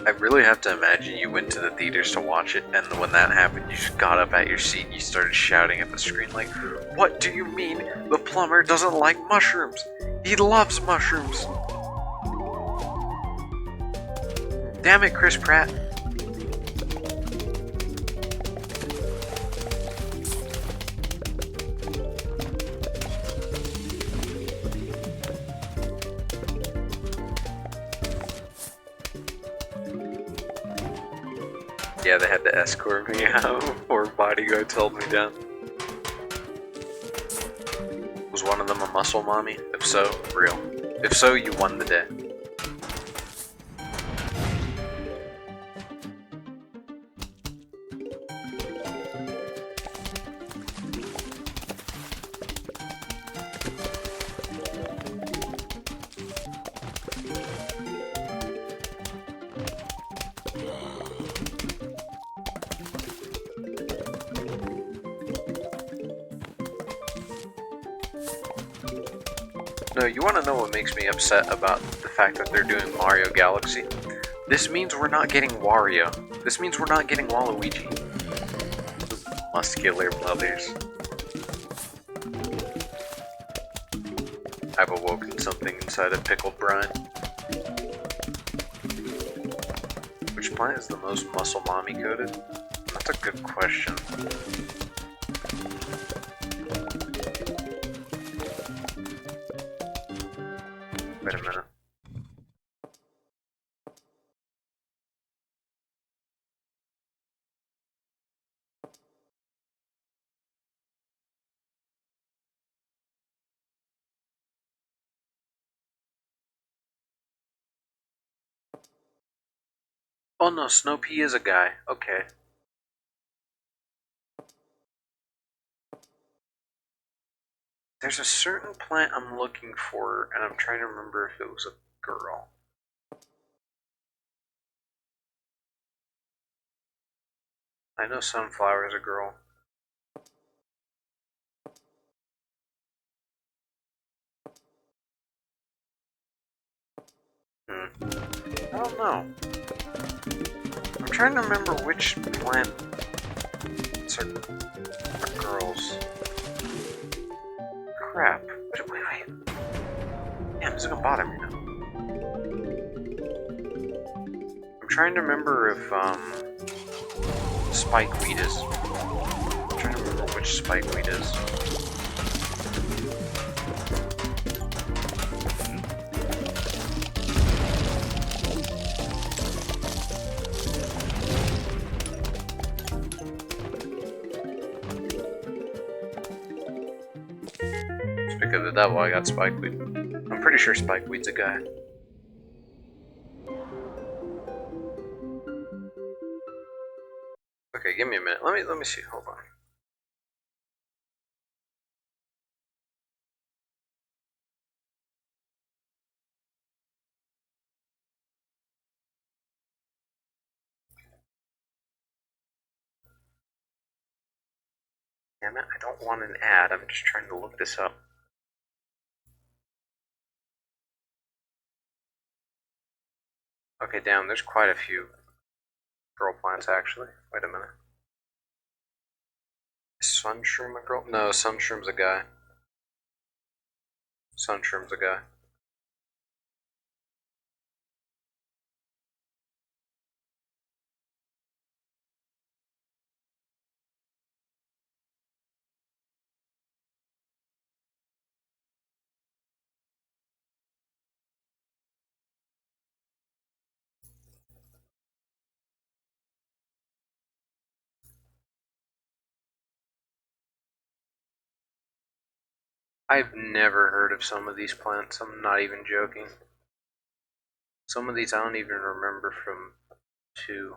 I really have to imagine you went to the theaters to watch it, and when that happened, you just got up at your seat and you started shouting at the screen like, "What do you mean the plumber doesn't like mushrooms? He loves mushrooms!" Damn it, Chris Pratt. Yeah, they had to escort me out before bodyguard held me down. Was one of them a muscle mommy? If so, real. If so, you won the day. No, you want to know what makes me upset about the fact that they're doing Mario Galaxy? This means we're not getting Wario. This means we're not getting Waluigi. Muscular brothers. I've awoken something inside of pickled brine. Which plant is the most muscle mommy coated? That's a good question. Wait a minute. Oh no, Snow Pea is a guy. Okay. There's a certain plant I'm looking for, and I'm trying to remember if it was a girl. I know Sunflower is a girl. I don't know. I'm trying to remember which plant are girls. Crap. Wait. Damn, this is gonna bother me now. I'm trying to remember if, spikeweed is. I'm trying to remember which spikeweed is. did that while I got spikeweed. I'm pretty sure spikeweed's a guy. Okay, give me a minute. Let me see. Hold on. Damn it, I don't want an ad. I'm just trying to look this up. Okay, damn, there's quite a few girl plants actually. Wait a minute. Is Sunshroom a girl? No, Sunshroom's a guy. Sunshroom's a guy. I've never heard of some of these plants. I'm not even joking. Some of these I don't even remember from 2.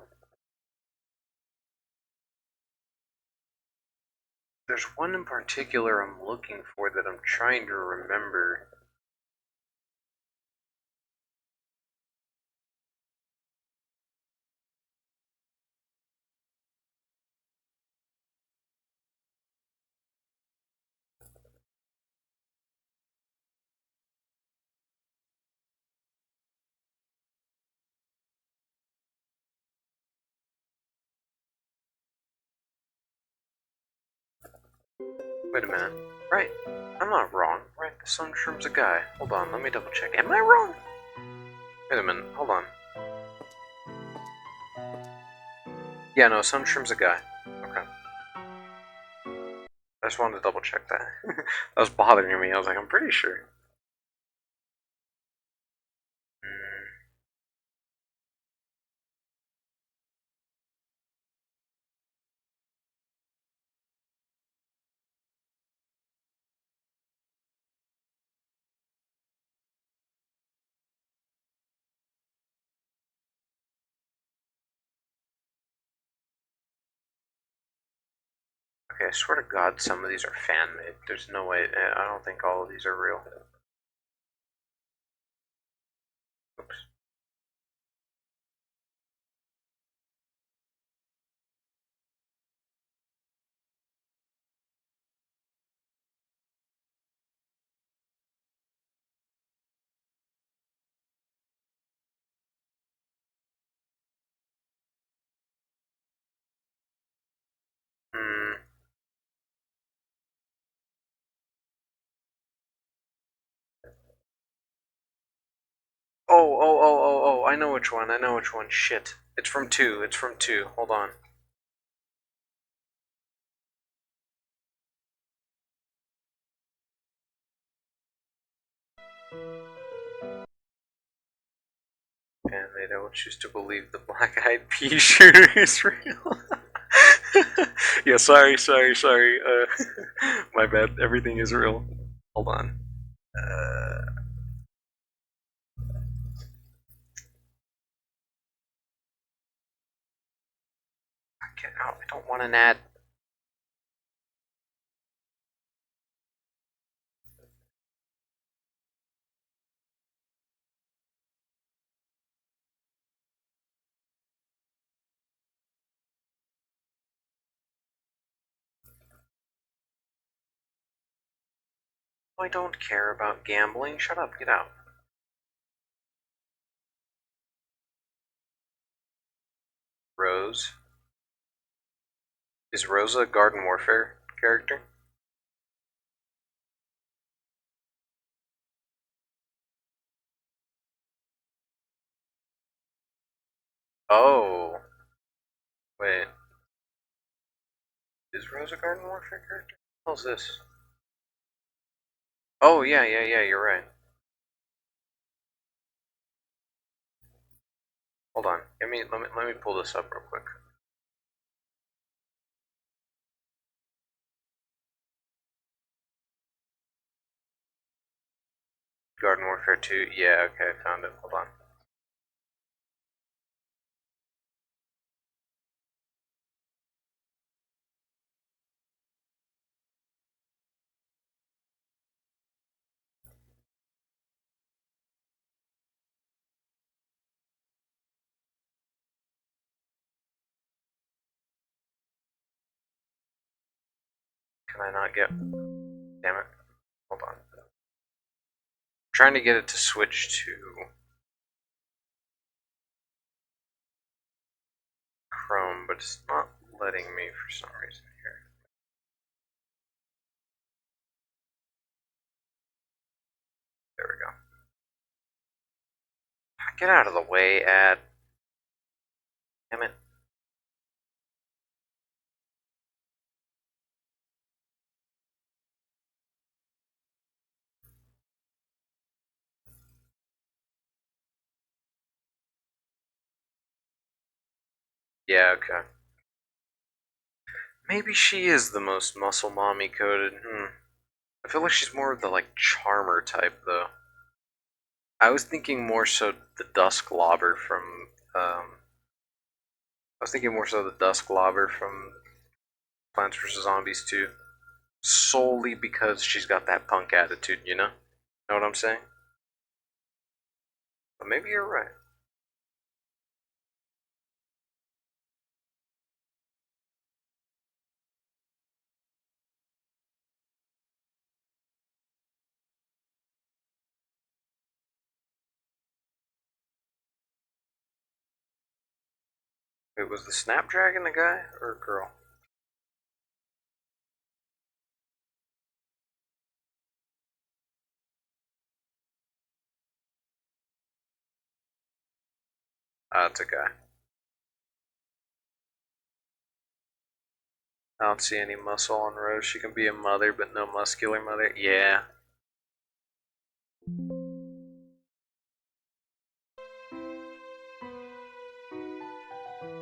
There's one in particular I'm looking for that I'm trying to remember. Wait a minute. Right. I'm not wrong. Right, the Sunshroom's a guy. Hold on, let me double check. Am I wrong? Wait a minute, hold on. Yeah, no, Sunshroom's a guy. Okay. I just wanted to double check that. That was bothering me. I was like, I'm pretty sure. Okay, I swear to God, some of these are fan-made. There's no way. I don't think all of these are real. Oops. Hmm. Oh, I know which one. I know which one. Shit. It's from 2. It's from 2. Hold on. And they don't choose to believe the black-eyed pea shooter is real. Yeah, sorry. My bad. Everything is real. Hold on. I don't want an ad. I don't care about gambling. Shut up. Get out. Rose. Is Rosa a Garden Warfare character? Oh. Wait. Is Rosa a Garden Warfare character? What the hell's this? Oh, yeah, you're right. Hold on. Let me pull this up real quick. Garden Warfare 2. Yeah, okay, I found it. Hold on. Can I not get... Damn it. Hold on. I'm trying to get it to switch to Chrome, but it's not letting me for some reason here. There we go. Get out of the way, ad. Damn it. Yeah, okay. Maybe she is the most muscle mommy coded. I feel like she's more of the like charmer type though. I was thinking more so the Dusk Lobber from Plants vs Zombies 2, solely because she's got that punk attitude, you know? Know what I'm saying? But maybe you're right. Wait, was the Snapdragon a guy or a girl? It's a guy. I don't see any muscle on Rose. She can be a mother, but no muscular mother. Yeah.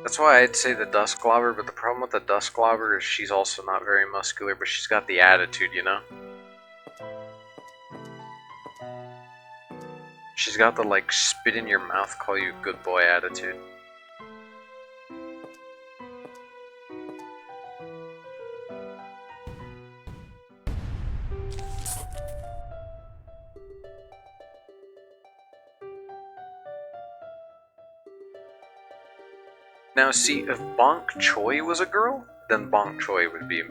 That's why I'd say the Dusk Lobber, but the problem with the Dusk Lobber is she's also not very muscular, but she's got the attitude, you know? She's got the, like, spit in your mouth, call you good boy attitude. Now, see, if Bonk Choi was a girl, then Bonk Choi would be,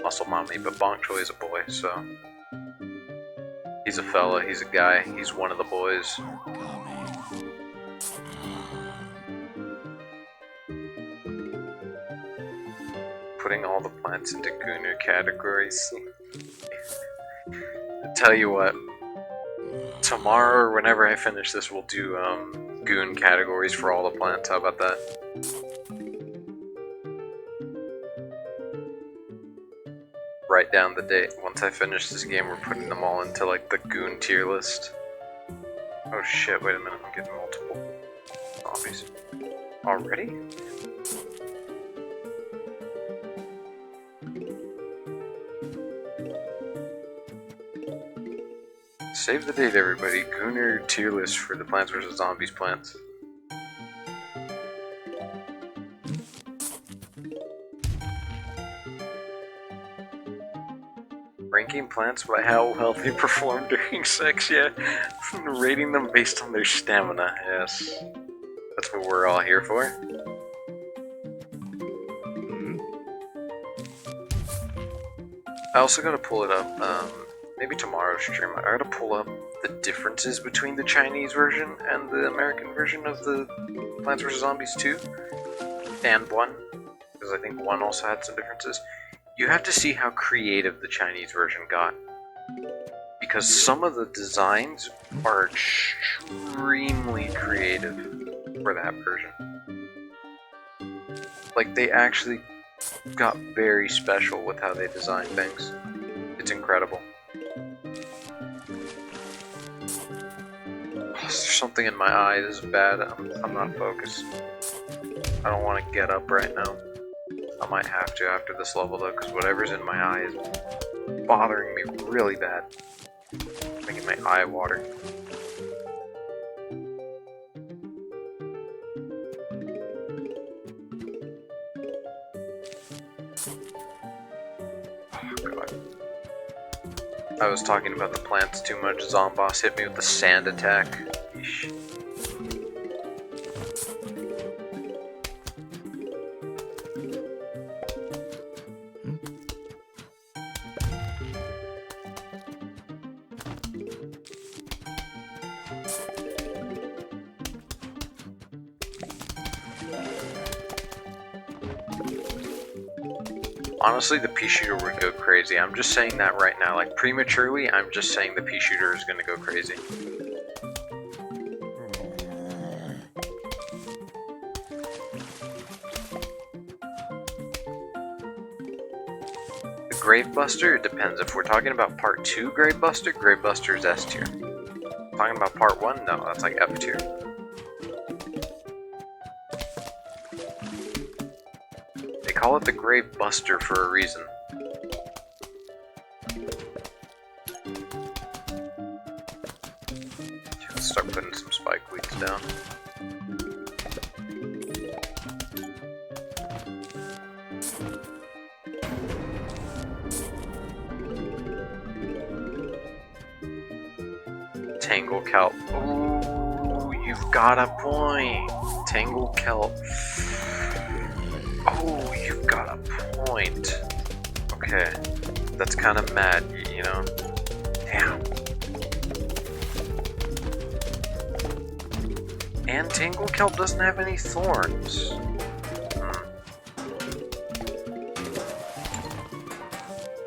muscle mommy, but Bonk Choi is a boy, so... He's a fella, he's a guy, he's one of the boys. Putting all the plants into Gooner categories. Tell you what, tomorrow or whenever I finish this, we'll do, Goon categories for all the plants, how about that? Write down the date. Once I finish this game, we're putting them all into like the Goon tier list. Oh shit, wait a minute, I'm getting multiple zombies. Already? Save the date, everybody. Gooner tier list for the Plants vs. Zombies plants. Ranking plants by how well they perform during sex, yeah. Rating them based on their stamina, yes. That's what we're all here for. I also gotta pull it up, maybe tomorrow's stream. I gotta pull up the differences between the Chinese version and the American version of the Plants vs. Zombies 2 and 1, because I think 1 also had some differences. You have to see how creative the Chinese version got, because some of the designs are extremely creative for that version. Like, they actually got very special with how they designed things. It's incredible. There's something in my eye. This is bad. I'm not focused. I don't want to get up right now. I might have to after this level though, because whatever's in my eye is bothering me really bad. Making making my eye water. Oh, God. I was talking about the plants too much. Zomboss hit me with the sand attack. Yeesh. Honestly, the pea shooter would go crazy. I'm just saying that right now. Like, prematurely, I'm just saying the pea shooter is gonna go crazy. The Grave Buster, it depends. If we're talking about part 2 Grave Buster, Grave Buster is S tier. Talking about part 1, no, that's like F tier. They call it the Grave Buster for a reason. Let's start putting some spike weeds down. Tangle Kelp. Ooh, you've got a point. Tangle Kelp. Oh, you've got a point. Okay. That's kind of mad, you know? Damn. And Tangle Kelp doesn't have any thorns.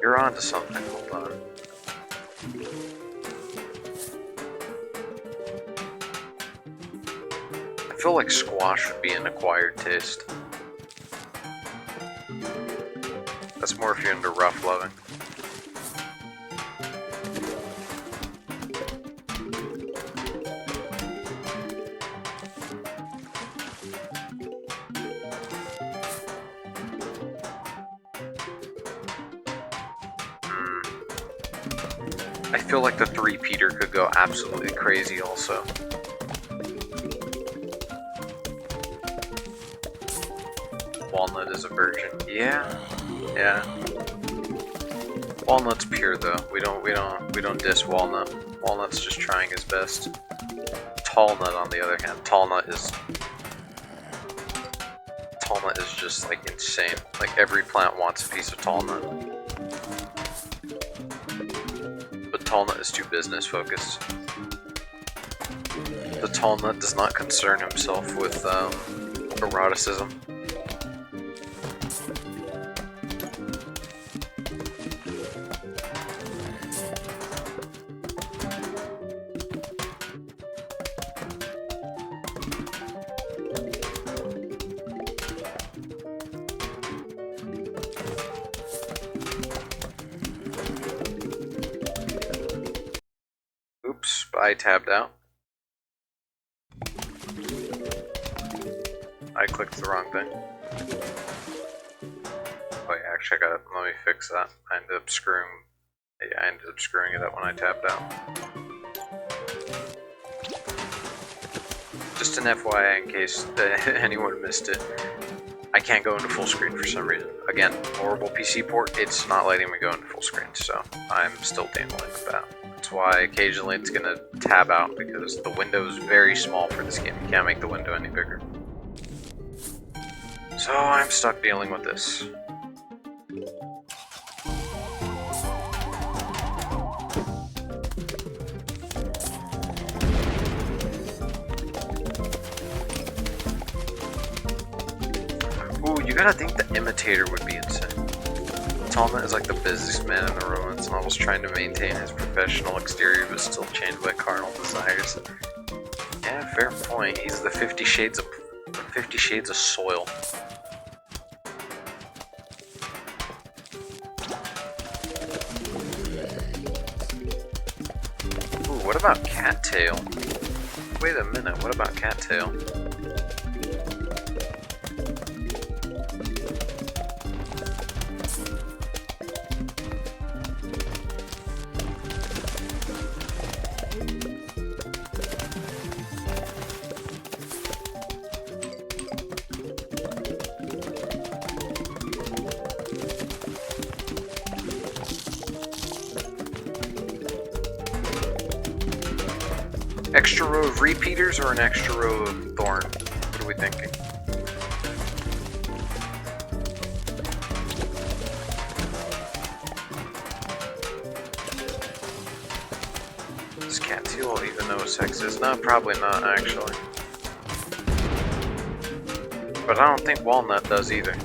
You're onto something. Hold on. I feel like squash would be an acquired taste. That's more if you're into rough loving. I feel like the 3-peater could go absolutely crazy also. Walnut is a virgin. Yeah. Yeah. Walnut's pure though. We don't diss Walnut. Walnut's just trying his best. Tallnut on the other hand, Tallnut is just like insane. Like every plant wants a piece of Tallnut. But Tallnut is too business focused. The Tallnut does not concern himself with eroticism. Oops, I tabbed out. I clicked the wrong thing. Oh yeah, actually let me fix that. I ended up screwing it up when I tapped out. Just an FYI in case anyone missed it. I can't go into full screen for some reason. Again, horrible PC port, it's not letting me go into full screen, so I'm still dealing with that. That's why occasionally it's gonna tab out, because the window is very small for this game. You can't make the window any bigger. So I'm stuck dealing with this. Ooh, you gotta think the imitator would be insane. Talma is like the businessman in the romance novels, trying to maintain his professional exterior but still chained by carnal desires. Yeah, fair point. He's the 50 Shades of Soil. Ooh, what about Cattail? Wait a minute, what about Cattail? extra row of repeaters or an extra row of thorn? What are we thinking? Does cat seal even know what sex is? No, probably not actually. But I don't think walnut does either.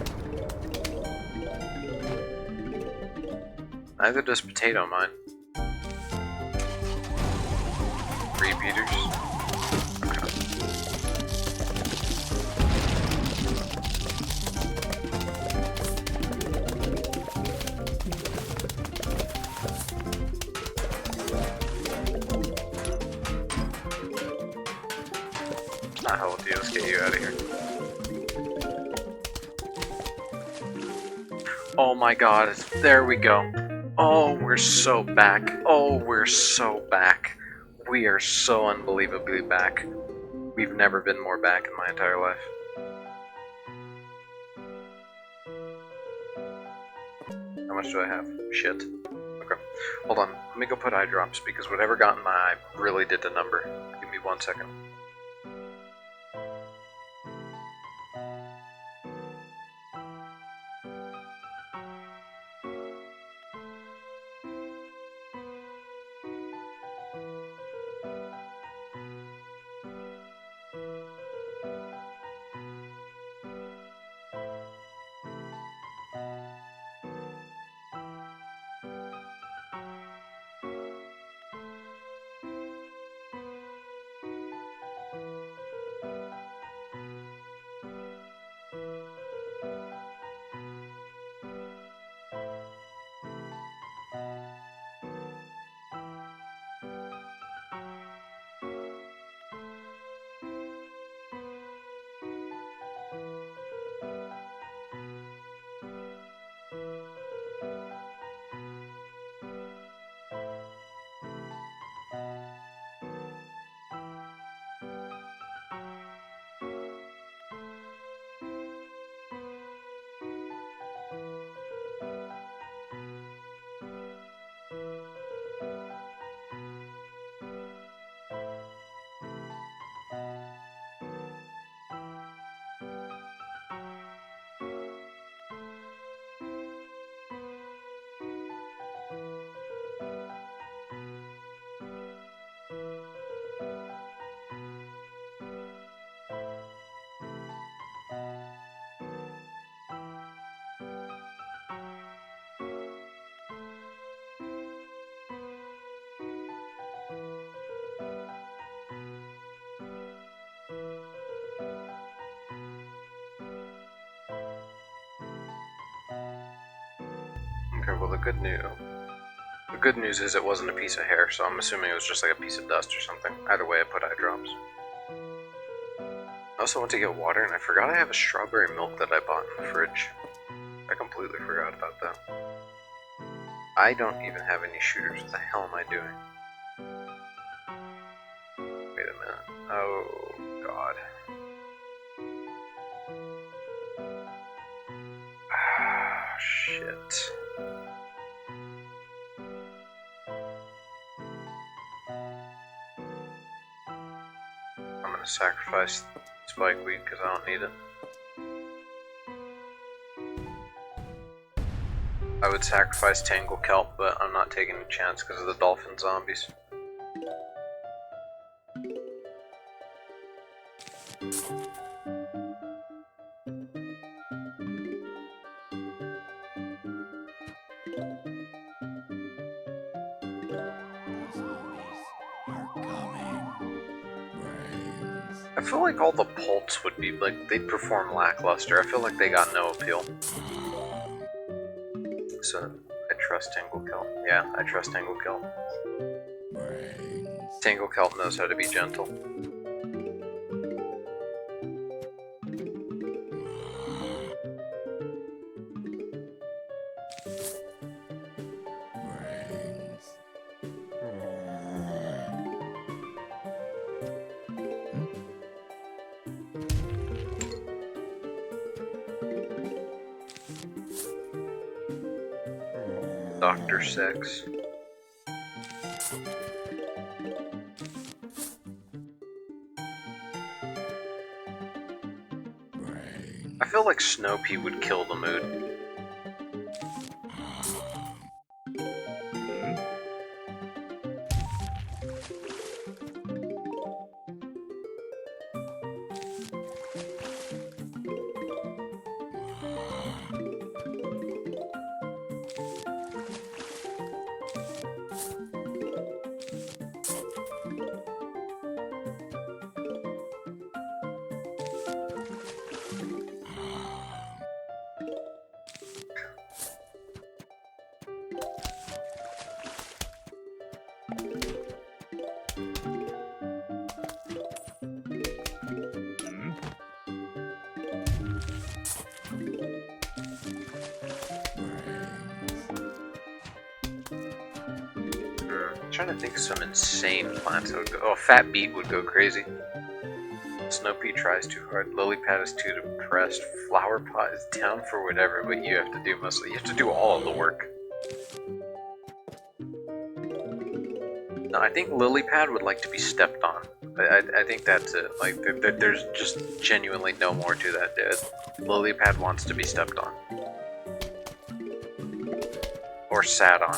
Neither does potato mine. Repeaters. Okay. Not hell with you, let's get you out of here. Oh my god, there we go. Oh, we're so back. Oh, we're so back. We are so unbelievably back. We've never been more back in my entire life. How much do I have? Shit. Okay. Hold on. Let me go put eye drops because whatever got in my eye really did the number. Give me 1 second. Okay, well the good news is it wasn't a piece of hair, so I'm assuming it was just like a piece of dust or something. Either way, I put eye drops. I also went to get water, and I forgot I have a strawberry milk that I bought in the fridge. I completely forgot about that. I don't even have any shooters. What the hell am I doing? Wait a minute. Oh, God. Ah, shit. I'm gonna sacrifice spikeweed because I don't need it. I would sacrifice Tangle Kelp, but I'm not taking a chance because of the dolphin zombies. I feel like all the Pults would be, like, they'd perform lackluster. I feel like they got no appeal. So, I trust Tangle Kelp. Yeah, I trust Tangle Kelp. Tangle Kelp knows how to be gentle. Dr. Sex. I feel like Snow Pea would kill the mood. I'm trying to think of some insane plants that would go. Oh, Fat Beet would go crazy. Snow Pea tries too hard. Lily Pad is too depressed. Flower Pot is down for whatever, but you have to do mostly. You have to do all of the work. No, I think Lily Pad would like to be stepped on. I think that's it. Like, there's just genuinely no more to that, dude. Lily Pad wants to be stepped on. Or sat on.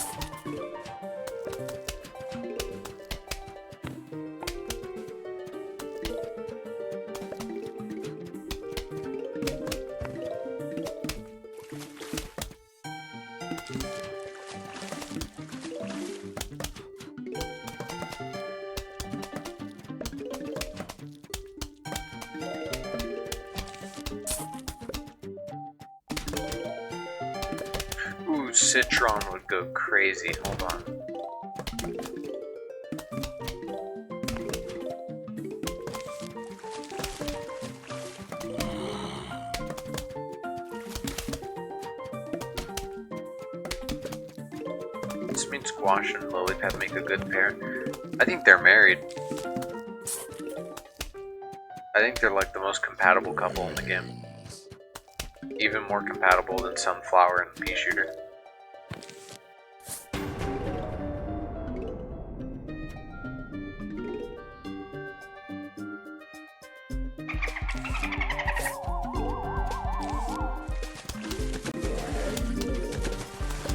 Ooh, Citron would go crazy. Hold on. This means Squash and Lily Pad make a good pair. I think they're married. I think they're like the most compatible couple in the game. Even more compatible than Sunflower and Pea Shooter.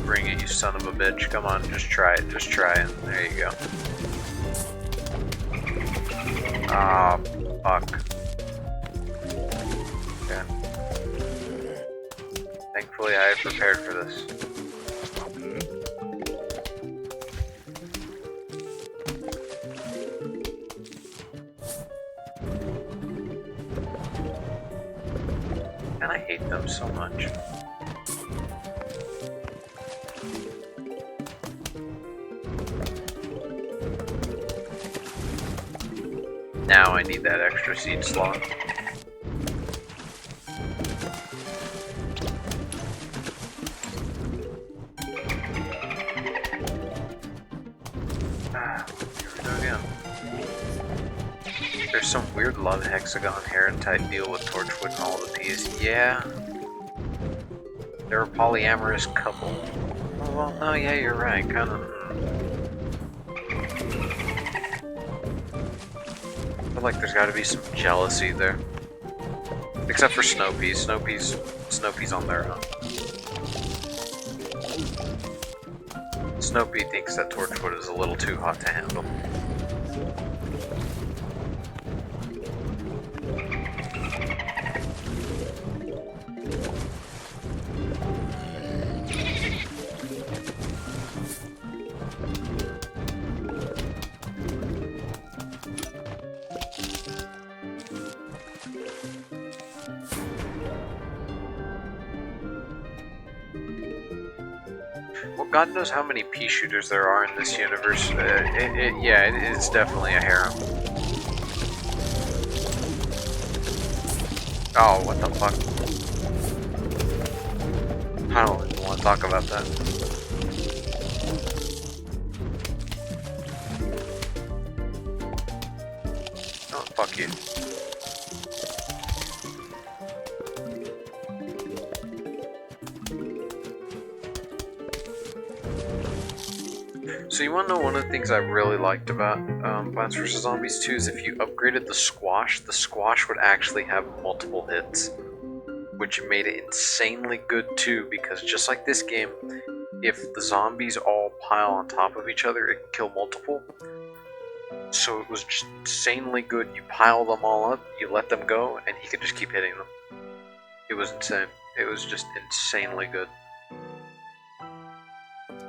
Bring it, you son of a bitch. Come on, just try it. Just try it. There you go. Ah, fuck. Okay. Thankfully, I had prepared for this. And I hate them so much. Now I need that extra seed slot. Here we go again. There's some weird love hexagon heron type deal with Torchwood and all the peas. Yeah. They're a polyamorous couple. Oh, well, no, yeah, you're right. Kind of. I feel like there's got to be some jealousy there. Except for Snow Pea. Snow Pea's on their own. Snow Pea thinks that Torchwood is a little too hot to handle. Well, God knows how many pea shooters there are in this universe. Yeah, it's definitely a harem. Oh, what the fuck? I don't even want to talk about that. Oh, fuck you. So you want to know one of the things I really liked about Plants vs. Zombies 2 is if you upgraded the squash would actually have multiple hits. which made it insanely good too, because just like this game, if the zombies all pile on top of each other, it can kill multiple. So it was just insanely good. You pile them all up, you let them go, and he could just keep hitting them. It was insane. It was just insanely good.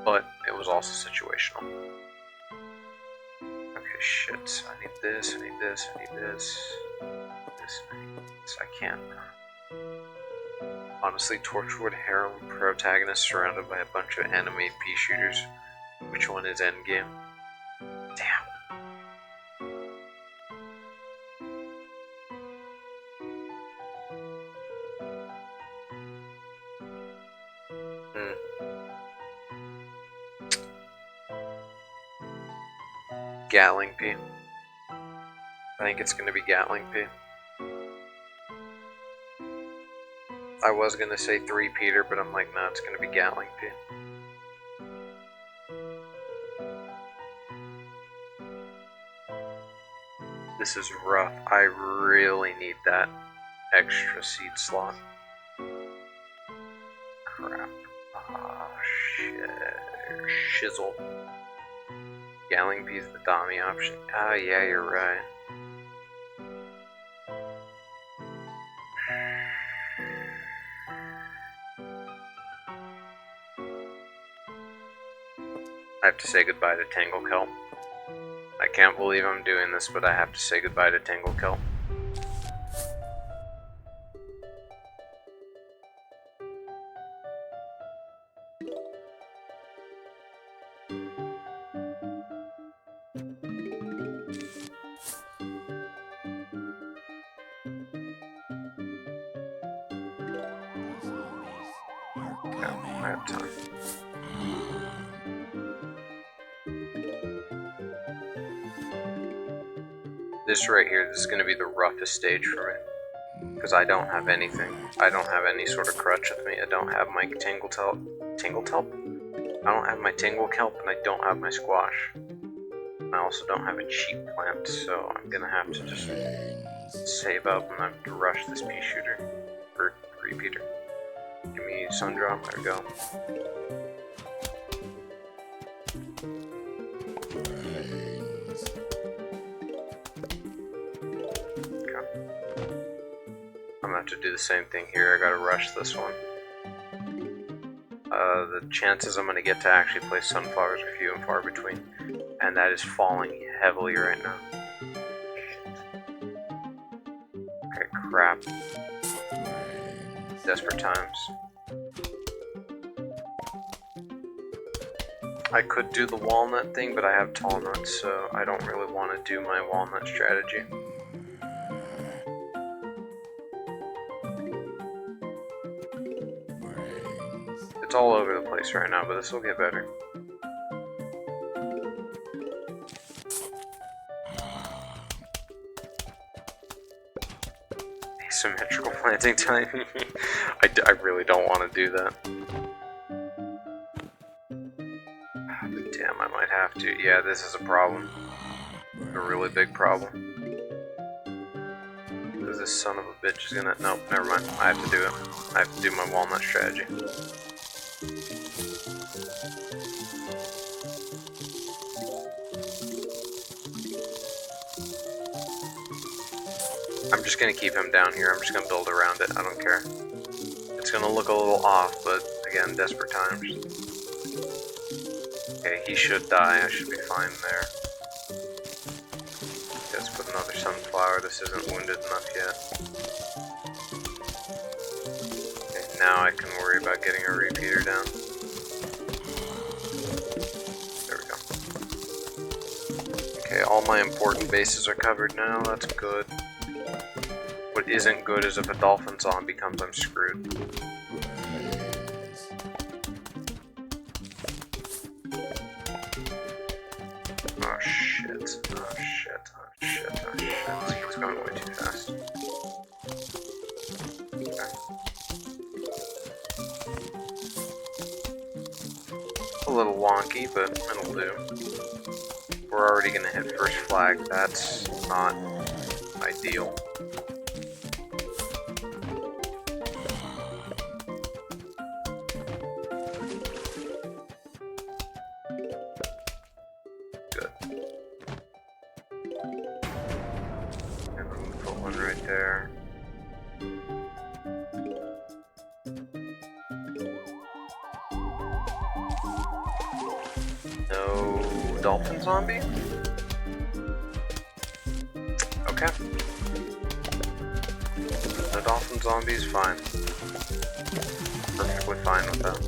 But it was also situational. Okay, shit. I need this, I need this, I need this. This, I need this. I can't. Honestly, Torchwood harem protagonist surrounded by a bunch of anime pea shooters. Which one is endgame? Damn. Gatling P. I think it's gonna be Gatling P. I was gonna say 3 Peter, but I'm like, no, it's gonna be Gatling P. This is rough. I really need that extra seed slot. Crap. Ah, shit. Shizzle. Gatling P is the dummy option. Ah, yeah, you're right. I have to say goodbye to Tangle Kelp. I can't believe I'm doing this, but I have to say goodbye to Tangle Kelp. I have time. This right here, this is going to be the roughest stage for me. Because I don't have anything. I don't have any sort of crutch with me. I don't have my Tangle Kelp. I don't have my Tangle Kelp, and I don't have my squash. I also don't have a cheap plant, so I'm going to have to just save up and I have to rush this pea shooter. Or repeater. Give me Sundrop, there we go. Okay. I'm gonna have to do the same thing here, I gotta rush this one. The chances I'm gonna get to actually play sunflowers are few and far between. And that is falling heavily right now. Okay, crap. Desperate times. I could do the walnut thing, but I have tall nuts, so I don't really want to do my walnut strategy. It's all over the place right now, but this will get better. Asymmetrical planting time. I really don't want to do that. Damn, I might have to. Yeah, this is a problem. A really big problem. Because this son of a bitch is gonna... Nope, never mind. I have to do it. I have to do my walnut strategy. I'm just gonna keep him down here. I'm just gonna build around it. I don't care. It's gonna look a little off, but again, desperate times. Okay, he should die. I should be fine there. Let's put another sunflower. This isn't wounded enough yet. Okay, now I can worry about getting a repeater down. There we go. Okay, all my important bases are covered now. That's good. What isn't good is if a dolphin zombie comes, I'm screwed. Oh shit, oh shit, oh shit, oh shit. It's going way too fast. Okay. A little wonky, but it'll do. We're already gonna hit first flag, that's not ideal. dolphin zombie? Okay. The dolphin zombie is fine. Perfectly fine with that.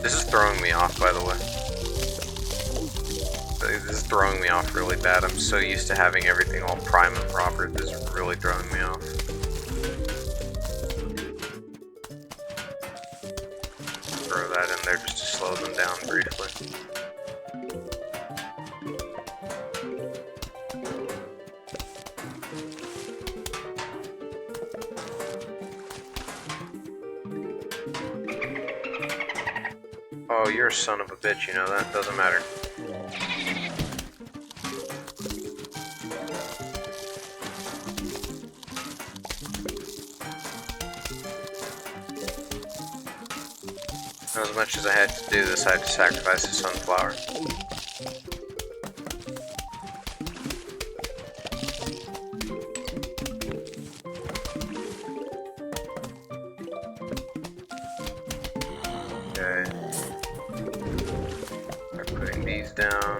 This is throwing me off, by the way. This is throwing me off really bad. I'm so used to having everything all prime and proper. This is really throwing me off. Throw that in there just to slow them down briefly. Oh, you're a son of a bitch, you know that? Doesn't matter. As much as I had to do this, I had to sacrifice a sunflower. Okay. Start putting these down.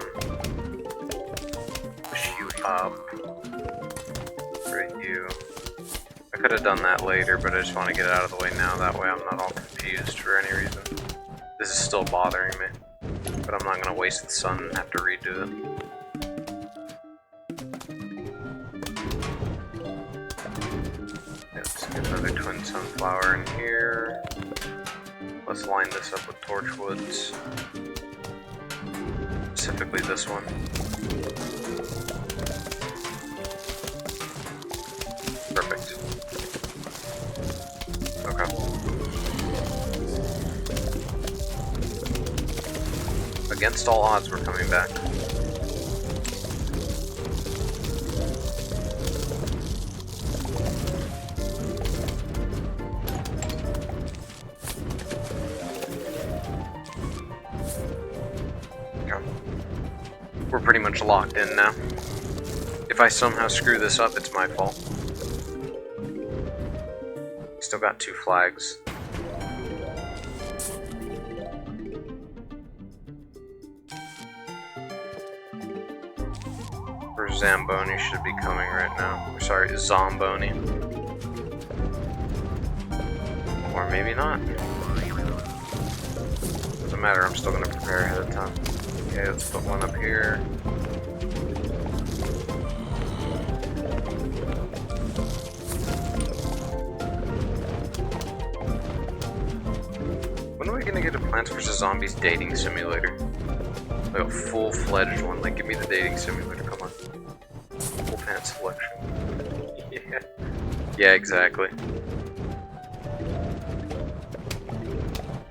Push you up. For you. I could have done that later, but I just want to get it out of the way now. That way I'm not all confused for any reason. This is still bothering me, but I'm not going to waste the sun and have to redo it. Let's get another twin sunflower in here. Let's line this up with torchwoods. Specifically this one. Perfect. Okay. Against all odds, we're coming back. Okay. We're pretty much locked in now. If I somehow screw this up, it's my fault. Still got 2 flags. Zamboni should be coming right now. Or sorry, Zomboni. Or maybe not. Doesn't matter, I'm still gonna prepare ahead of time. Okay, let's put one up here. When are we gonna get a Plants vs. Zombies dating simulator? Like a full-fledged one. Like, give me the dating simulator, come on. Full pant selection. Yeah. Yeah, exactly.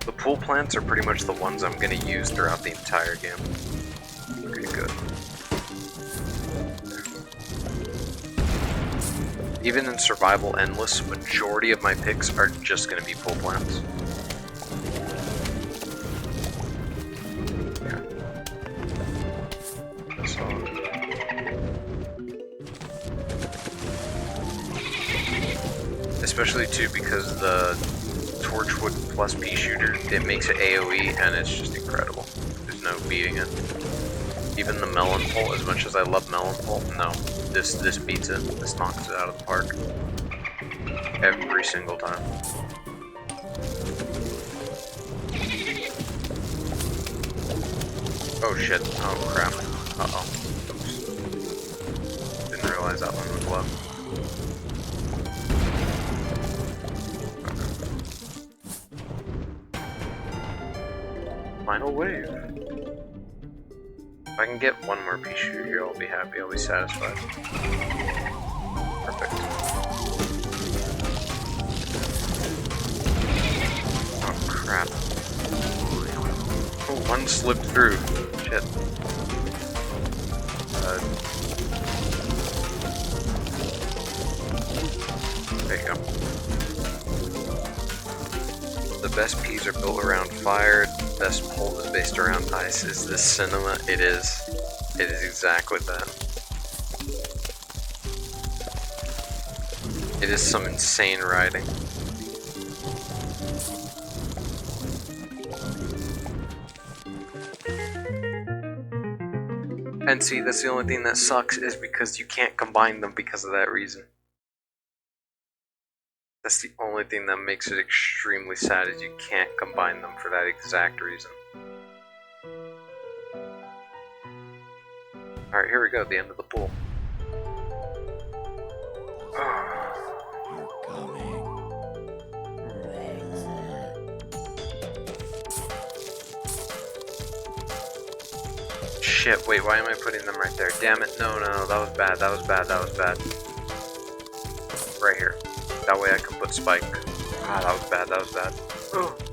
The pool plants are pretty much the ones I'm gonna use throughout the entire game. Okay, good. Even in Survival Endless, majority of my picks are just gonna be pool plants. Especially too because the Torchwood plus pea shooter, it makes it AoE and it's just incredible. There's no beating it. Even the melon pole, as much as I love melon pole, no. This beats it. This knocks it out of the park. Every single time. Oh shit. Oh crap. Uh-oh. Oops. Didn't realize that one was low. Final wave. If I can get one more pea shooter here, I'll be happy. I'll be satisfied. Perfect. Oh crap. Oh, one slipped through. Shit. There you go. The best peas are built around fire. The best pole is based around ice. Is this cinema? It is. It is exactly that. It is some insane writing. And see, that's the only thing that sucks is because you can't combine them because of that reason. That's the only thing that makes it extremely sad is you can't combine them for that exact reason. Alright, here we go, the end of the pool. You're coming. Shit, wait, why am I putting them right there? Damn it, no, that was bad, that was bad. Right here. That way I can put Spike. Ah, that was bad. Ugh.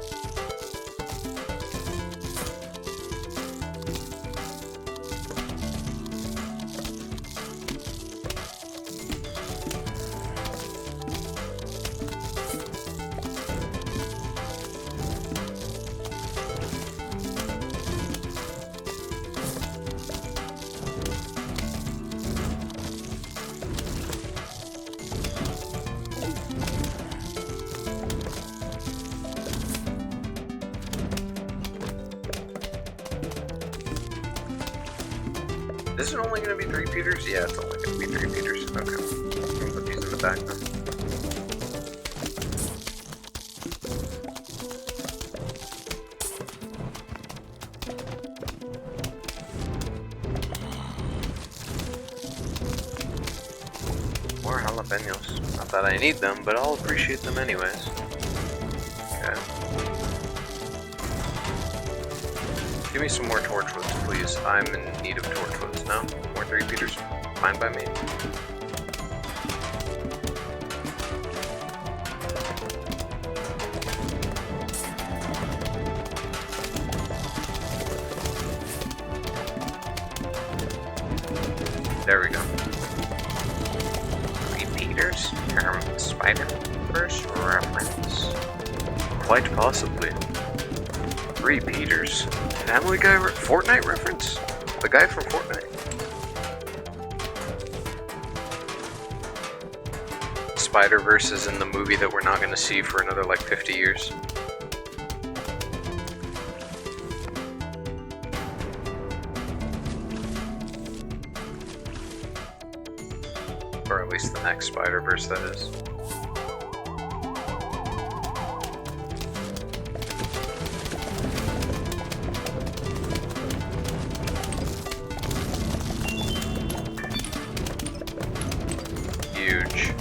Is it only going to be 3 Peters? Yeah, it's only going to be 3 Peters. Okay. I'm going to put these in the back then. More jalapenos. Not that I need them, but I'll appreciate them anyways. Okay. Give me some more torchwoods, please. I'm in need of torchwoods. No? More 3 Peters? Fine by me. There we go. 3 Peters? Spider-Verse reference? Quite possibly. 3 Peters. Family Guy Fortnite reference? The guy from Fortnite. Spider-Verse is in the movie that we're not going to see for another like 50 years. Or at least the next Spider-Verse, that is. Huge.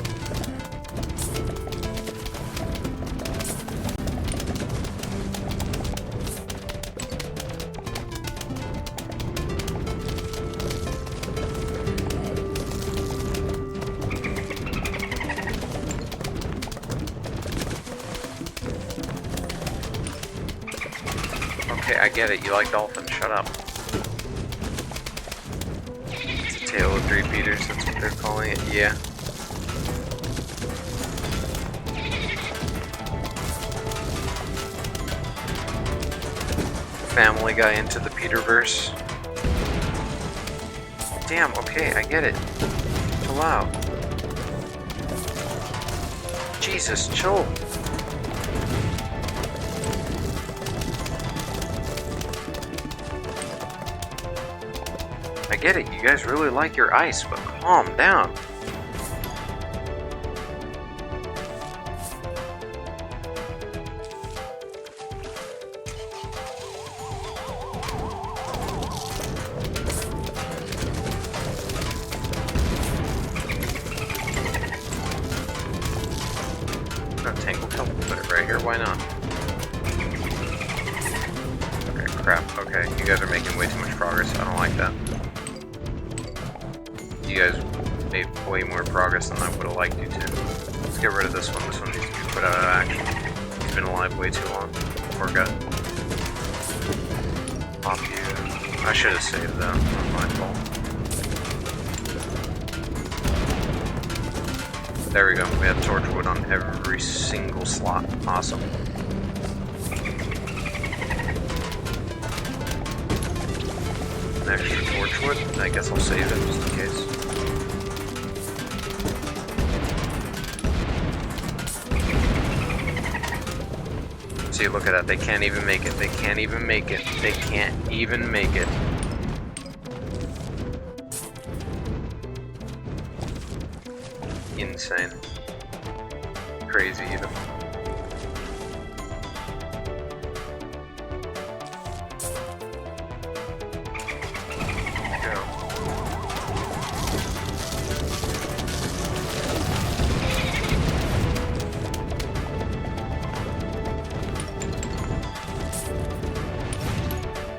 Okay, I get it. You like dolphins. Shut up. It's a tale of 3 Peters. That's what they're calling it. Yeah. Family Guy into the Peterverse. Damn, okay, I get it. Chill out. Jesus, chill. I get it, you guys really like your ice, but calm down. Tangle Cup, put it right here, why not? Okay, crap, okay, you guys are making way too much progress, I don't like that. You guys made way more progress than I would have liked you to. Let's get rid of this one needs to be put out of action. He's been alive way too long. Poor guy. Pop you. I should have saved that, that's my fault. There we go, we have torchwood on every single slot. Awesome. An extra torchwood, I guess I'll save it just in case. See, look at that, they can't even make it, they can't even make it, they can't even make it. insane. Crazy even.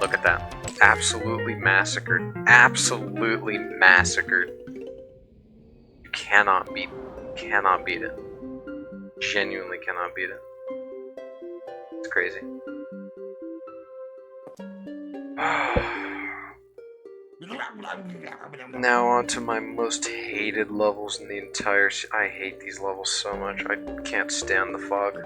Look at that. Absolutely massacred. Absolutely massacred. You cannot beat it. Genuinely cannot beat it. It's crazy. Now on to my most hated levels in the entire I hate these levels so much. I can't stand the fog.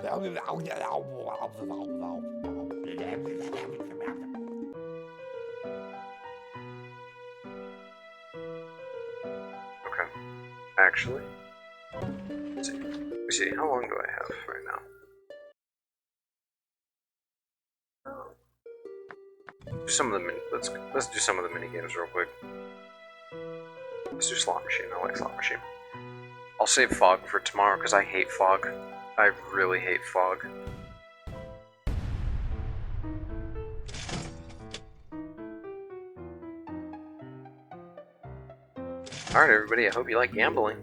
Okay. Actually, let's see. How long do I have right now? Do some of the let's do some of the mini games real quick. Let's do slot machine. I like slot machine. I'll save fog for tomorrow because I hate fog. I really hate fog. Alright everybody, I hope you like gambling.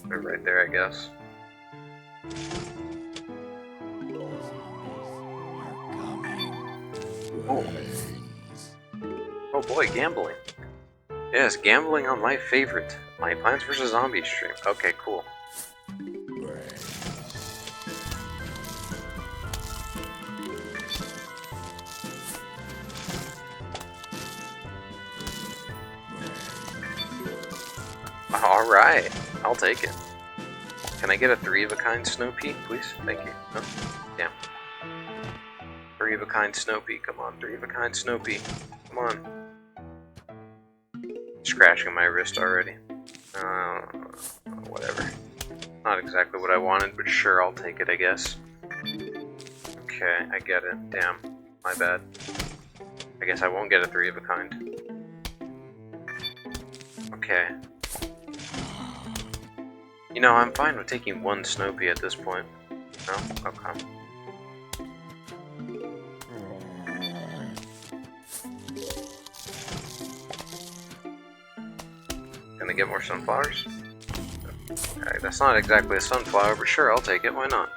They're right there, I guess. Oh. Oh boy, gambling. Yes, gambling on my favorite. My Plants vs. Zombies stream. Okay, cool. Alright, I'll take it. Can I get a 3-of-a-kind snow pea, please? Thank you. No? Damn. 3-of-a-kind snow pea, come on. 3-of-a-kind snow pea. Come on. Scratching my wrist already. Whatever. Not exactly what I wanted, but sure, I'll take it, I guess. Okay, I get it. Damn. My bad. I guess I won't get a 3-of-a-kind. Okay. You know, I'm fine with taking one snow pea at this point. No? Okay. Gonna get more sunflowers? Okay, that's not exactly a sunflower, but sure, I'll take it. Why not?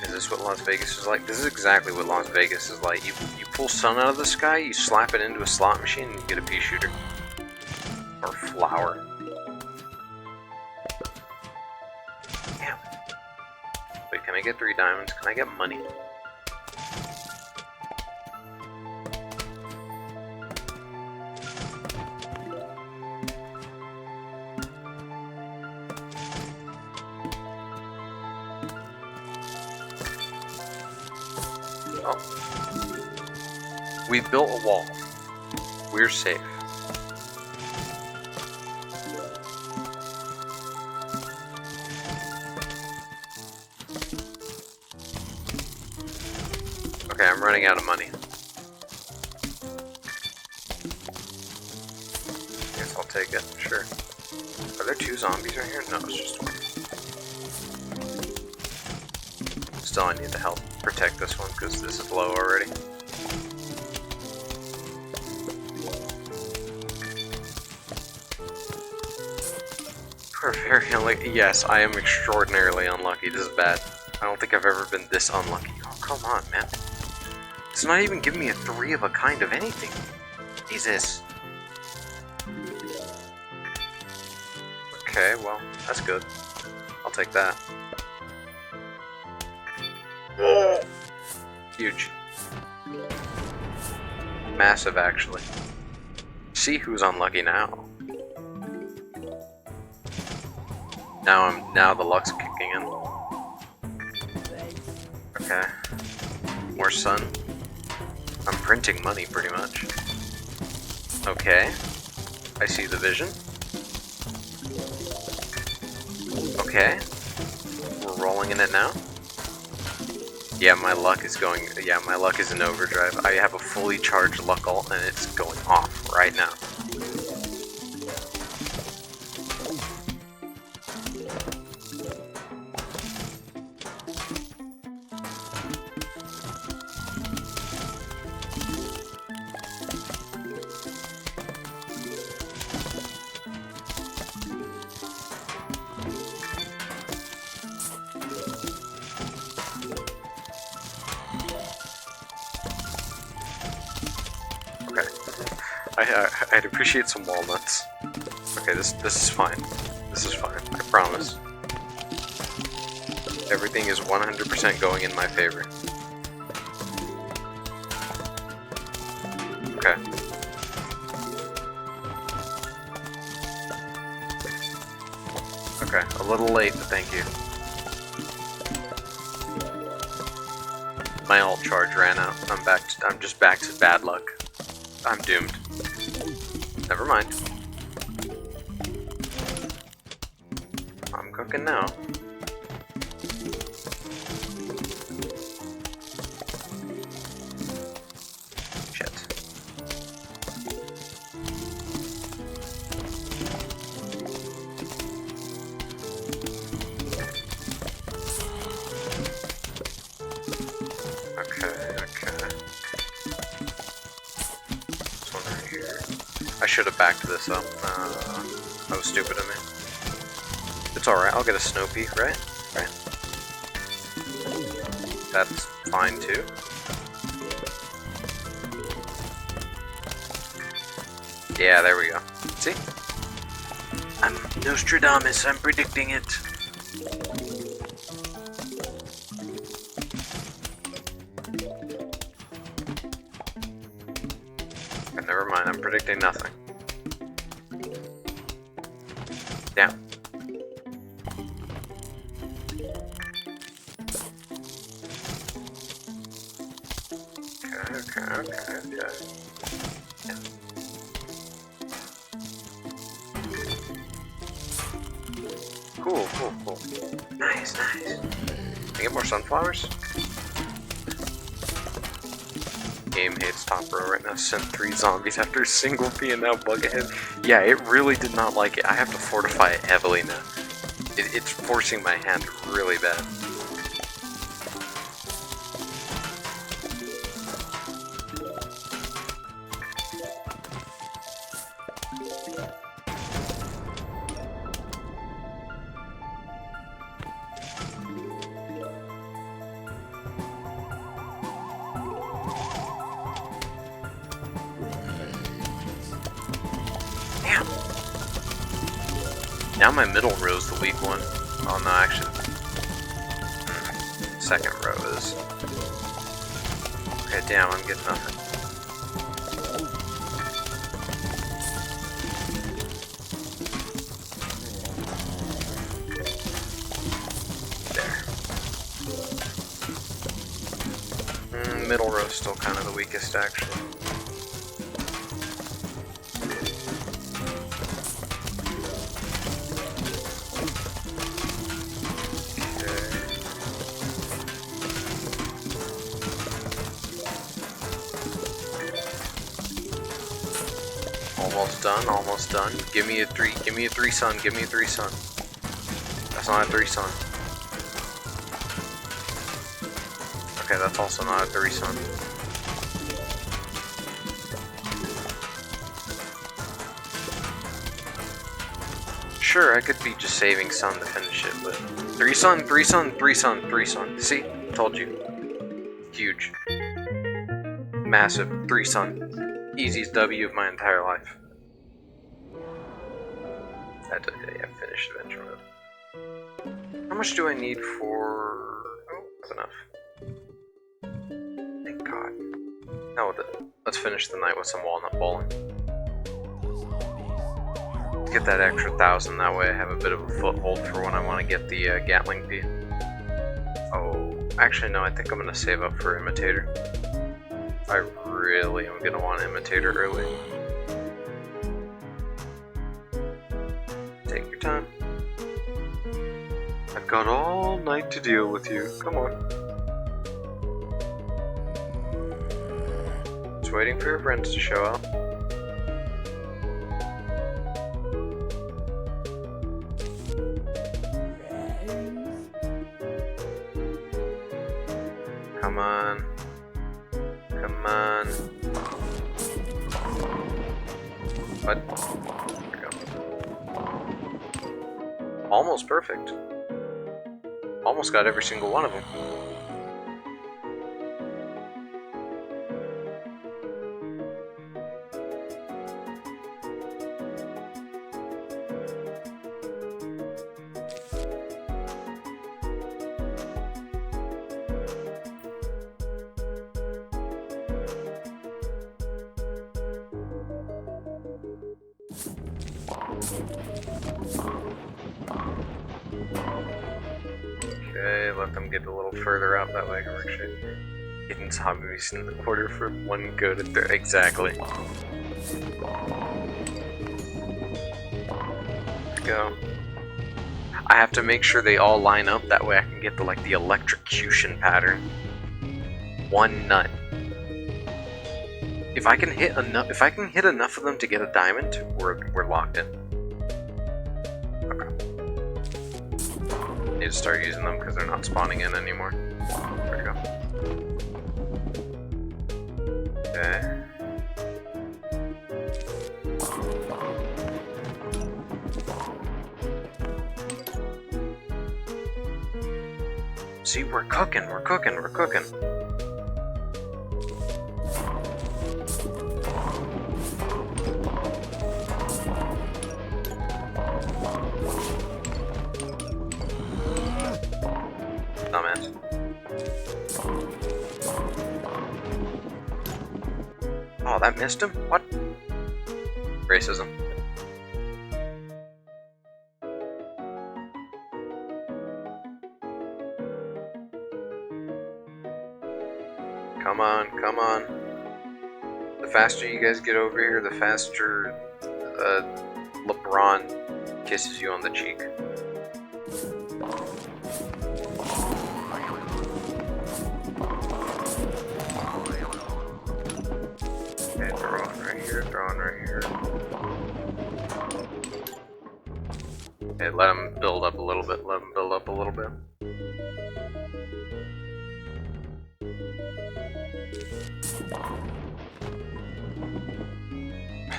Is this what Las Vegas is like? This is exactly what Las Vegas is like. You pull sun out of the sky, you slap it into a slot machine, and you get a pea shooter. Or flower. Damn. Wait, can I get 3 diamonds? Can I get money? Oh. We built a wall. We're safe. Okay, I'm running out of money. Guess I'll take it, sure. Are there 2 zombies right here? No, it's just 1. Still, I need to help protect this one because this is low already. We're very unlucky. Yes, I am extraordinarily unlucky. This is bad. I don't think I've ever been this unlucky. Oh, come on, man. It's not even giving me a 3-of-a-kind of anything. Jesus. Okay, well, that's good. I'll take that. Huge. Massive, actually. See who's unlucky now. Now the luck's kicking in. Okay. More sun. I'm printing money, pretty much. Okay. I see the vision. Okay. We're rolling in it now. Yeah, my luck is going. Yeah, my luck is in overdrive. I have a fully charged luck ult, and it's going off right now. Okay. I'd appreciate some walnuts. Okay, this is fine. This is fine. I promise. Everything is 100% going in my favor. Okay. Okay, a little late, but thank you. My ult charge ran out. I'm just back to bad luck. I'm doomed. Never mind. I'm cooking now. Shit. I should have backed this up. That was stupid of me. It's alright, I'll get a snow pea, right? Right. That's fine too. Yeah, there we go. See? I'm Nostradamus, I'm predicting it. Never mind, I'm predicting nothing. Down. Okay. Yeah. Cool. Nice. Can I get more sunflowers? Game hates top row right now. Sent 3 zombies after a single P and now bug ahead. Yeah, it really did not like it. I have to fortify it heavily now. It's forcing my hand really bad. Now my middle row is the weak one. Oh no, actually. Second row is. Okay, damn, I'm getting nothing. There. Middle row is still kind of the weakest, actually. Almost done. Give me a 3 sun, give me a 3 sun. That's not a 3 sun. Okay, that's also not a 3 sun. Sure, I could be just saving sun to finish it, but 3 sun, 3 sun, 3 sun, 3 sun. See? Told you. Huge. Massive 3 sun. Easiest W of my entire life. Yeah, finished adventure mode. How much do I need for... Oh, that's enough. Thank God. Oh, let's finish the night with some walnut bowling. Get that extra 1,000, that way I have a bit of a foothold for when I want to get the Gatling Pea. Oh, actually no, I think I'm going to save up for Imitator. I really am going to want Imitator early. Take your time. I've got all night to deal with you. Come on. Just waiting for your friends to show up. Come on. Come on. What? There we go. Almost perfect. Almost got every single one of them. Okay, let them get a little further out, that way I can actually get in zombies in the quarter for one go to third. Exactly. There we go. I have to make sure they all line up, that way I can get the the electrocution pattern. One nut. If I can hit enough of them to get a diamond, we're locked in. Okay. Need to start using them because they're not spawning in anymore. There we go. Okay. See, we're cooking, we're cooking, we're cooking. Dumbass. Oh, that missed him? What? Racism. Come on, come on. The faster you guys get over here, the faster LeBron kisses you on the cheek. Okay, throw one right here, throw one right here. Okay, let him build up a little bit, let him build up a little bit.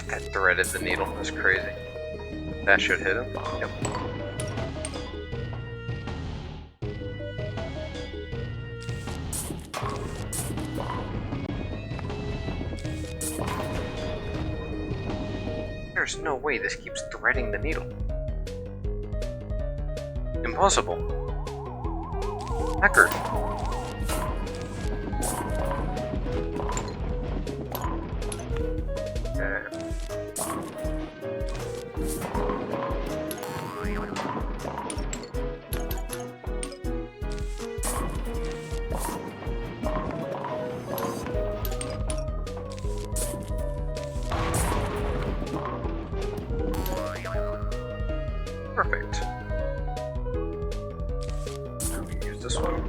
That threaded the needle, that's crazy. That should hit him. Yep. There's no way this keeps threading the needle. Impossible. Hacker. Perfect. Now we use this one.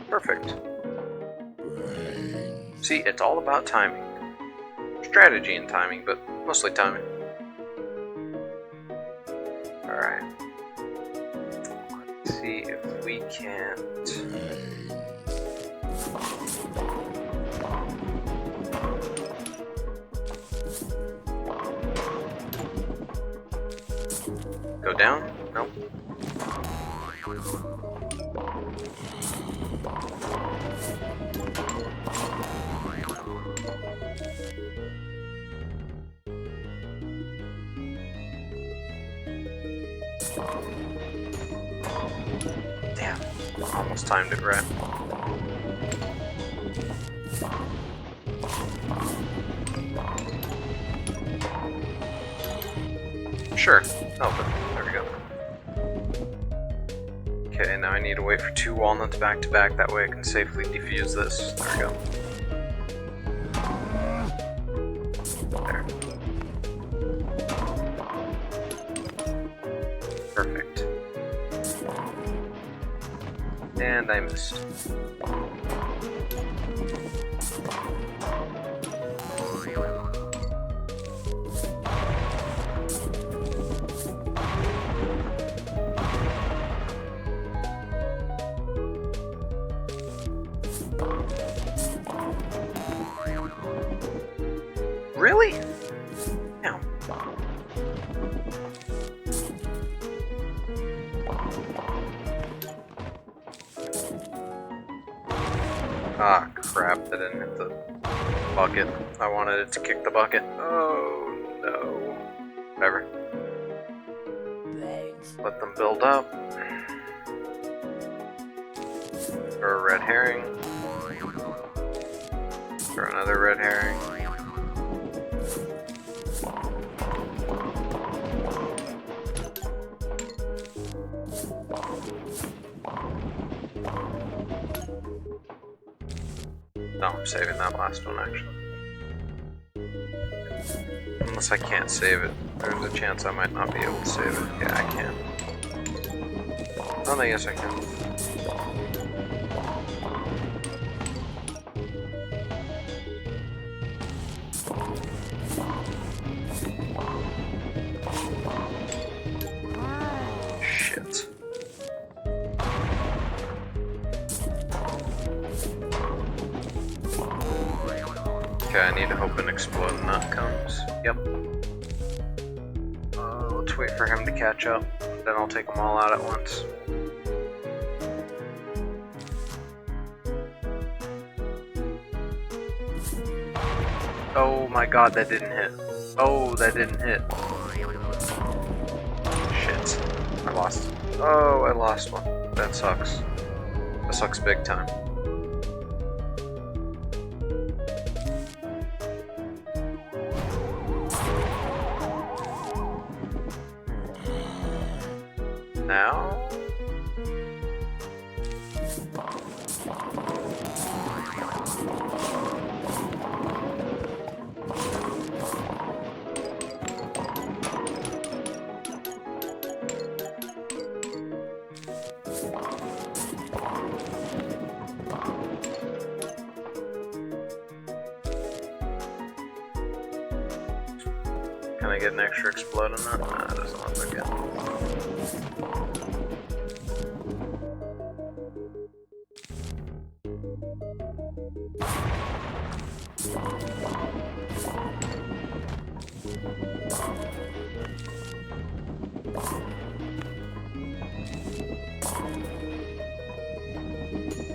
Perfect. See, it's all about timing. Strategy and timing, but mostly timing. Alright. Let's see if we can't... Go down? Nope. Damn, almost timed it right. Sure. Oh, but there we go. Okay, now I need to wait for 2 walnuts back to back, that way I can safely defuse this. There we go. There. Perfect. And I missed. Really? No. Ah, crap, that didn't hit the bucket. I wanted it to kick the bucket. Oh, no. Whatever. Let them build up. Throw a red herring. Throw another red herring. No, I'm saving that last one actually. Unless I can't save it. There's a chance I might not be able to save it. Yeah, I can. Oh, I guess I can. Shit. Okay, I need to hope an exploding nut comes. Yep. Let's wait for him to catch up. Then I'll take them all out at once. Oh my god, that didn't hit. Oh, that didn't hit. Shit. I lost. Oh, I lost one. That sucks. That sucks big time. Now? Can I get an extra exploding nut? Nah, it doesn't look like it.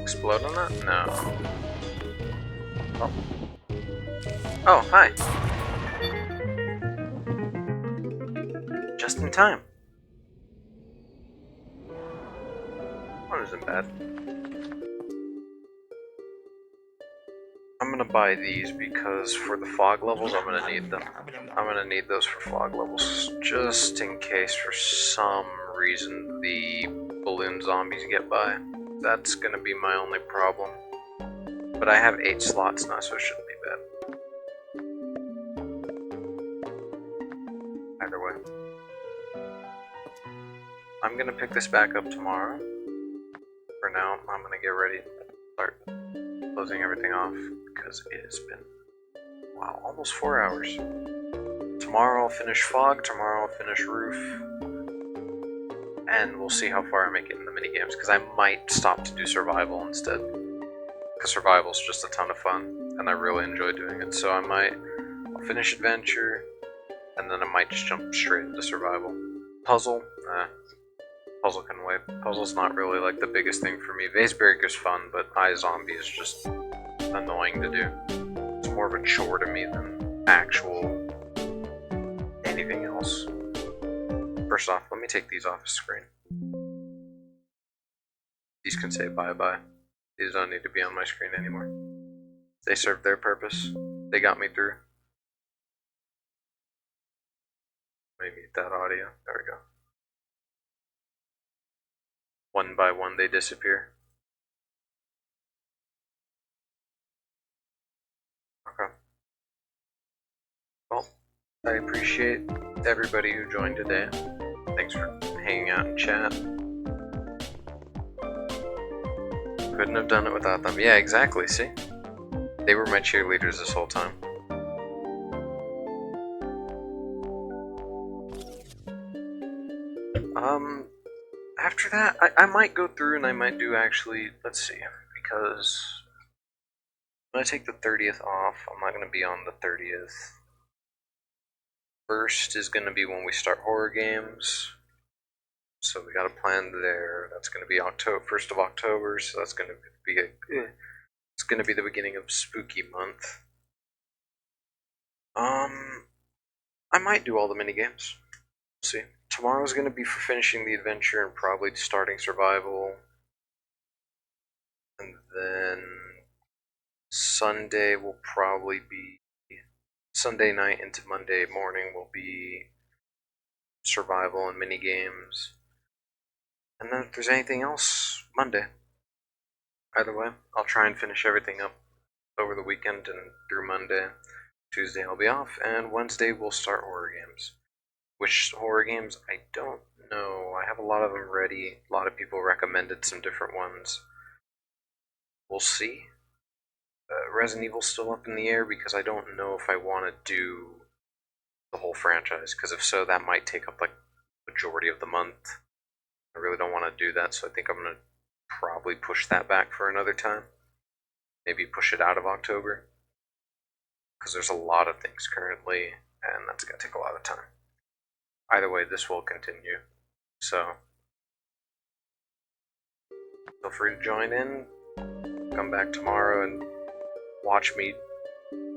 Explode on that? No. Oh. Oh, hi. Just in time. One isn't bad. I'm gonna buy these because for the fog levels, I'm gonna need them. I'm gonna need those for fog levels, just in case for some reason the balloon zombies get by. That's gonna be my only problem. But I have 8 slots now, so it shouldn't be bad. Either way. I'm gonna pick this back up tomorrow. For now, I'm gonna get ready to start closing everything off because it has been, wow, almost 4 hours. Tomorrow I'll finish fog, tomorrow I'll finish roof, and we'll see how far I make it in the minigames, because I might stop to do survival instead. Because survival's just a ton of fun, and I really enjoy doing it, so I'll finish adventure, and then I might just jump straight into survival. Puzzle, puzzle can wait. Puzzle's not really like the biggest thing for me. Vase Breaker's fun, but iZombie is just annoying to do. It's more of a chore to me than actual anything else. First off, let me take these off the screen. These can say bye-bye. These don't need to be on my screen anymore. They served their purpose. They got me through. Let me mute that audio. There we go. One by one they disappear. Okay. Well, I appreciate everybody who joined today. Thanks for hanging out and chat. Couldn't have done it without them. Yeah, exactly, see? They were my cheerleaders this whole time. After that, I might go through and I might do actually, let's see, because when I take the 30th off, I'm not going to be on the 30th. First is going to be when we start horror games. So we got a plan there. That's going to be October, 1st of October, so that's going to be it's going to be the beginning of spooky month. I might do all the mini games. We'll see. Tomorrow's going to be for finishing the adventure and probably starting survival. And then Sunday will probably be Sunday night into Monday morning will be survival and mini games. And then if there's anything else, Monday. Either way, I'll try and finish everything up over the weekend and through Monday. Tuesday I'll be off, and Wednesday we'll start horror games. Which horror games? I don't know. I have a lot of them ready. A lot of people recommended some different ones. We'll see. Resident Evil's still up in the air because I don't know if I want to do the whole franchise. Because if so, that might take up like majority of the month. I really don't want to do that, so I think I'm gonna probably push that back for another time. Maybe push it out of October. Because there's a lot of things currently, and that's gonna take a lot of time. Either way, this will continue. So feel free to join in. Come back tomorrow and watch me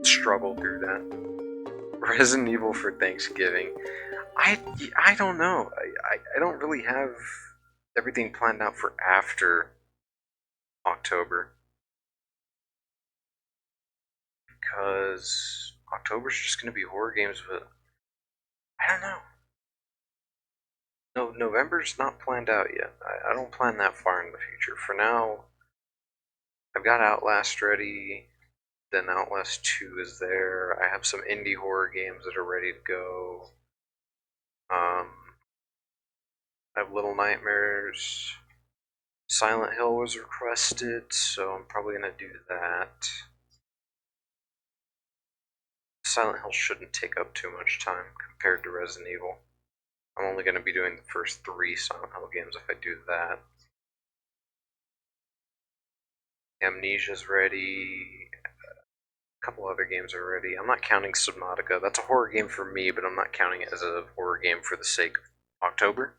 struggle through that. Resident Evil for Thanksgiving. I don't know. I don't really have everything planned out for after October. Because October's just going to be horror games, but I don't know. No, November's not planned out yet. I don't plan that far in the future. For now, I've got Outlast ready. Then Outlast 2 is there. I have some indie horror games that are ready to go. I have Little Nightmares. Silent Hill was requested, so I'm probably gonna do that. Silent Hill shouldn't take up too much time compared to Resident Evil. I'm only gonna be doing the first 3 Silent Hill games if I do that. Amnesia's ready. A couple other games are ready. I'm not counting Subnautica. That's a horror game for me, but I'm not counting it as a horror game for the sake of October.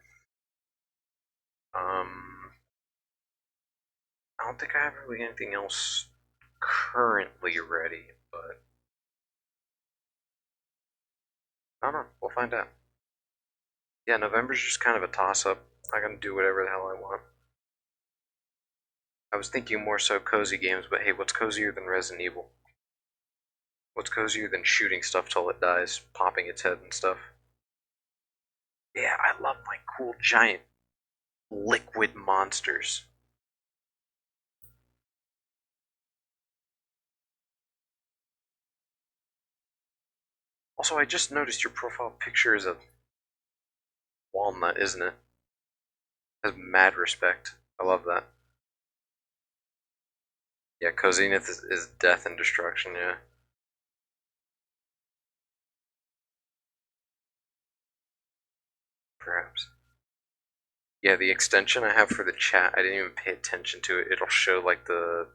I don't think I have really anything else currently ready, but I don't know. We'll find out. Yeah, November's just kind of a toss-up. I can do whatever the hell I want. I was thinking more so cozy games, but hey, what's cozier than Resident Evil? What's cozier than shooting stuff till it dies, popping its head and stuff? Yeah, I love my cool giant liquid monsters. Also, I just noticed your profile picture is a walnut, isn't it? Has mad respect. I love that. Yeah, coziness is death and destruction, yeah. Perhaps. Yeah, the extension I have for the chat, I didn't even pay attention to it. It'll show like the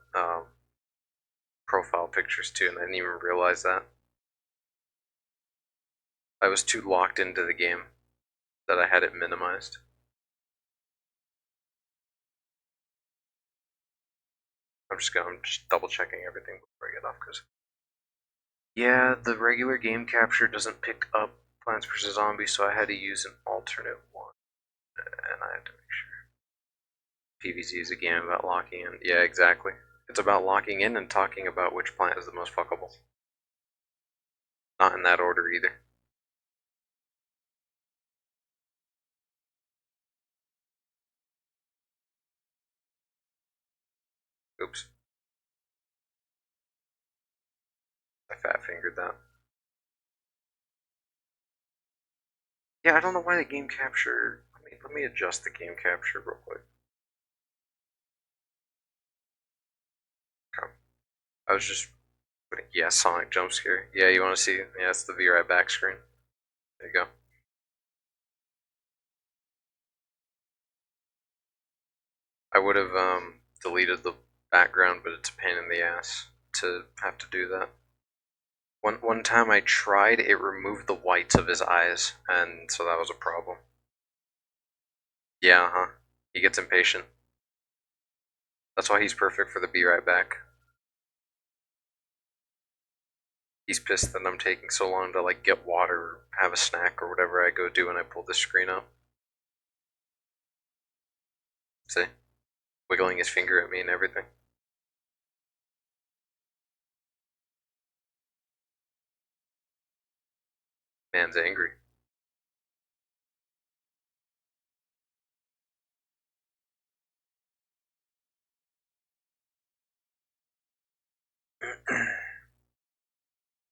profile pictures too, and I didn't even realize that. I was too locked into the game that I had it minimized. I'm just double checking everything before I get off, because yeah, the regular game capture doesn't pick up Plants vs Zombies, so I had to use an alternate one, and I had to make sure. PvZ is a game about locking in. Yeah, exactly. It's about locking in and talking about which plant is the most fuckable. Not in that order either. Oops. I fat fingered that. Yeah, I don't know why the game capture. Let me adjust the game capture real quick. Okay. I was just putting, yeah, Sonic jump scare. Yeah, you want to see? Yeah, it's the Be Right Back screen. There you go. I would have deleted the background, but it's a pain in the ass to have to do that. One time I tried, it removed the whites of his eyes, and so that was a problem. Yeah, huh? He gets impatient. That's why he's perfect for the Be Right Back. He's pissed that I'm taking so long to like get water or have a snack or whatever I go do when I pull this screen up. See? Wiggling his finger at me and everything. Man's angry.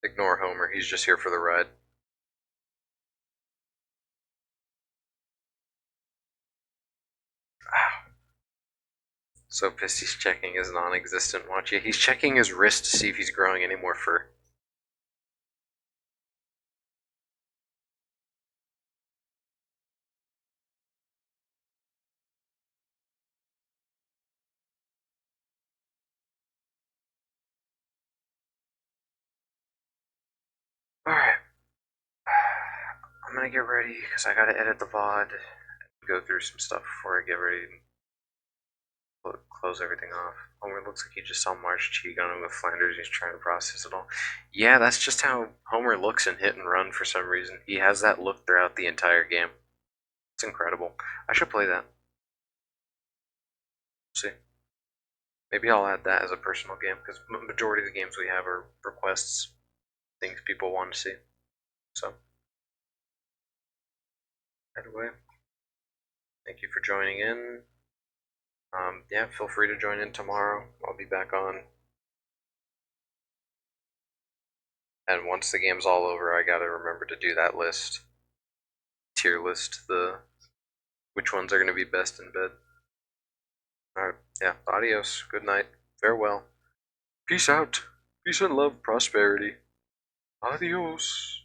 Ignore Homer, he's just here for the ride. So pissed he's checking his non-existent watch. Yeah, he's checking his wrist to see if he's growing any more fur. Alright. I'm gonna get ready because I gotta edit the VOD and go through some stuff before I get ready and close everything off. Homer looks like he just saw Marge cheat on him with Flanders. He's trying to process it all. Yeah, that's just how Homer looks in Hit and Run for some reason. He has that look throughout the entire game. It's incredible. I should play that. See. Maybe I'll add that as a personal game because majority of the games we have are requests, things people want to see. So, anyway, thank you for joining in. Yeah, feel free to join in tomorrow. I'll be back on. And once the game's all over, I gotta remember to do that list, tier list, the which ones are gonna be best in bed. Alright, yeah, adios, good night, farewell, peace out, peace and love, prosperity, adios.